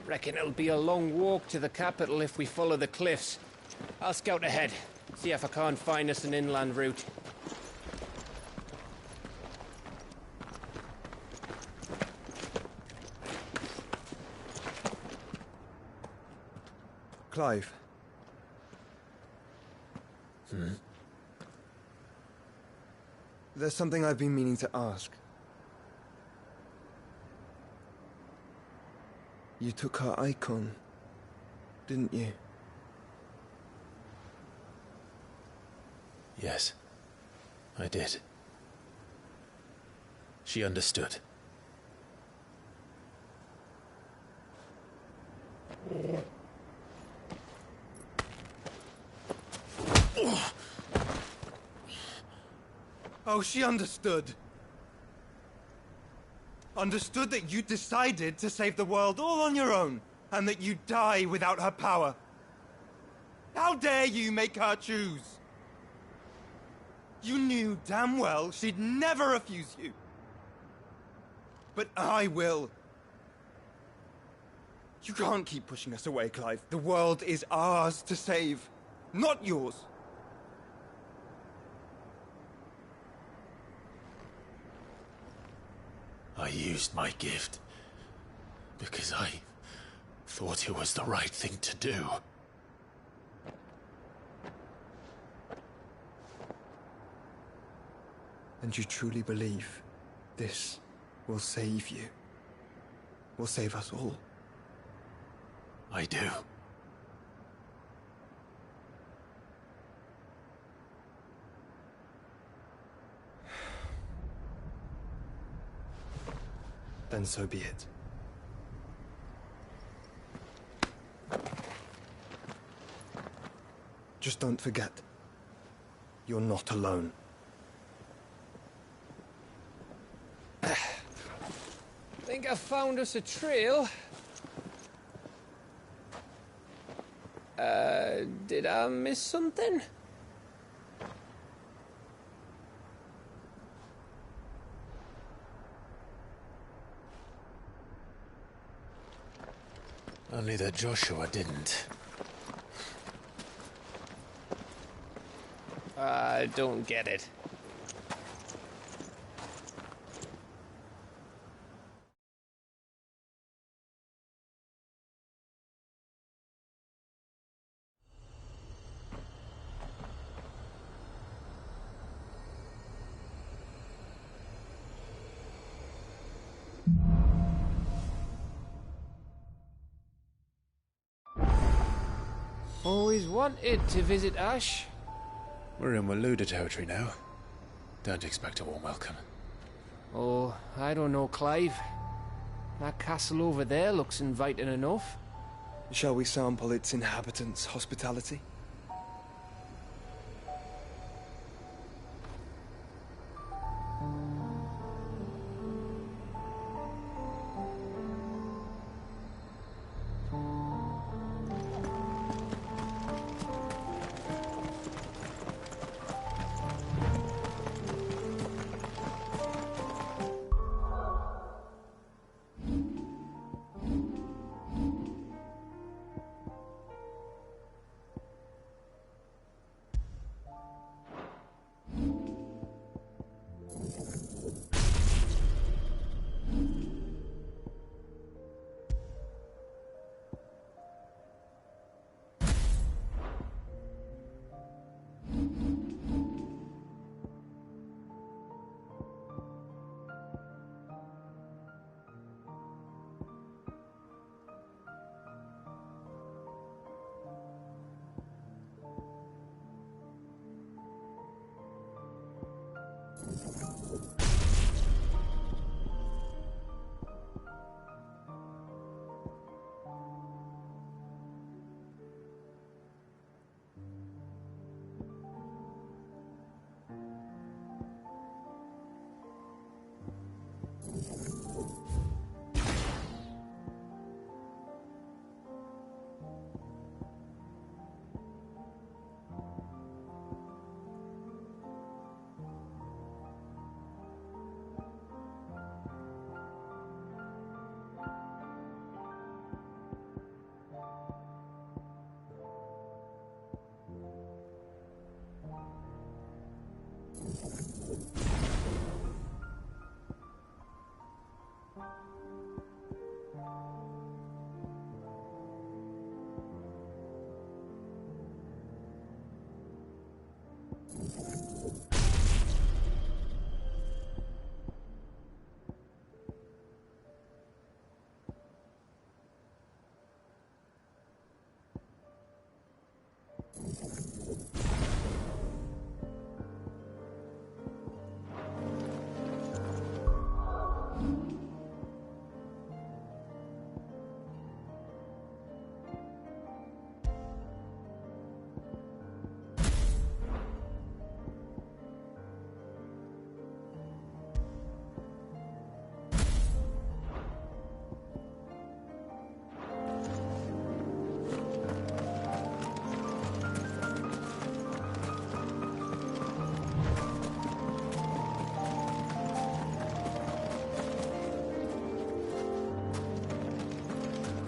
Reckon it'll be a long walk to the capital if we follow the cliffs. I'll scout ahead, see if I can't find us an inland route. Clive. There's something I've been meaning to ask. You took her icon, didn't you? Yes, I did. She understood. Oh, she understood. Understood that you decided to save the world all on your own, and that you'd die without her power. How dare you make her choose? You knew damn well she'd never refuse you. But I will. You can't keep pushing us away, Clive. The world is ours to save, not yours. I used my gift because I thought it was the right thing to do. And you truly believe this will save you? Will save us all? I do. Then so be it. Just don't forget, you're not alone. Think I found us a trail. Did I miss something? Only that Joshua didn't. I don't get it. Always wanted to visit Ash. We're in Waluda territory now. Don't expect a warm welcome. Oh, I don't know, Clive. That castle over there looks inviting enough. Shall we sample its inhabitants' hospitality?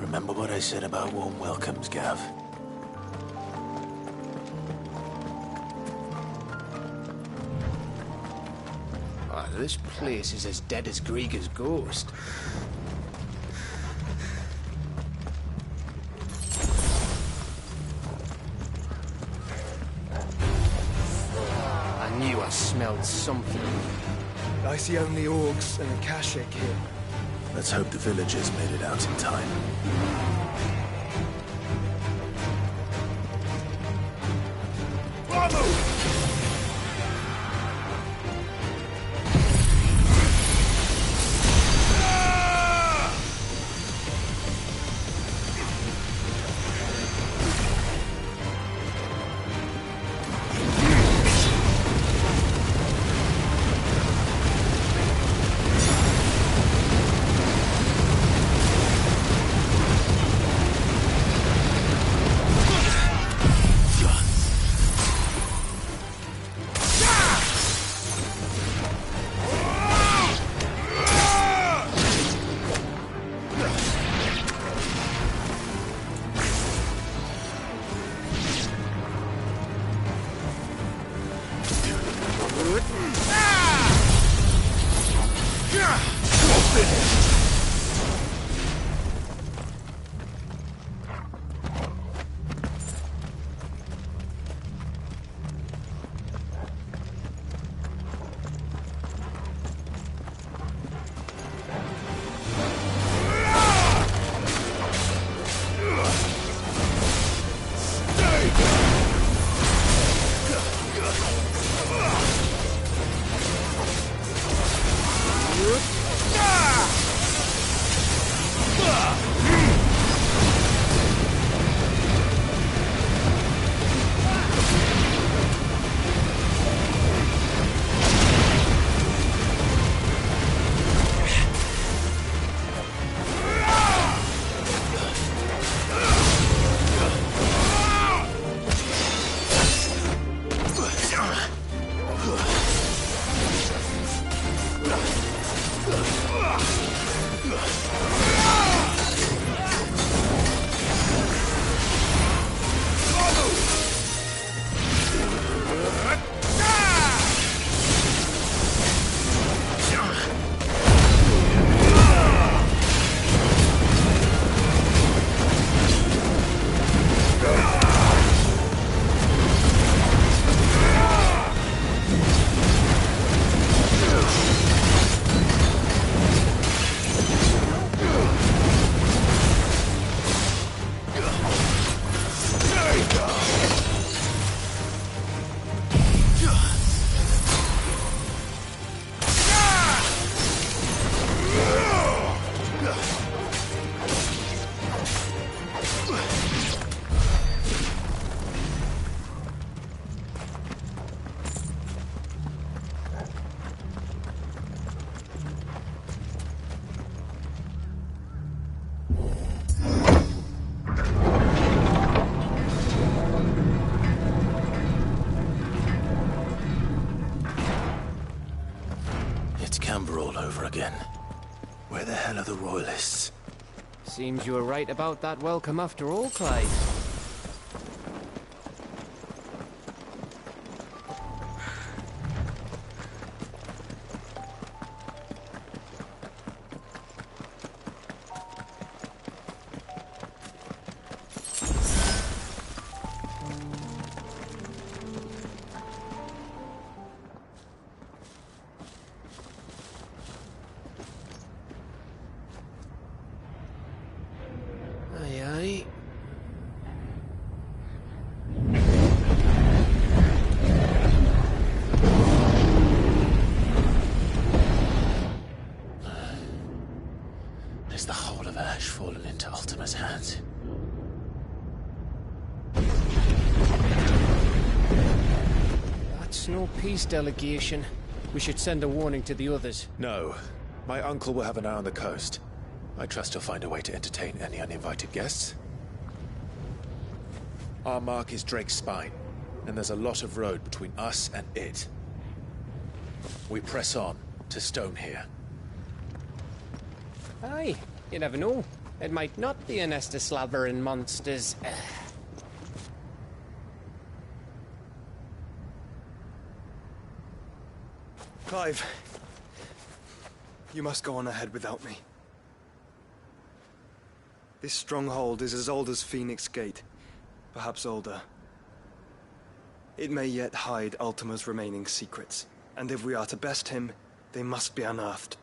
Remember what I said about warm welcomes, Gav? Ah, this place is as dead as Grieger's ghost. I knew I smelled something. I see only orcs and a Kashik here. Let's hope the villagers made it out in time. Again. Where the hell are the royalists? Seems you were right about that welcome after all, Clive. Peace delegation. We should send a warning to the others. No. My uncle will have an eye on the coast. I trust he'll find a way to entertain any uninvited guests. Our mark is Drake's Spine, and there's a lot of road between us and it. We press on to Stone here. Aye, you never know. It might not be a nest of slavering monsters. Clive, you must go on ahead without me. This stronghold is as old as Phoenix Gate, perhaps older. It may yet hide Ultima's remaining secrets, and if we are to best him, they must be unearthed.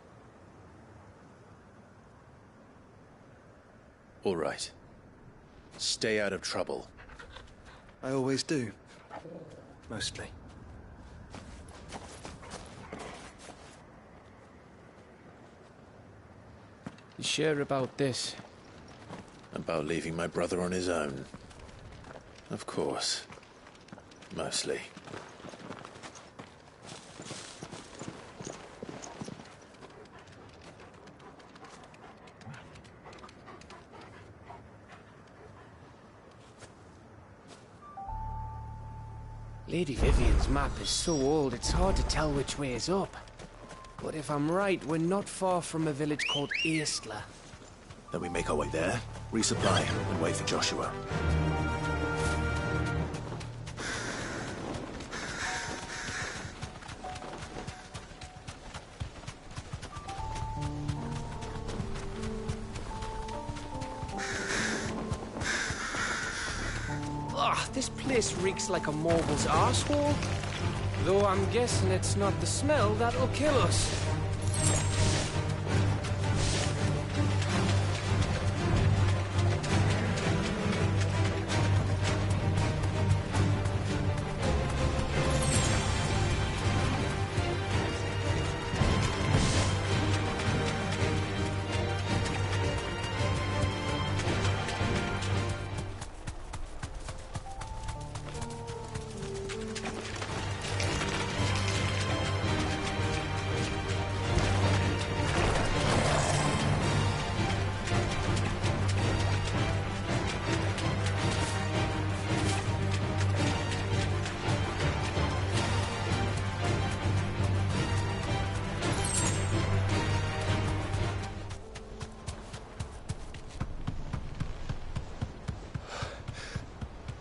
All right. Stay out of trouble. I always do. Mostly. You sure about this? About leaving my brother on his own? Of course. Mostly. Lady Vivian's map is so old it's hard to tell which way is up. But if I'm right, we're not far from a village called Eastla. Then we make our way there, resupply, and wait for Joshua. Ugh, this place reeks like a Mogul's arsehole. Though I'm guessing it's not the smell that'll kill us.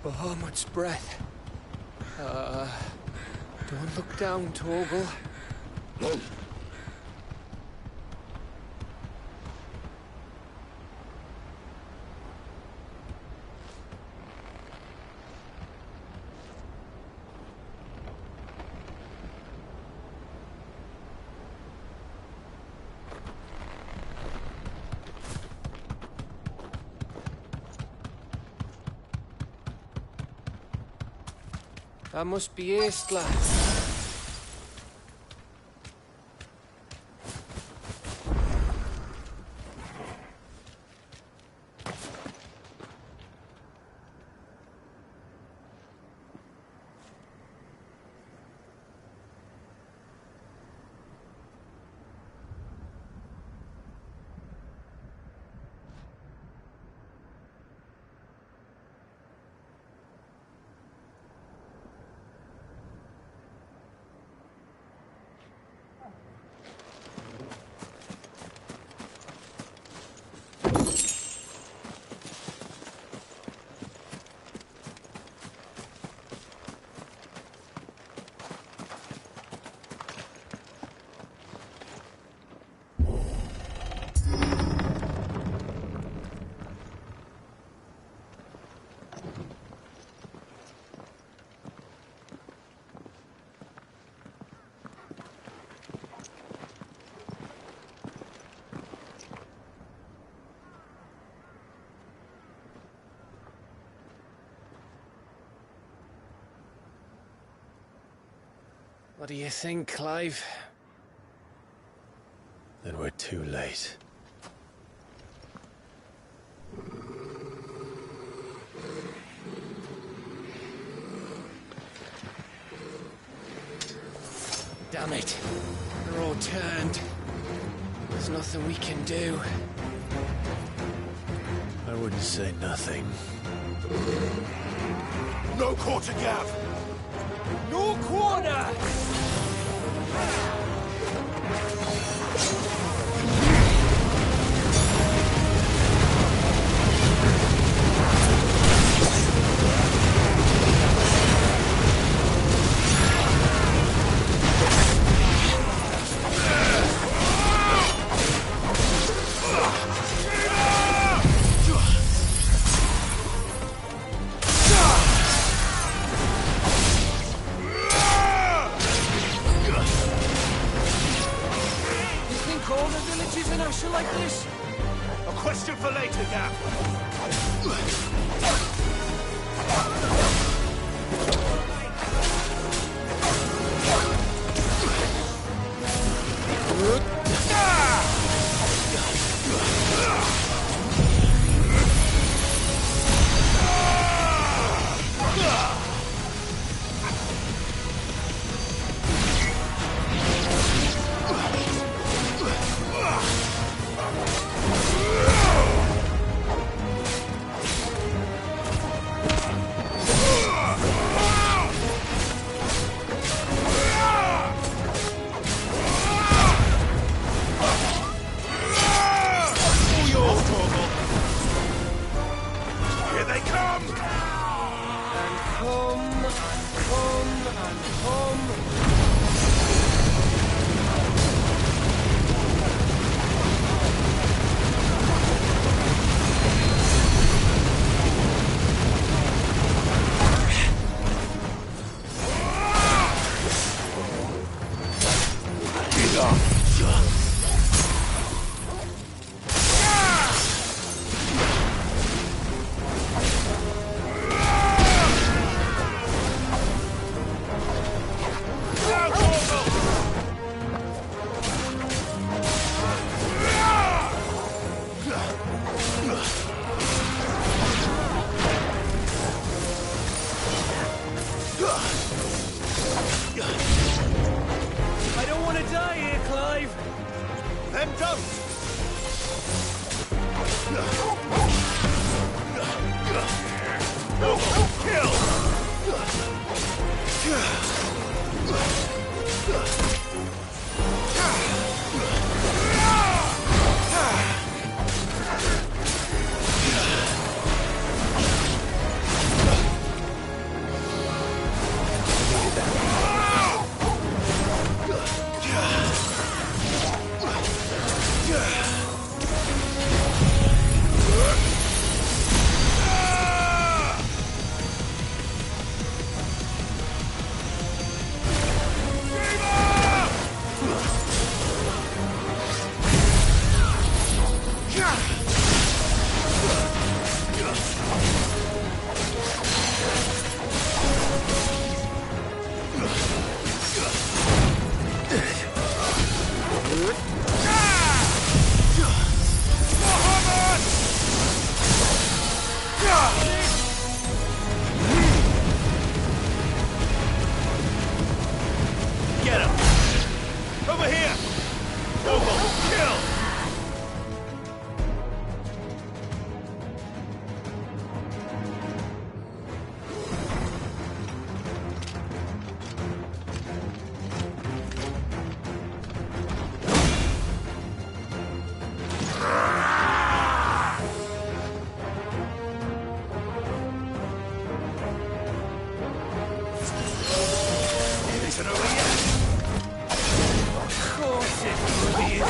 Bahamut's breath. Don't look down, Torgal. That must be Eastla. What do you think, Clive? Then we're too late. Damn it. They're all turned. There's nothing we can do. I wouldn't say nothing. No quarter, Gav! No quarter! this? A question for later, Gav. I don't want to die here, Clive. Then don't. Kill. Get him! Over here! Double kill! It isn't over yet. Of course it really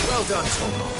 Well done, Torgal.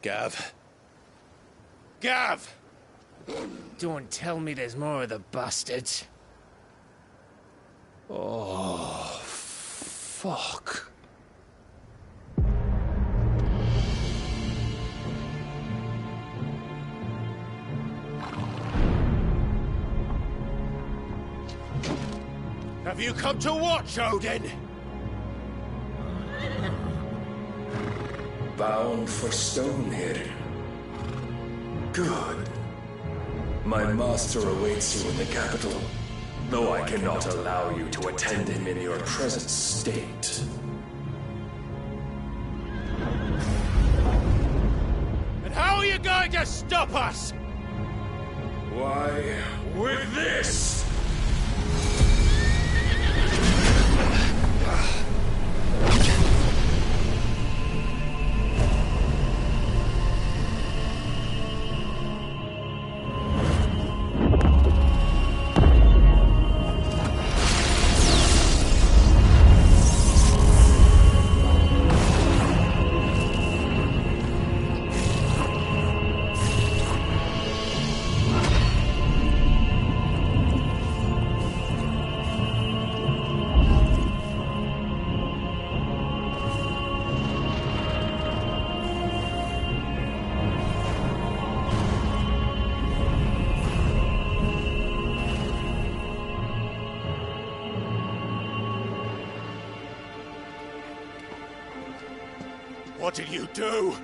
Gav? Gav! Don't tell me there's more of the bastards. Oh, fuck. Have you come to watch, Odin? Bound for Stonehill. Good. My master awaits you in the capital, though I cannot allow you to attend him in your present state. And how are you going to stop us? Why, with this! What did you do?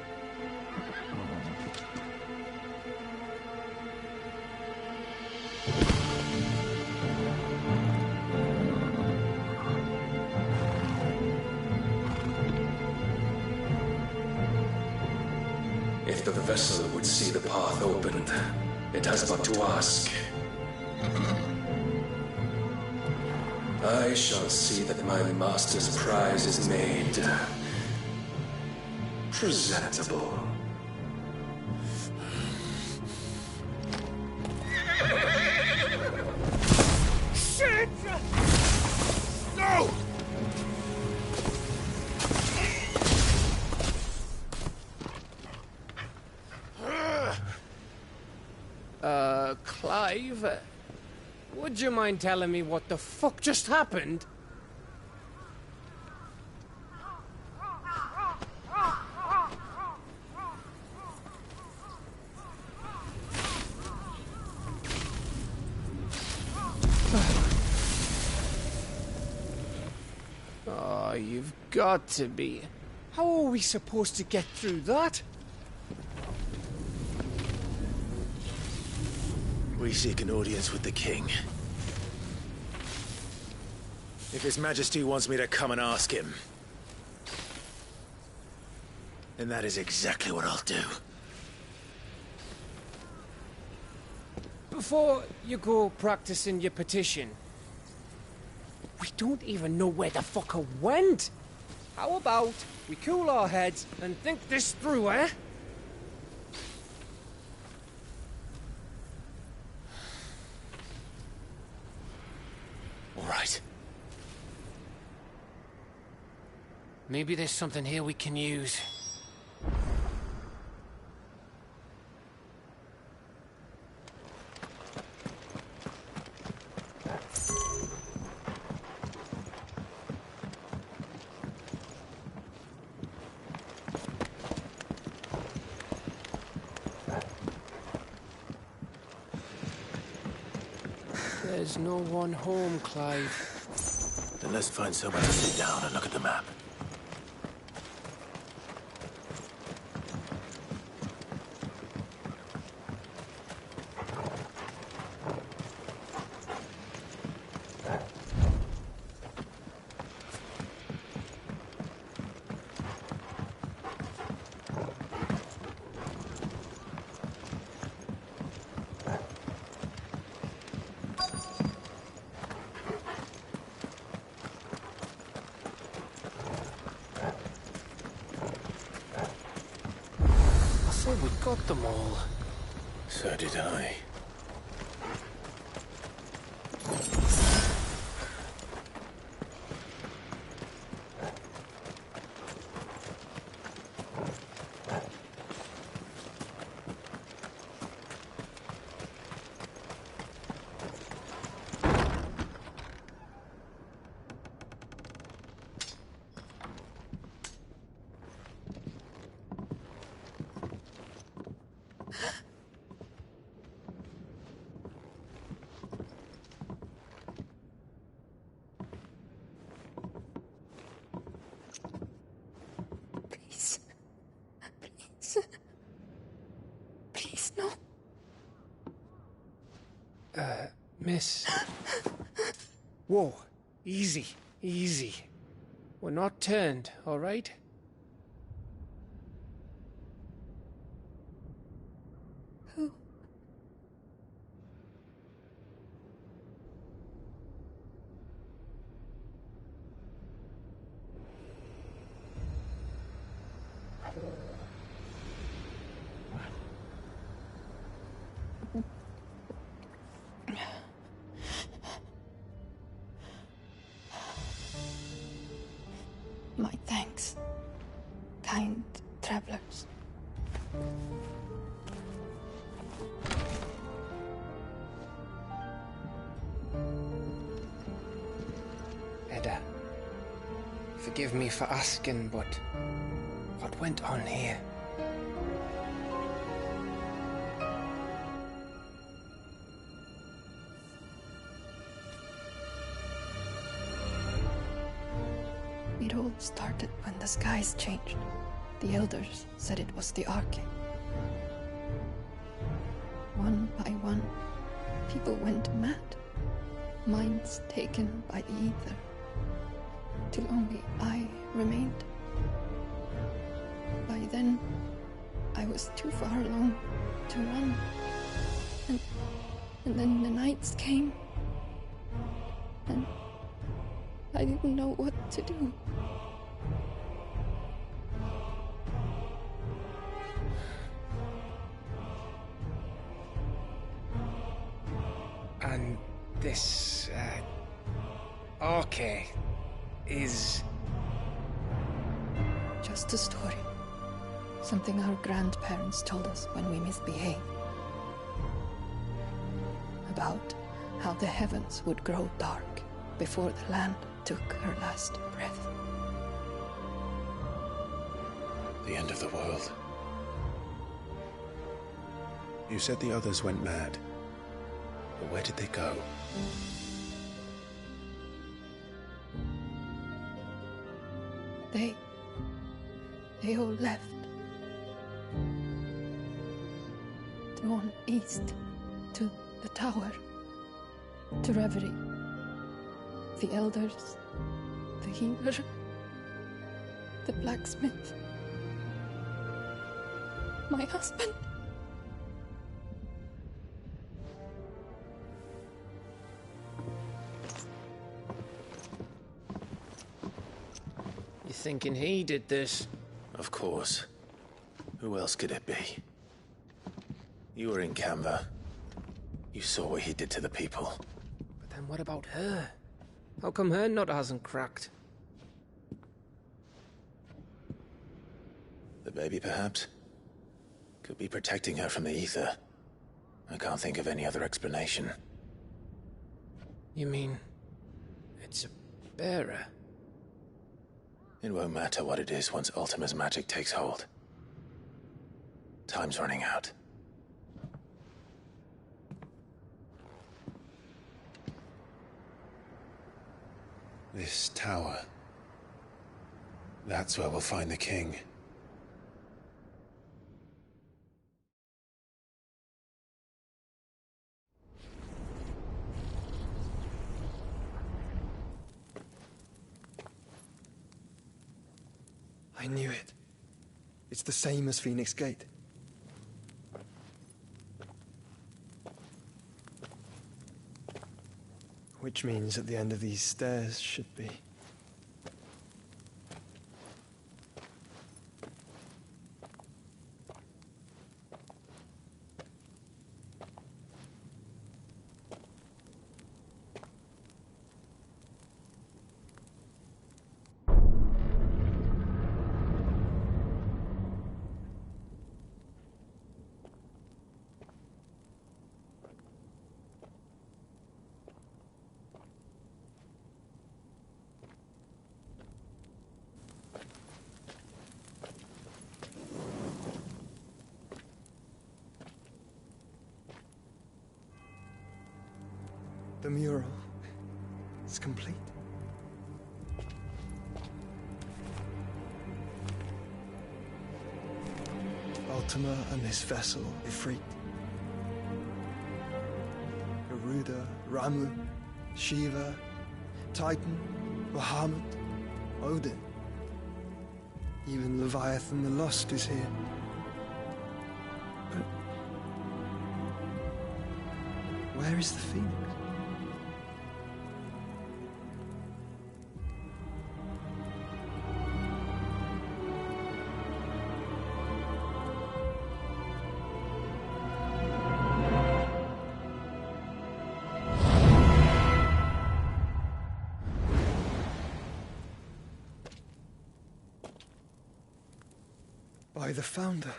If the vessel would see the path opened, it has but to ask. I shall see that my master's prize is made presentable. Shit! No! Clive, would you mind telling me what the fuck just happened? Oh, you've got to be. How are we supposed to get through that? We seek an audience with the king. If His Majesty wants me to come and ask him, then that is exactly what I'll do. Before you go practicing your petition, we don't even know where the fucker went. How about we cool our heads and think this through, eh? All right. Maybe there's something here we can use. There's no one home, Clive. Then let's find somewhere to sit down and look at the map. We got them all. So did I. Miss. Whoa. Easy. Easy. We're not turned, all right? Who? My thanks, kind travelers. Edda, forgive me for asking, but what went on here? It all started when the skies changed. The elders said it was the Arche. One by one, people went mad. Minds taken by the ether. Till only I remained. By then, I was too far along to run. And then the nights came. And I didn't know what to do. And this, Arche is... Just a story. Something our grandparents told us when we misbehaved. About how the heavens would grow dark before the land took her last breath. The end of the world. You said the others went mad. But where did they go? They all left. Drawn east to the tower, to reverie. The elders, the healer, the blacksmith, my husband. You thinking he did this? Of course. Who else could it be? You were in Canva. You saw what he did to the people. But then what about her? How come her nut hasn't cracked? The baby, perhaps? Could be protecting her from the ether. I can't think of any other explanation. You mean... it's a bearer? It won't matter what it is once Ultima's magic takes hold. Time's running out. This tower. That's where we'll find the king. I knew it. It's the same as Phoenix Gate. Which means at the end of these stairs should be... The mural is complete. Ultima and his vessel, Ifrit. Garuda Ramu, Shiva, Titan, Bahamut, Odin. Even Leviathan the Lost is here. But where is the Phoenix? By the Founder.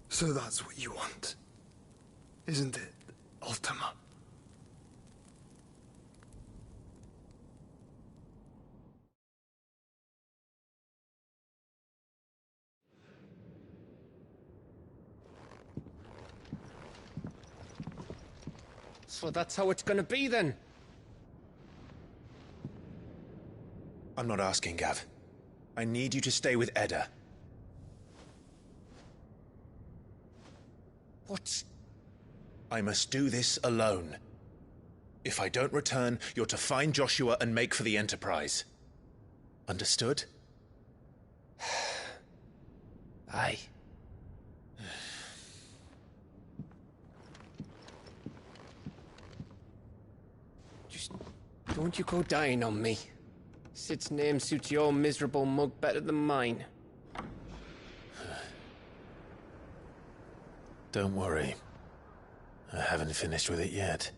So that's what you want, isn't it, Ultima? So that's how it's gonna be, then? I'm not asking, Gav. I need you to stay with Edda. What? I must do this alone. If I don't return, you're to find Joshua and make for the Enterprise. Understood? Aye. Just don't you go dying on me. Sid's name suits your miserable mug better than mine. Don't worry. I haven't finished with it yet.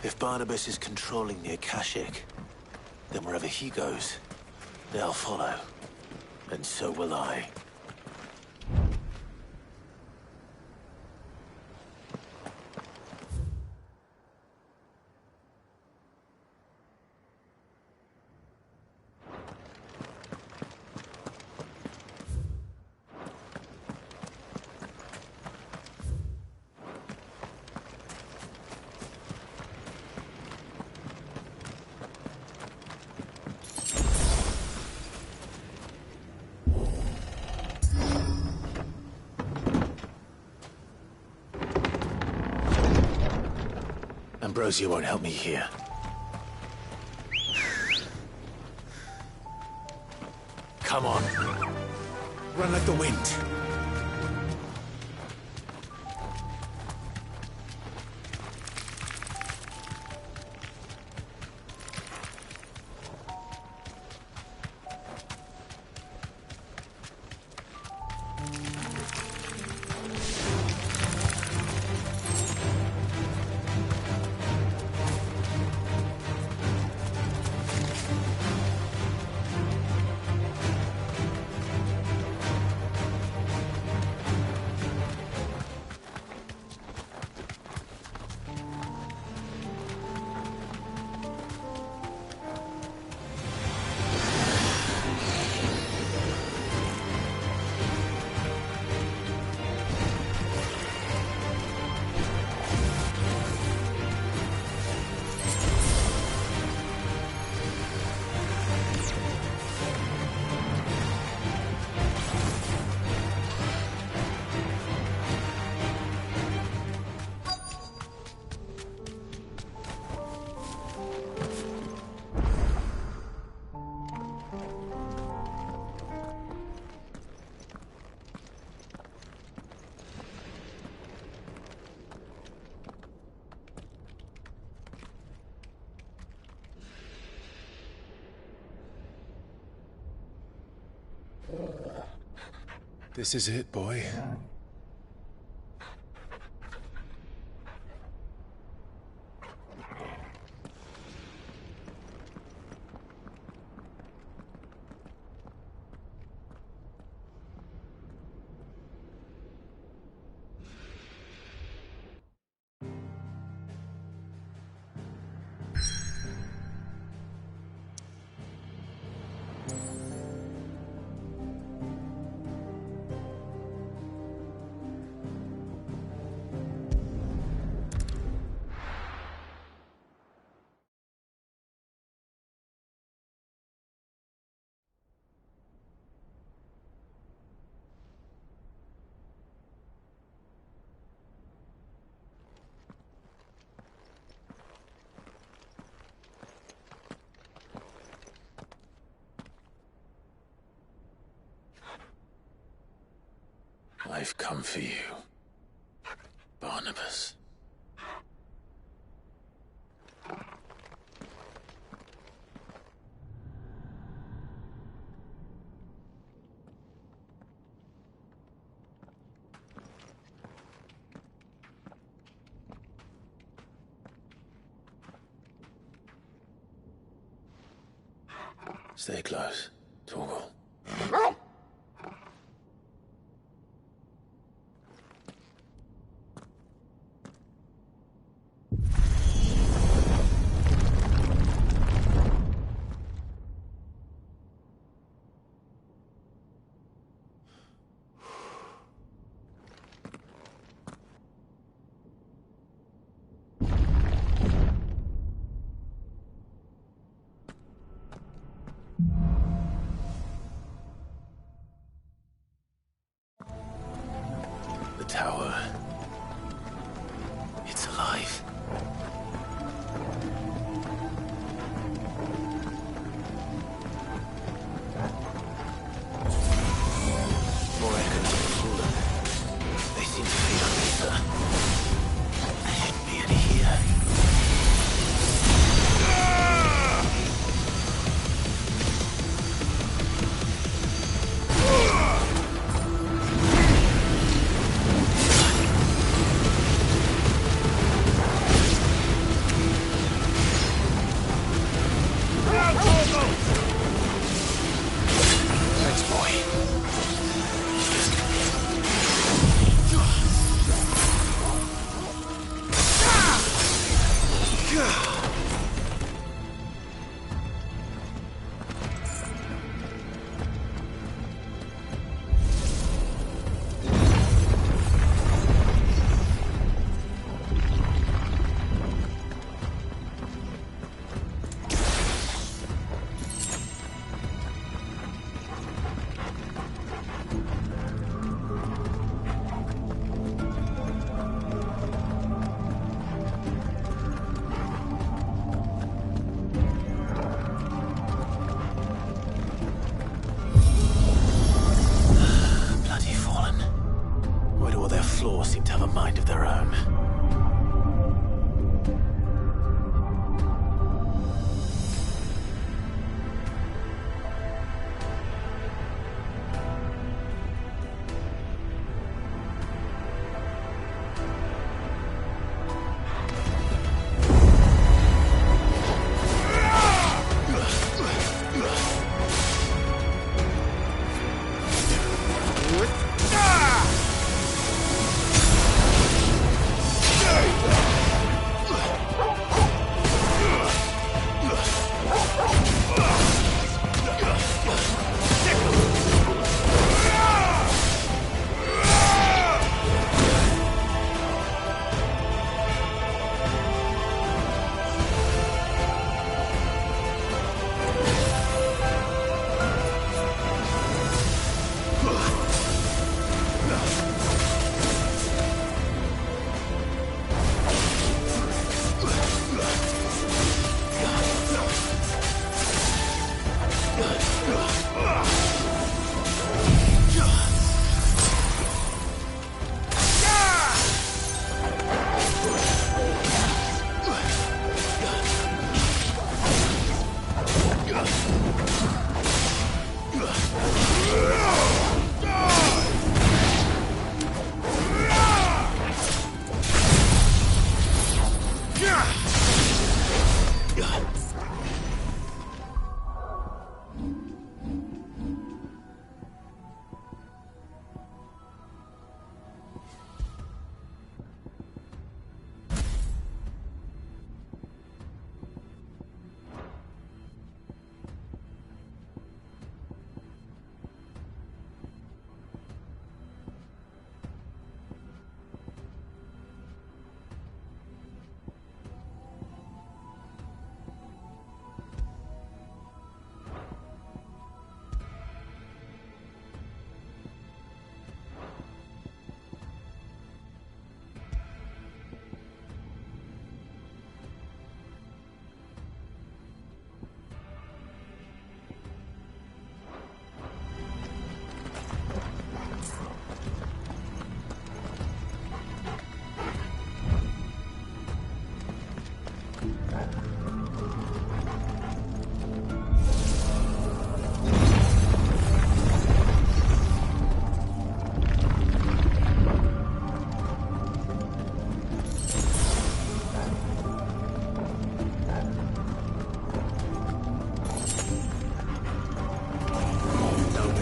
If Barnabas is controlling the Akashic, then wherever he goes, they'll follow. And so will I. Ambrosia won't help me here. Come on. Run like the wind. This is it, boy. I've come for you, Barnabas. Stay close, Torgal. The tower. It's alive. More echoes have fallen. They seem to feed on ether. There shouldn't be any here.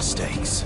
Mistakes.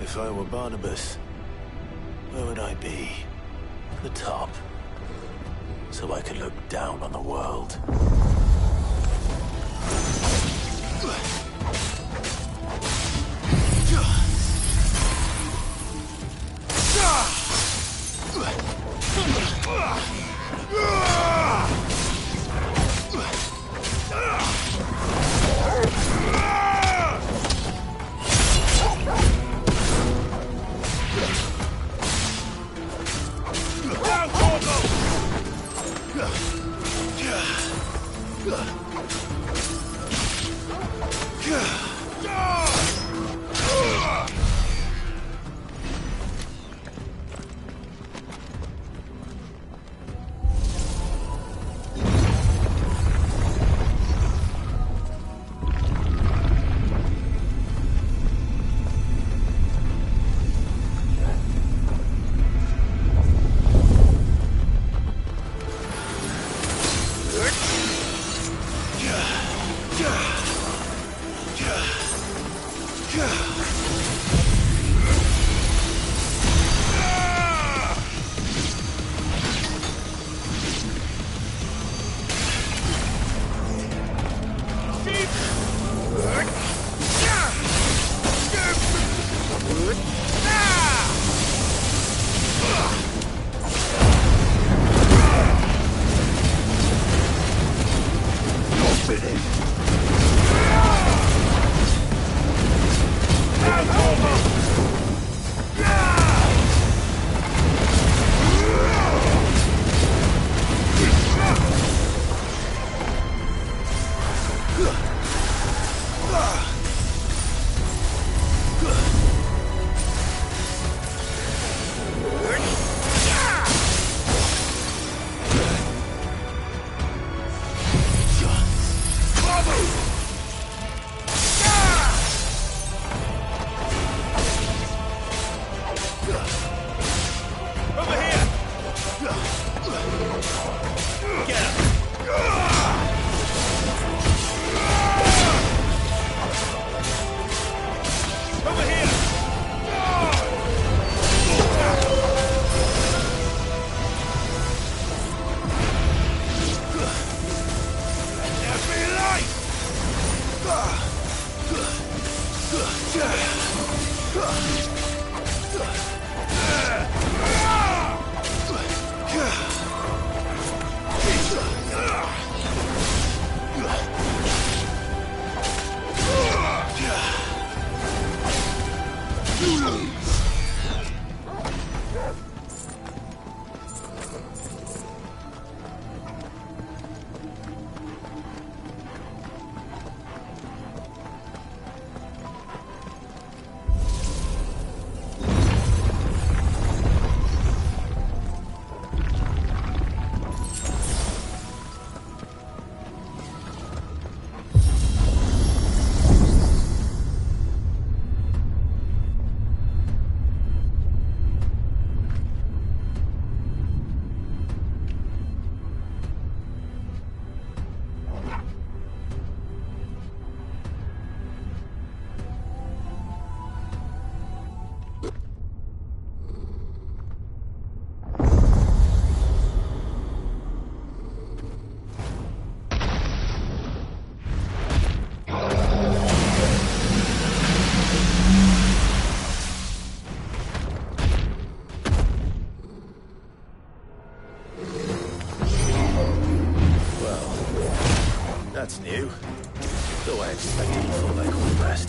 If I were Barnabas, where would I be? The top. So I could look down on the world. That's new. Though I expected you to like all the rest.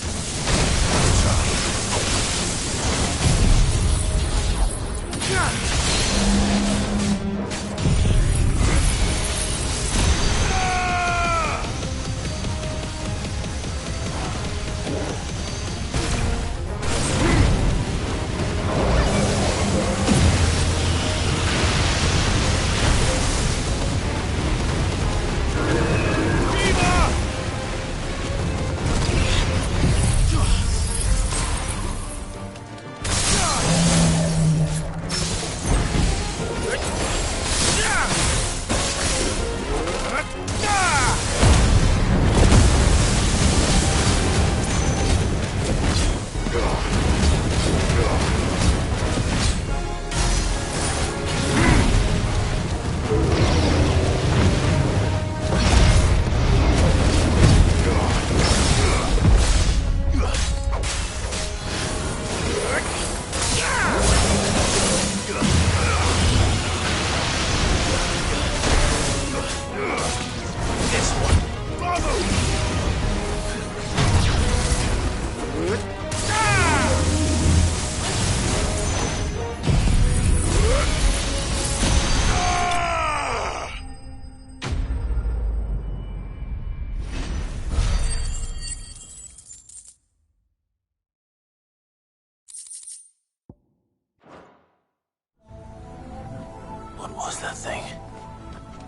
was that thing?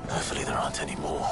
Hopefully there aren't any more.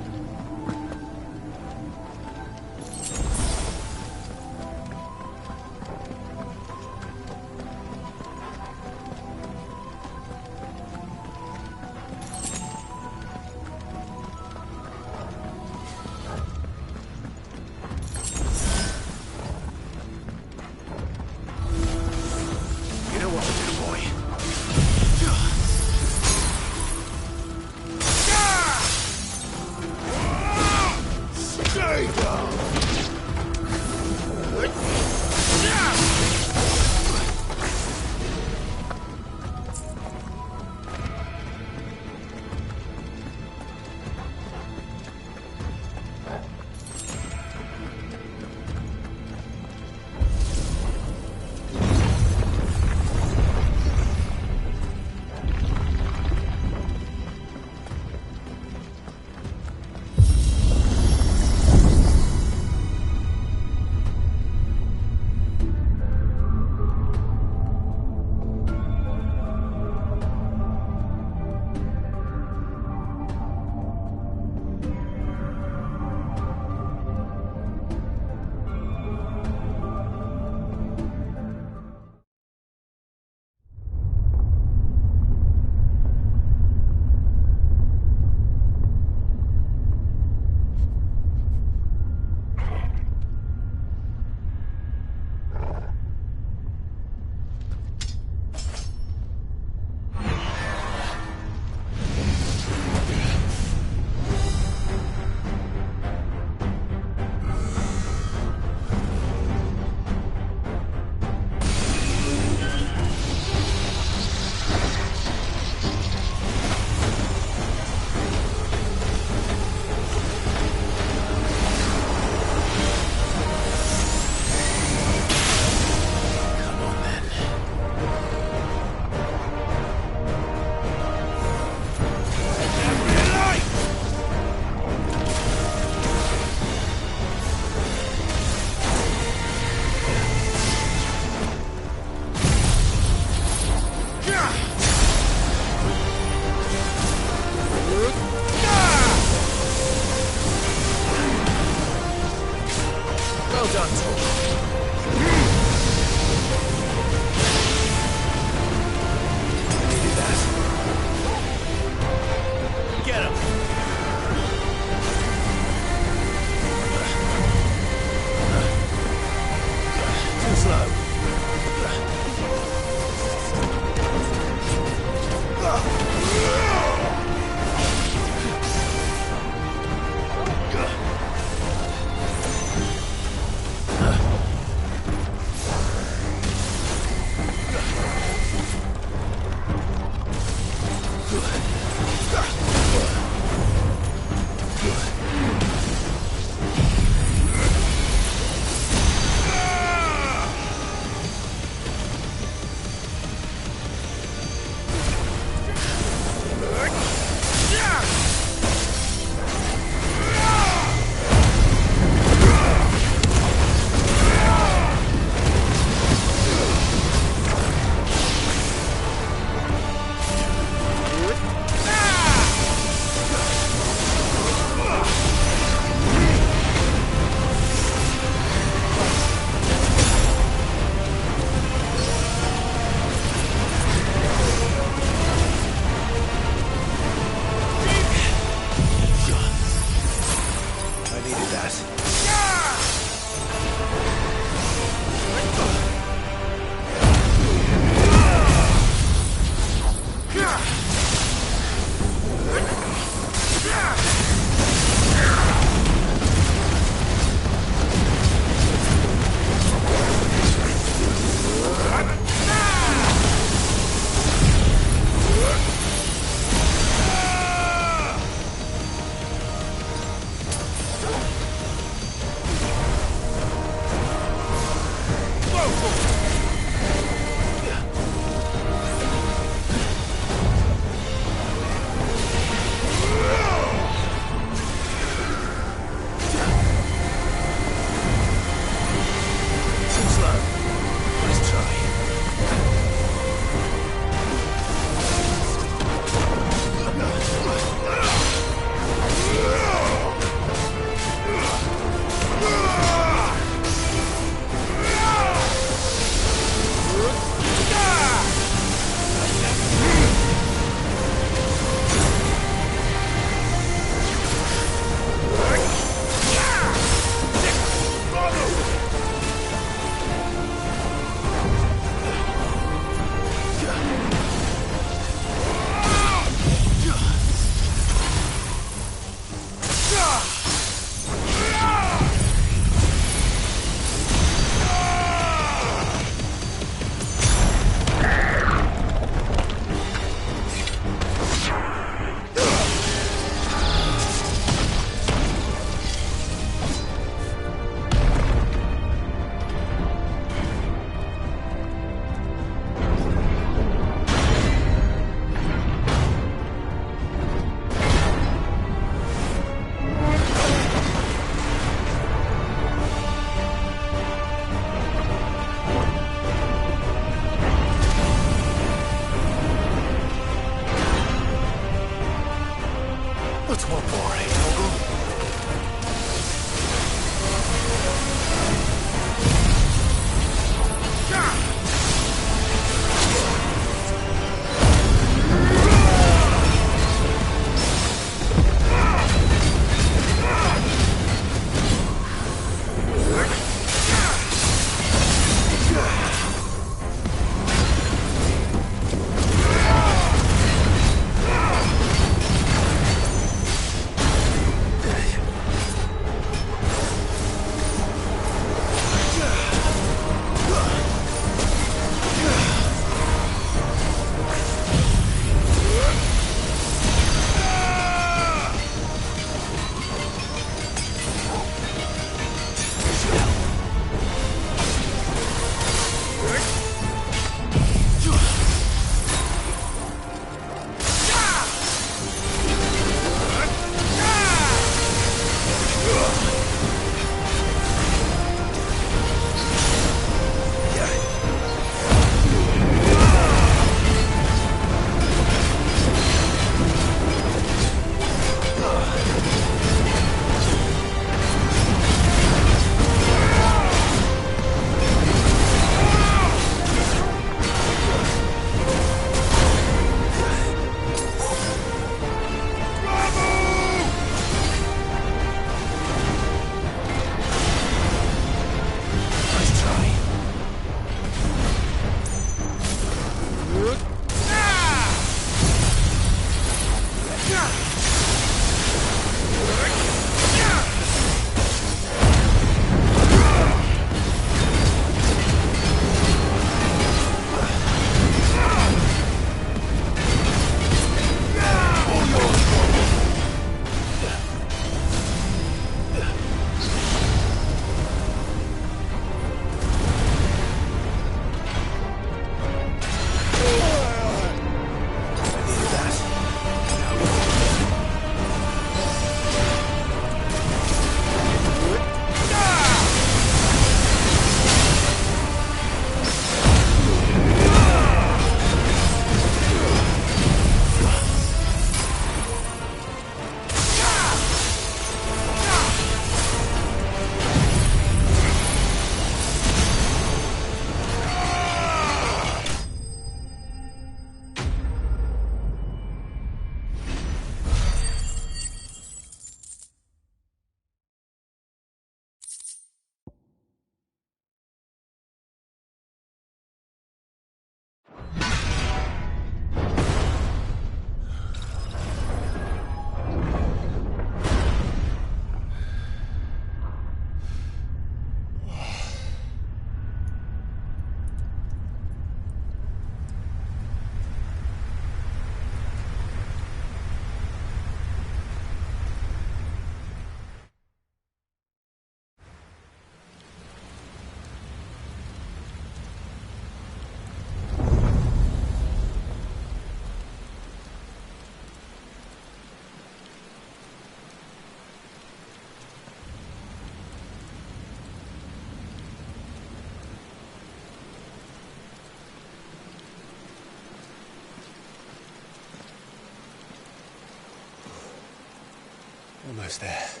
almost there.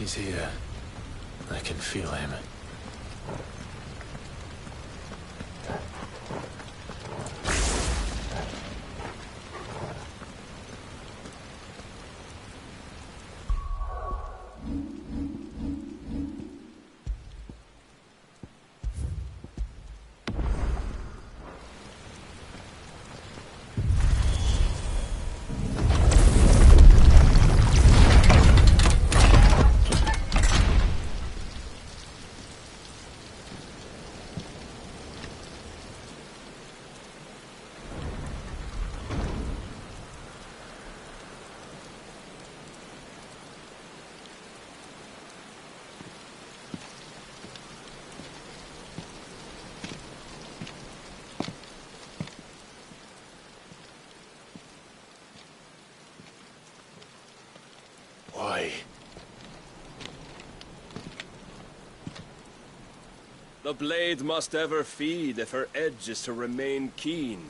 He's here. I can feel him. The blade must ever feed if her edge is to remain keen.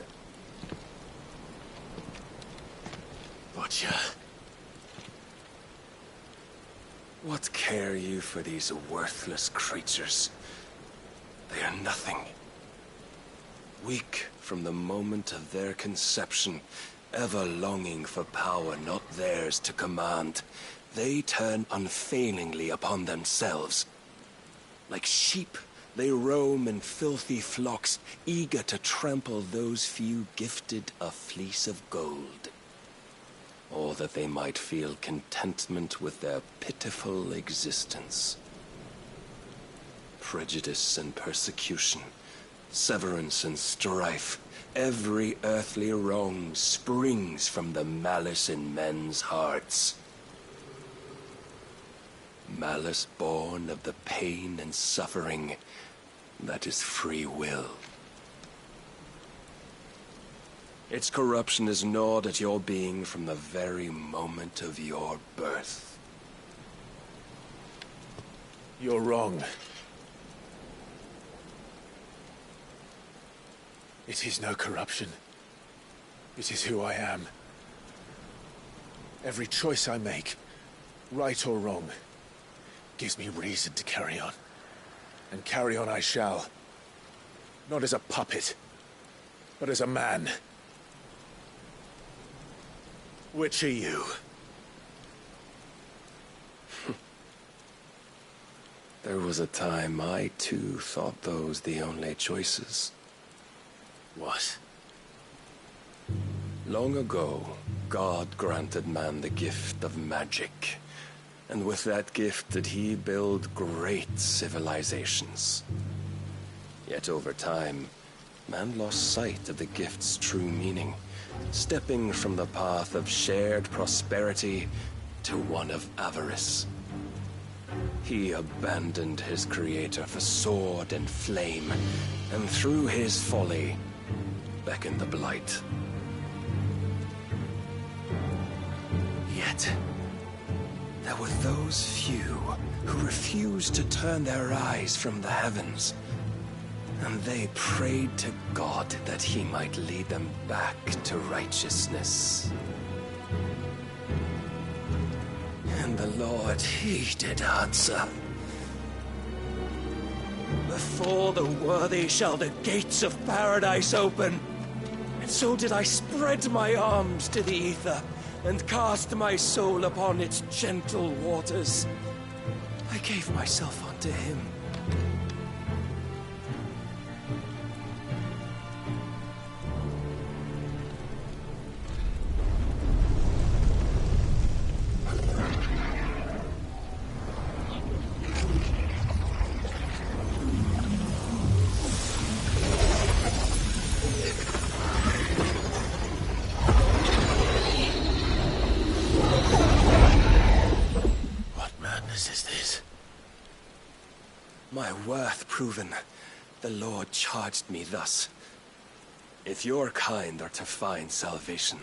Butcher. What care you for these worthless creatures? They are nothing. Weak from the moment of their conception, ever longing for power not theirs to command, they turn unfailingly upon themselves. Like sheep, they roam in filthy flocks, eager to trample those few gifted a fleece of gold. Or that they might feel contentment with their pitiful existence. Prejudice and persecution, severance and strife, every earthly wrong springs from the malice in men's hearts. Malice born of the pain and suffering that is free will. Its corruption is gnawed at your being from the very moment of your birth. You're wrong. It is no corruption. It is who I am. Every choice I make, right or wrong, gives me reason to carry on. And carry on I shall. Not as a puppet, but as a man. Which are you? There was a time I too thought those the only choices. What? Long ago, God granted man the gift of magic. And with that gift did he build great civilizations. Yet over time, man lost sight of the gift's true meaning, stepping from the path of shared prosperity to one of avarice. He abandoned his creator for sword and flame, and through his folly, beckoned the blight. Yet, there were those few who refused to turn their eyes from the heavens, and they prayed to God that he might lead them back to righteousness. And the Lord, he did answer. Before the worthy shall the gates of paradise open. It So did I spread my arms to the ether and cast my soul upon its gentle waters. I gave myself unto him. My worth proven, the Lord charged me thus. If your kind are to find salvation,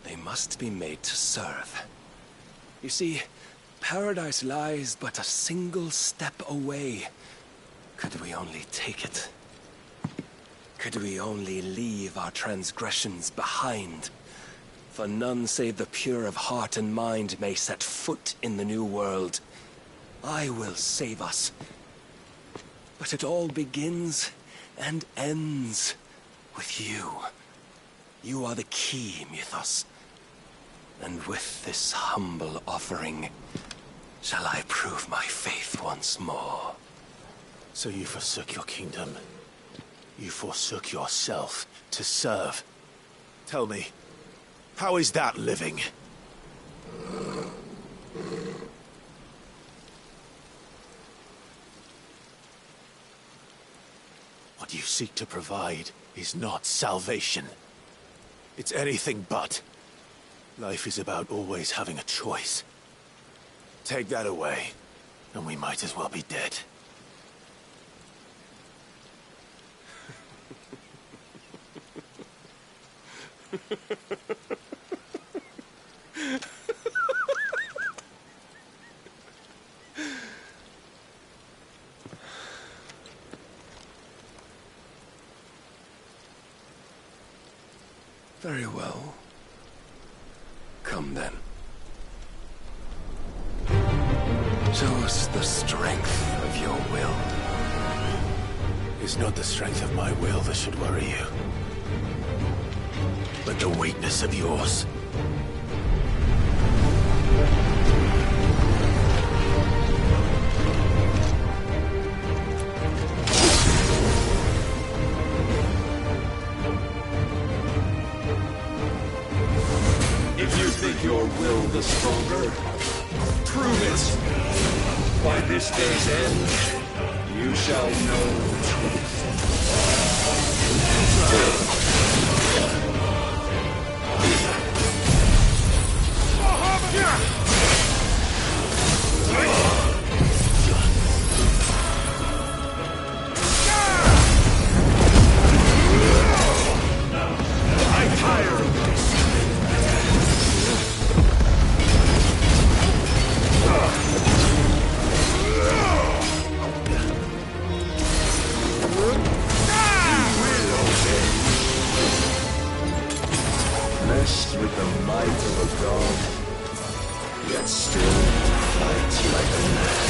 they must be made to serve. You see, paradise lies but a single step away. Could we only take it? Could we only leave our transgressions behind? For none save the pure of heart and mind may set foot in the new world. I will save us. But it all begins and ends with you. You are the key, Mythos. And with this humble offering, shall I prove my faith once more. So you forsook your kingdom. You forsook yourself to serve. Tell me, how is that living? What you seek to provide is not salvation. It's anything but. Life is about always having a choice. Take that away, and we might as well be dead. Very well. Come then. Show us the strength of your will. It's not the strength of my will that should worry you, but the weakness of yours. If you think your will the stronger, prove it. By this day's end, you shall know truth. I'm tired of this. Blessed with the might of a god, yet still fight like a man.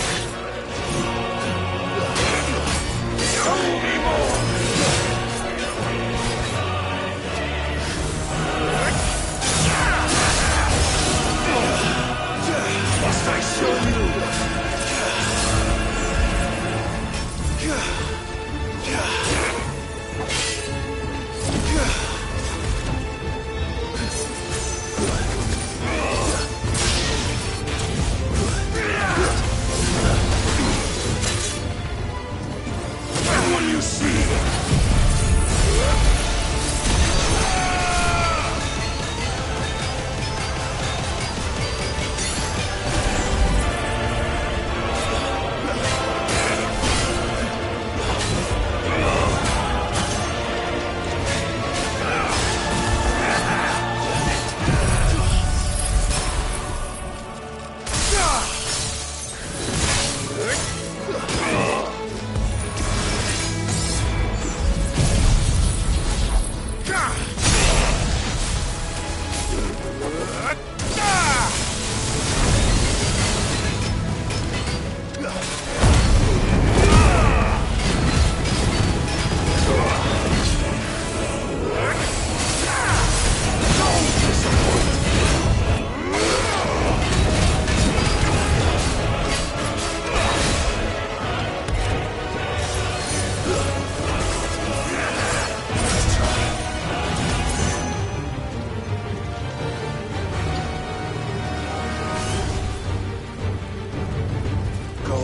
Show me more! Must I show you?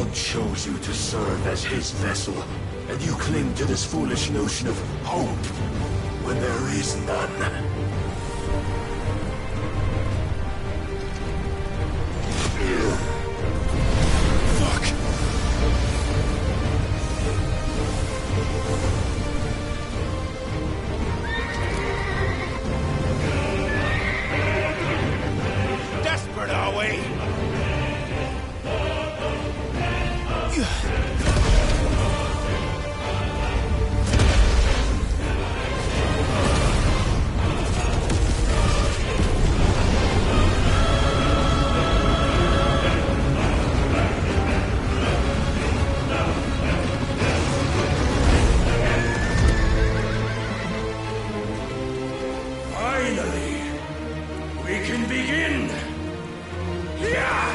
Khan chose you to serve as his vessel, and you cling to this foolish notion of hope when there is none. Desperate, are we? Finally, we can begin. Yeah.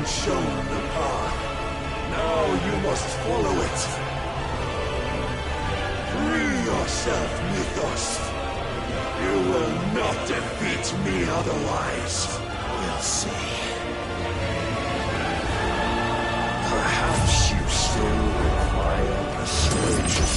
Shown the path. Now you must follow it. Free yourself, Mythos. You will not defeat me otherwise. We'll see. Perhaps you still require persuasion.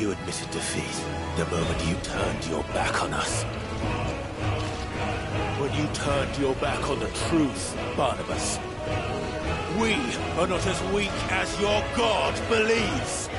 You admitted defeat the moment you turned your back on us. When you turned your back on the truth, Barnabas. We are not as weak as your god believes.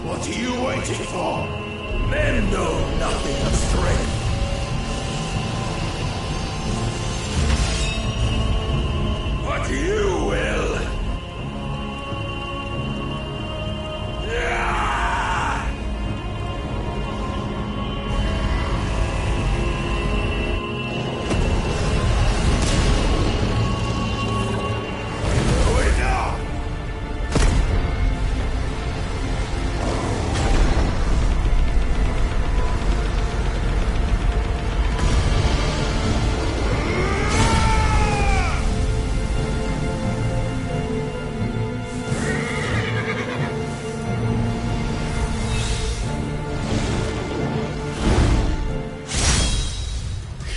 What are you waiting for? Men know nothing of strength. But you will.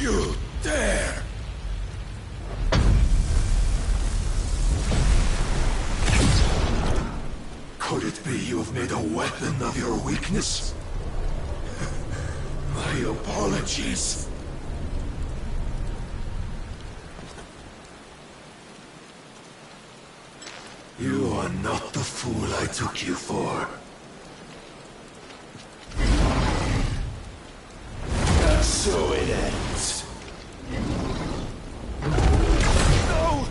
You dare! Could it be you have made a weapon of your weakness? My apologies. You are not the fool I took you for. And so it ends. No!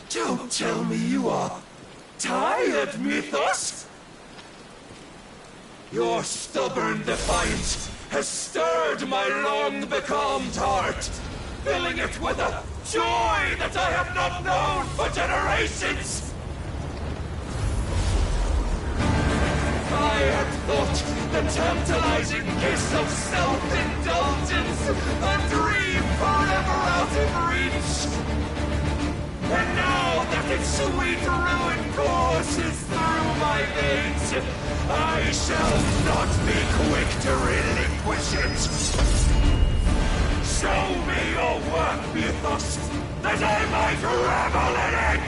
Don't tell me you are tired, Mythos! Your stubborn defiance has stirred my long-becalmed heart, filling it with a joy that I have not known for generations! I had thought the tantalizing kiss of self-indulgence a dream forever out of reach. And now that its sweet ruin courses through my veins, I shall not be quick to relinquish it. Show me your work, Mythos, that I might revel in it!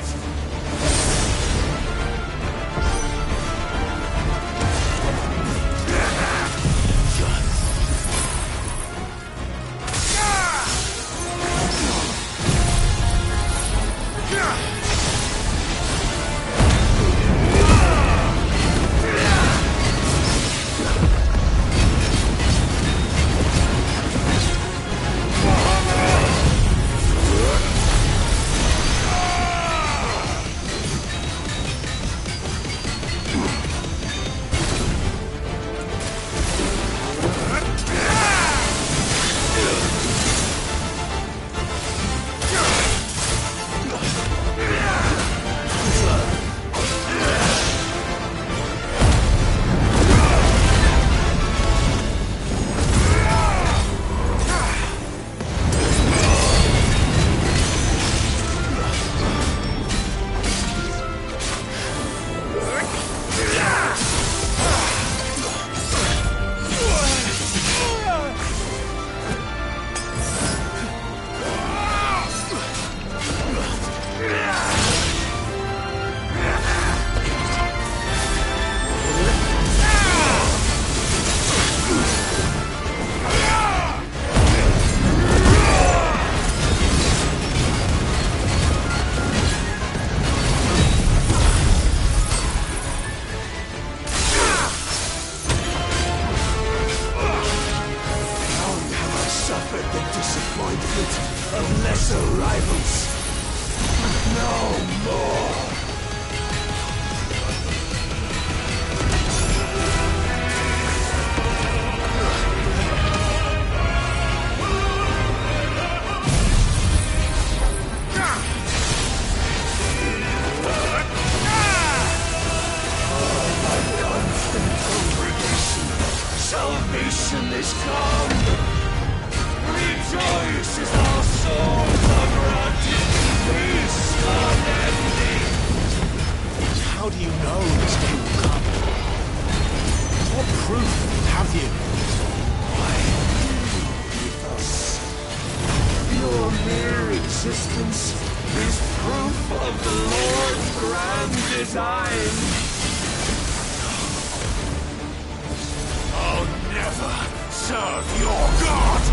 How do you know this day will come? What proof have you? Your mere existence is proof of the Lord's grand design. I'll never serve your God!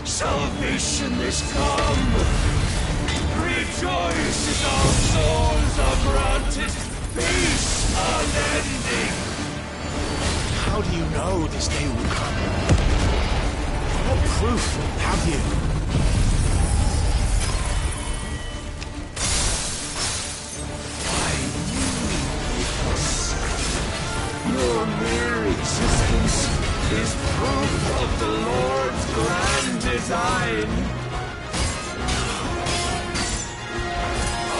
Salvation is come! Rejoice as our souls are granted peace unending! How do you know this day will come? What proof have you? Your mere existence is proof of the Lord's grand design.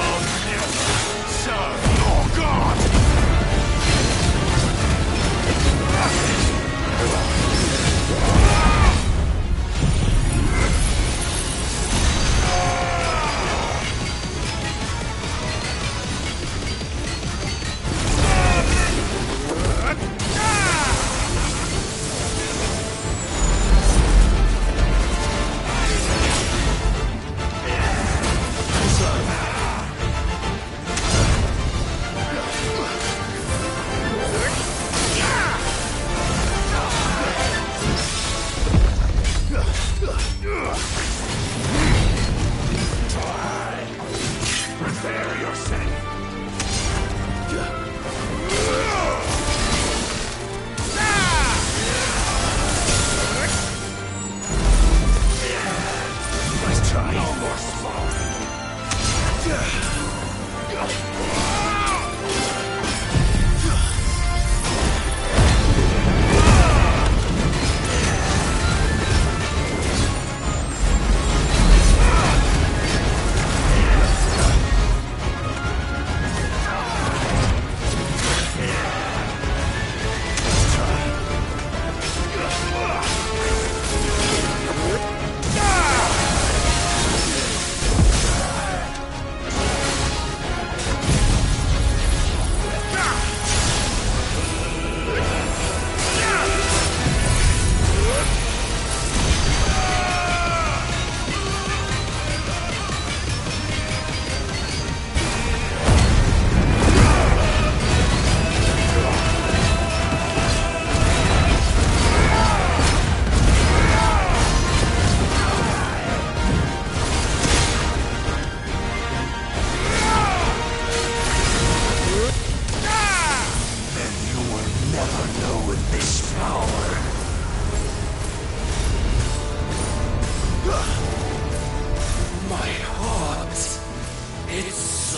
I'll never serve your God!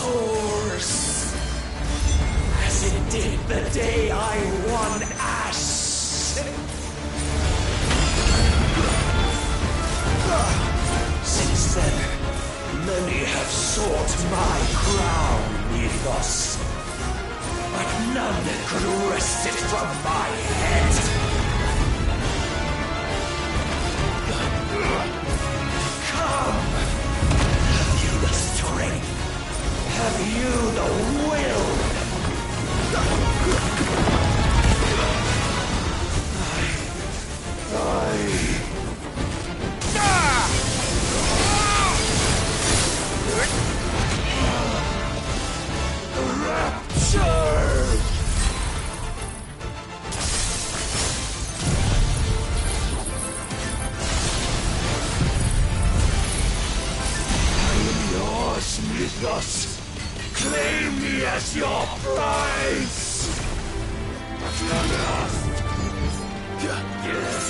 soars, as it did the day I won Ash. Since then, many have sought my crown, Ethos, but none could wrest it from my head. Come! Have you the strength? Have you the will? Rapture! Yours, Mythos. Claim me as your prize. But last. Yes.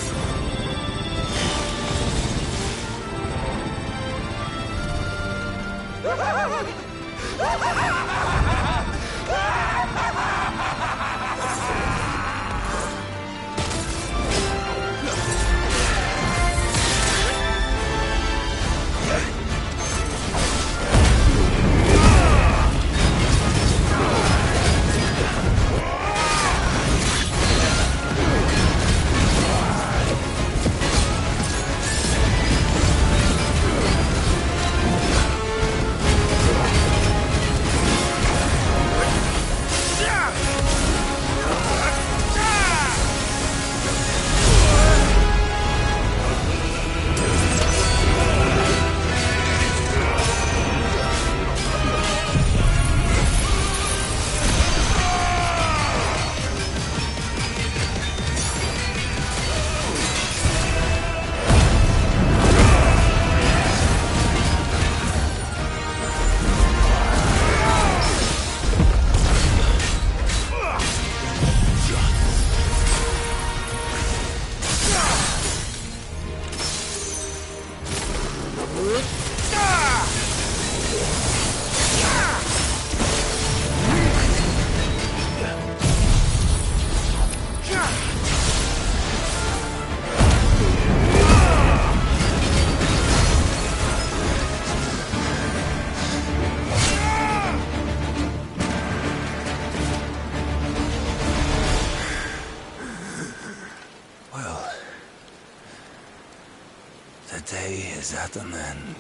Is at an end.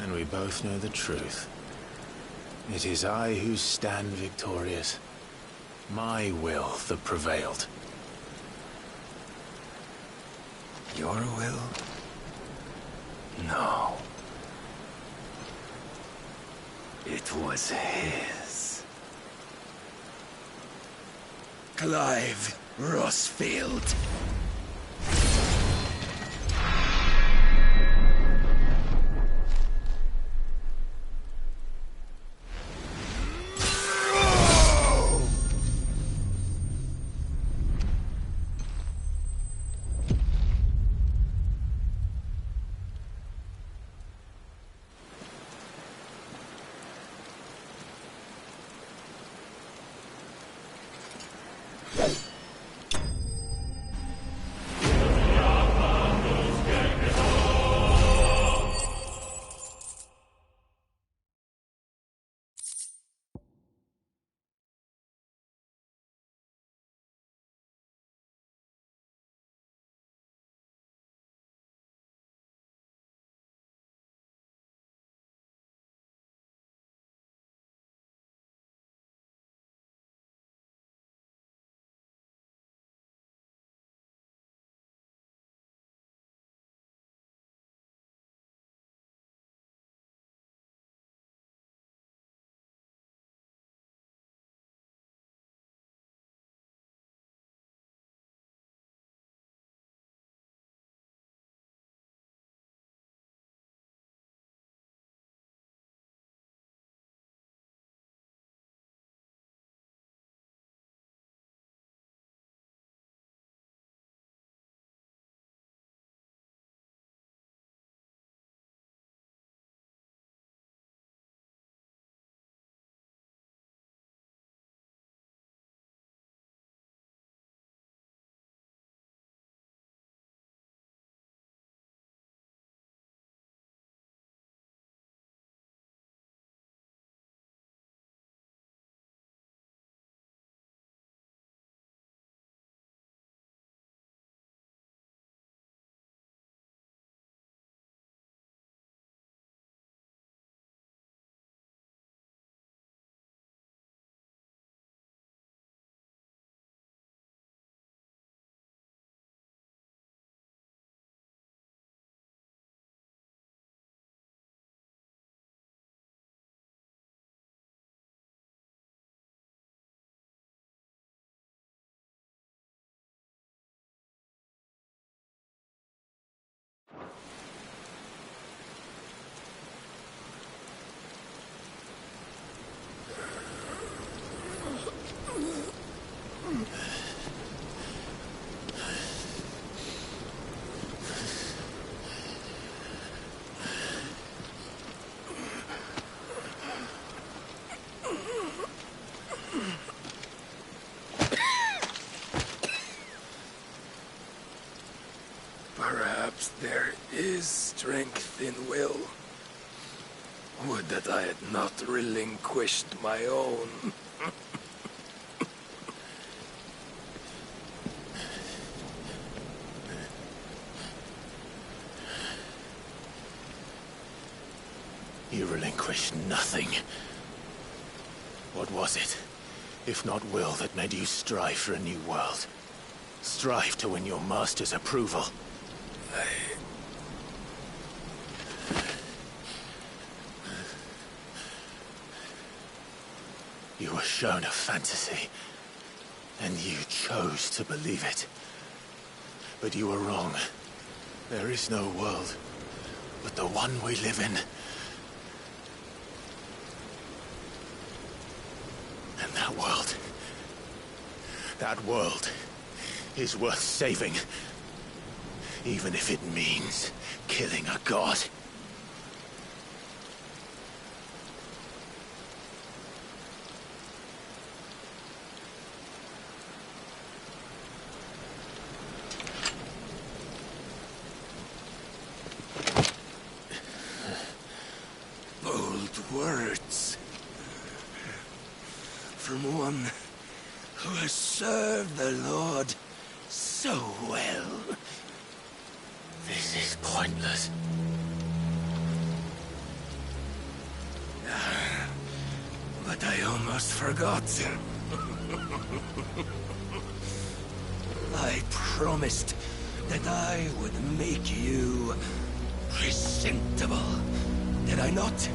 And we both know the truth. It is I who stand victorious. My will that prevailed. Your will? No. It was his. Clive Rossfield. Perhaps there is strength in will. Would that I had not relinquished my own. You relinquished nothing. What was it, if not will, that made you strive for a new world? Strive to win your master's approval? You were shown a fantasy, and you chose to believe it. But you were wrong. There is no world but the one we live in. And that world is worth saving, even if it means killing a god. Bold words from one who has served the Lord so well. This is pointless. But I almost forgot. I promised that I would make you presentable. Did I not?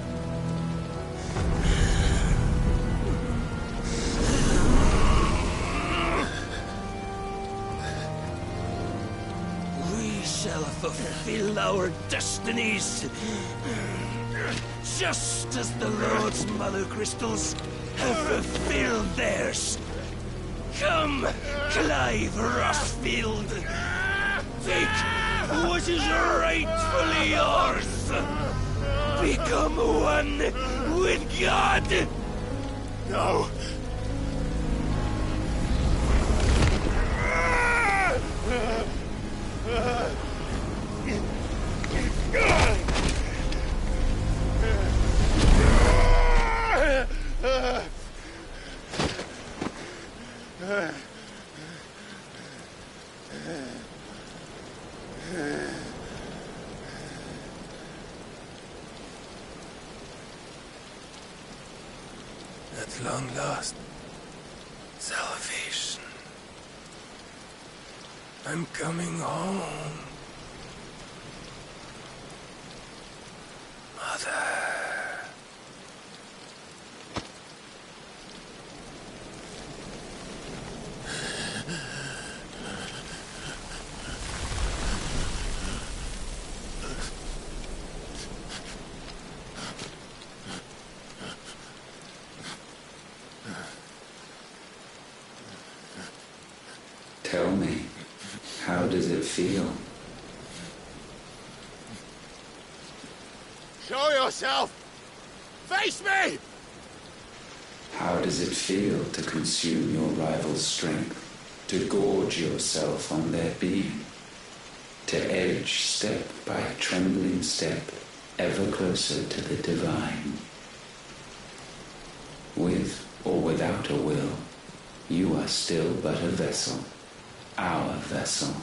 We shall fulfill our destinies, just as the Lord's Mother Crystals have fulfilled theirs. Come, Clive Rossfield. Take what is rightfully yours. Become one with God. No. At long last, salvation. I'm coming home. Mother. Tell me, how does it feel? Show yourself! Face me! How does it feel to consume your rival's strength, to gorge yourself on their being, to edge step by trembling step ever closer to the divine? With or without a will, you are still but a vessel, our vessel.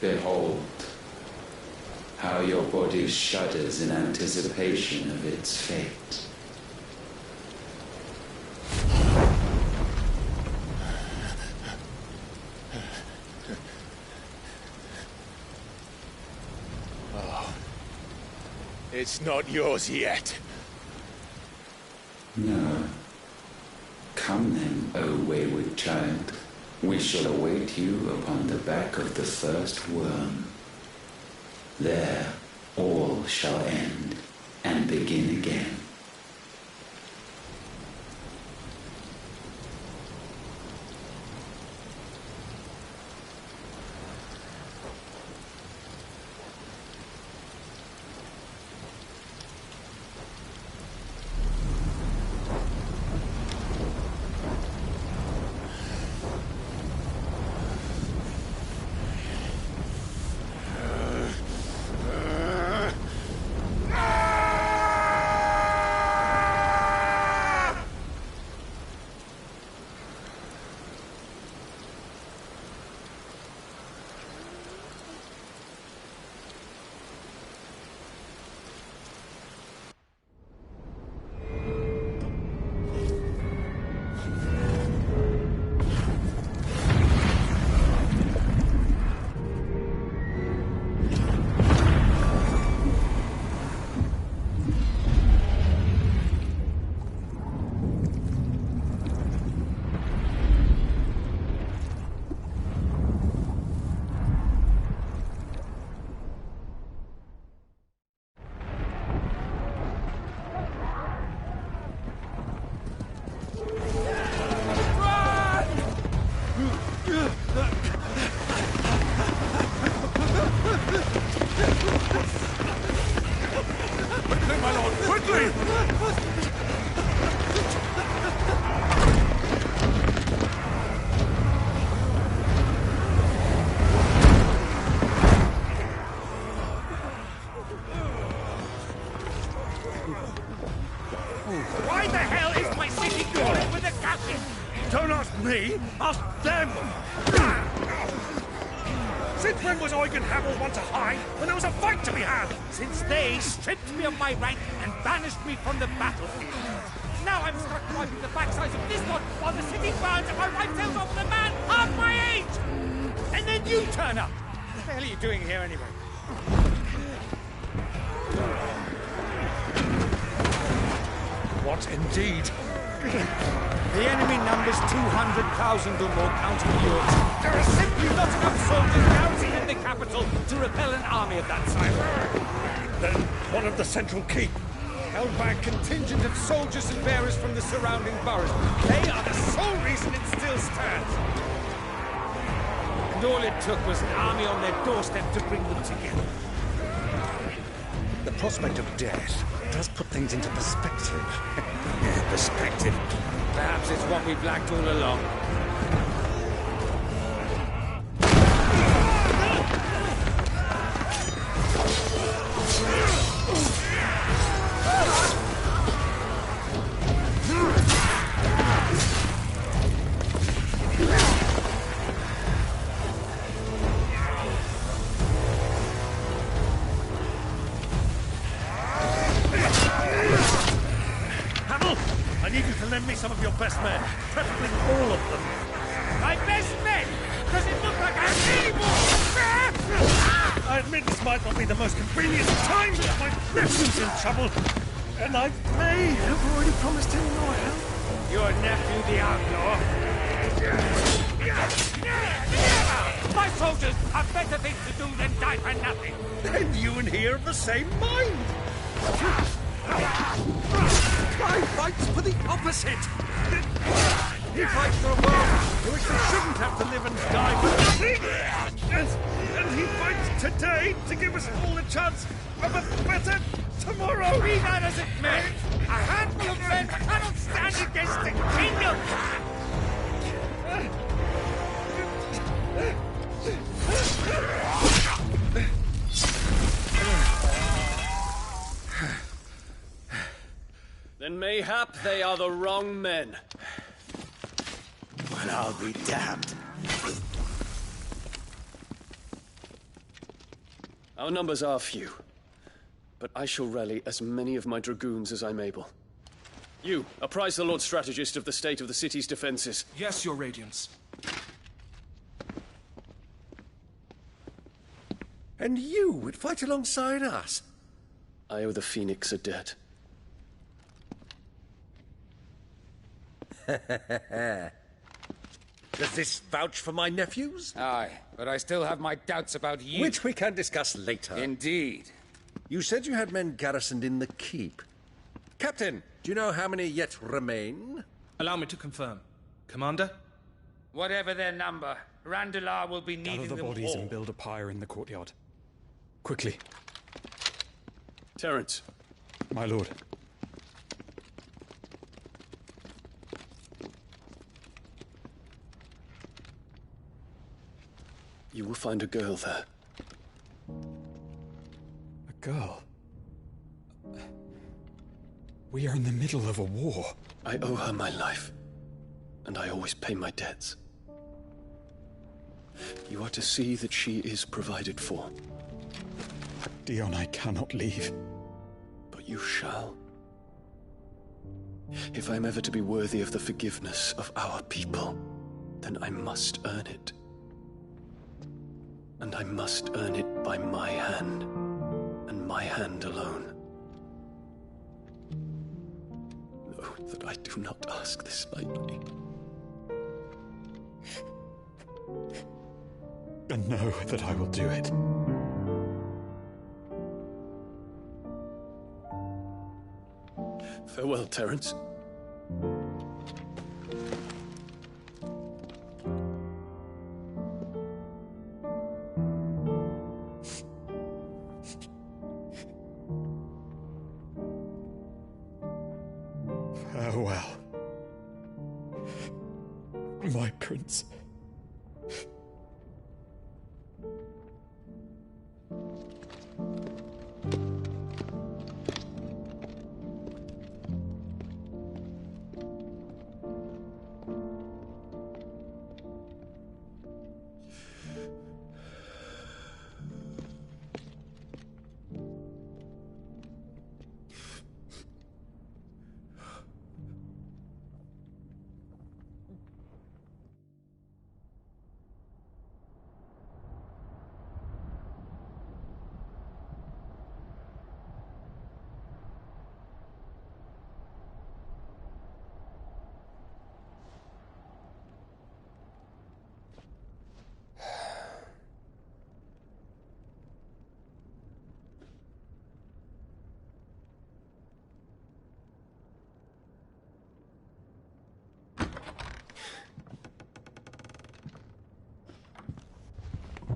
Behold, how your body shudders in anticipation of its fate. Oh, it's not yours yet. No. Come then, O wayward child. We shall await you upon the back of the first worm. There, all shall end and begin again. Ask them! Since when was Eugen Hamel one to hide when there was a fight to be had? Since they stripped me of my rank and banished me from the battlefield. Now I'm stuck wiping the backsides of this one while the city burns and my right tails off with a man half my age! And then you turn up! What the hell are you doing here anyway? What indeed? The enemy numbers 200,000 or more, counting yours. There are simply not enough soldiers garrisoned in the capital to repel an army of that size. Then one of the central keep, held by a contingent of soldiers and bearers from the surrounding boroughs. They are the sole reason it still stands. And all it took was an army on their doorstep to bring them together. The prospect of death does put things into perspective. Perspective. Perhaps it's what we've lacked all along. I need you to lend me some of your best men, preferably all of them. My best men? Does it look like I'm able? I admit this might not be the most convenient time, but my nephew's in trouble, and I may have already promised him your help. Your nephew, the outlaw? My soldiers have better things to do than die for nothing. Then you and he are of the same mind. I fights for the opposite. He fights for a world in which we shouldn't have to live and die for nothing. And he fights today to give us all a chance of a better tomorrow. Be that as it may, a handful of men cannot stand against the kingdom. Then mayhap they are the wrong men. Well, I'll be damned. Our numbers are few, but I shall rally as many of my dragoons as I'm able. You, apprise the Lord Strategist of the state of the city's defenses. Yes, Your Radiance. And you would fight alongside us? I owe the Phoenix a debt. Does this vouch for my nephews? Aye, but I still have my doubts about you. Which we can discuss later. Indeed. You said you had men garrisoned in the keep. Captain, do you know how many yet remain? Allow me to confirm. Commander? Whatever their number, Randalar will be needing Gather the them bodies all. and build a pyre in the courtyard. Quickly. Terence. My lord. You will find a girl there. A girl? We are in the middle of a war. I owe her my life, and I always pay my debts. You are to see that she is provided for. Dion, I cannot leave. But you shall. If I'm ever to be worthy of the forgiveness of our people, then I must earn it. And I must earn it by my hand, and my hand alone. Know that I do not ask this lightly. And know that I will do it. Farewell, Terence. Farewell, my prince.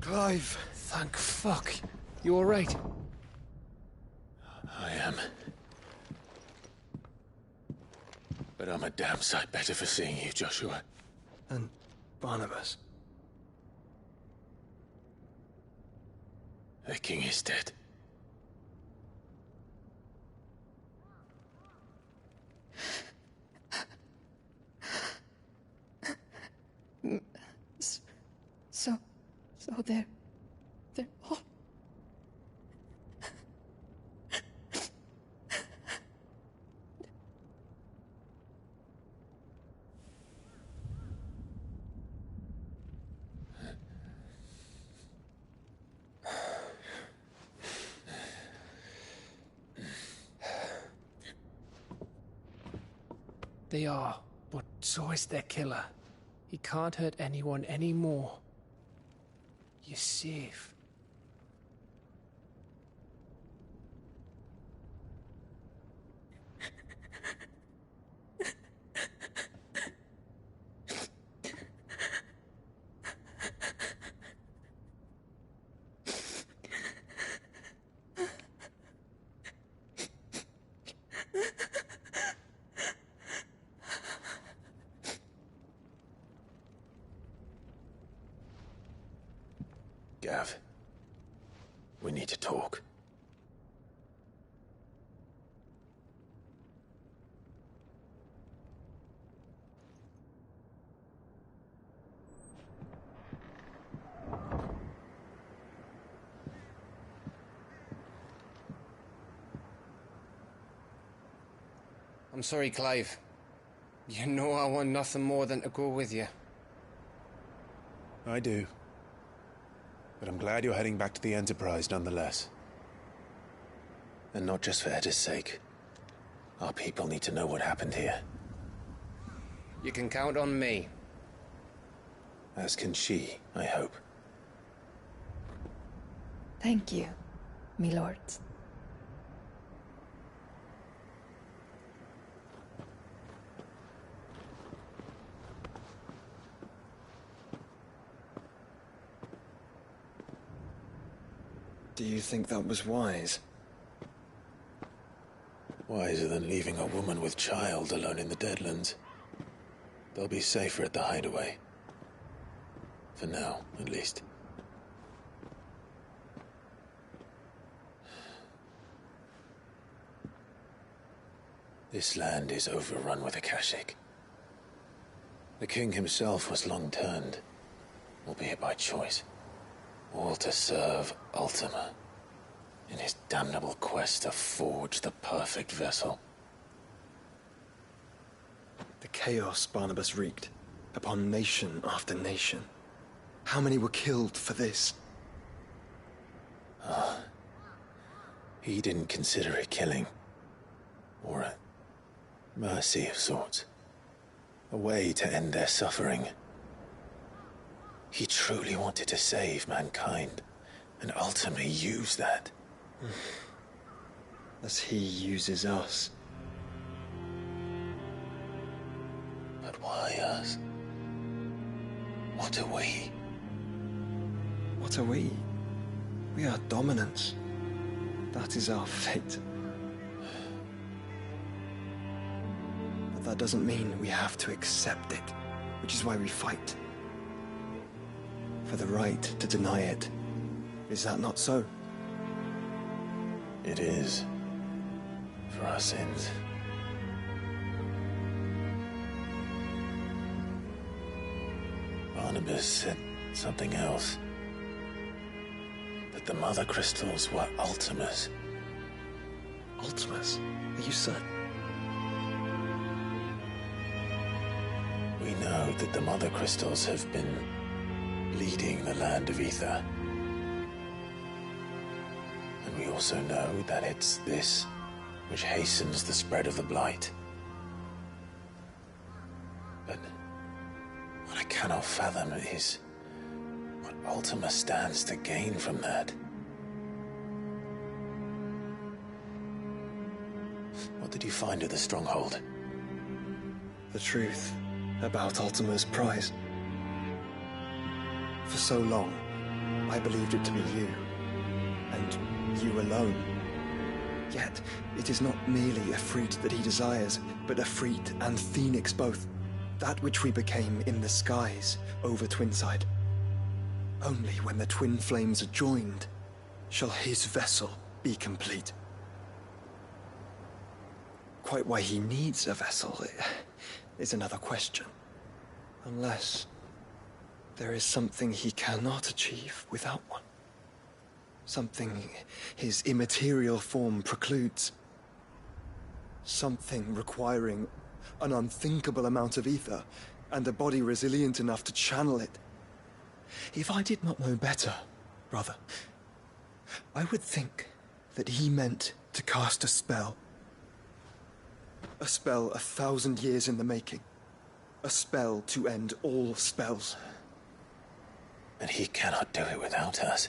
Clive! Thank fuck. You alright? I am. But I'm a damn sight better for seeing you, Joshua. And Barnabas. The king is dead. So they're all... They are, but so is their killer. He can't hurt anyone anymore. You're safe. Gav, we need to talk. I'm sorry, Clive. You know I want nothing more than to go with you. I do. But I'm glad you're heading back to the Enterprise nonetheless. And not just for Edda's sake. Our people need to know what happened here. You can count on me. As can she, I hope. Thank you, me lords. Do you think that was wise? Wiser than leaving a woman with child alone in the Deadlands. They'll be safer at the hideaway. For now, at least. This land is overrun with Akashic. The king himself was long turned, albeit by choice. All to serve Ultima, in his damnable quest to forge the perfect vessel. The chaos Barnabas wreaked upon nation after nation. How many were killed for this? He didn't consider it killing. Or a mercy of sorts. A way to end their suffering. He truly wanted to save mankind, and ultimately use that. As he uses us. But why us? What are we? What are we? We are dominance. That is our fate. But that doesn't mean we have to accept it, which is why we fight. For the right to deny it. Is that not so? It is. For our sins. Barnabas said something else. That the Mother Crystals were Ultimas. Ultimas? Are you certain? We know that the Mother Crystals have been leading the land of Ether. And we also know that it's this which hastens the spread of the Blight. But what I cannot fathom is what Ultima stands to gain from that. What did you find at the Stronghold? The truth about Ultima's prize. For so long, I believed it to be you, and you alone. Yet, it is not merely a Efreet that he desires, but Efreet and Phoenix both. That which we became in the skies over Twinside. Only when the twin flames are joined shall his vessel be complete. Quite why he needs a vessel is another question. Unless there is something he cannot achieve without one. Something his immaterial form precludes. Something requiring an unthinkable amount of ether, and a body resilient enough to channel it. If I did not know better, brother, I would think that he meant to cast a spell. A spell 1,000 years in the making. A spell to end all spells. But he cannot do it without us.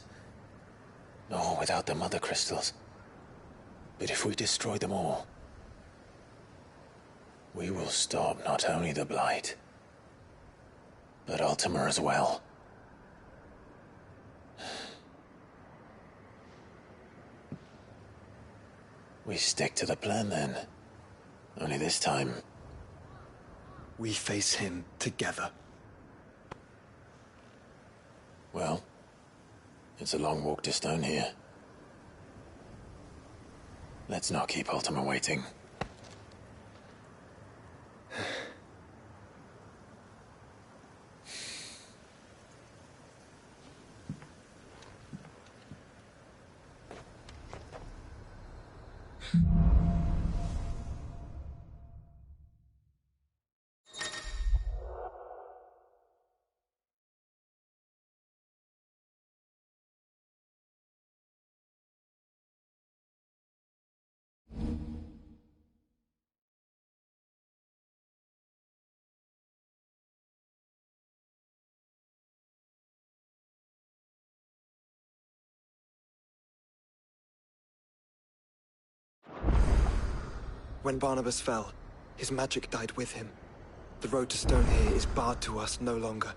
Nor without the Mother Crystals. But if we destroy them all, we will stop not only the Blight, but Ultima as well. We stick to the plan then. Only this time, we face him together. Well, it's a long walk to Stone here. Let's not keep Ultima waiting. When Barnabas fell, his magic died with him. The road to Stone here is barred to us no longer.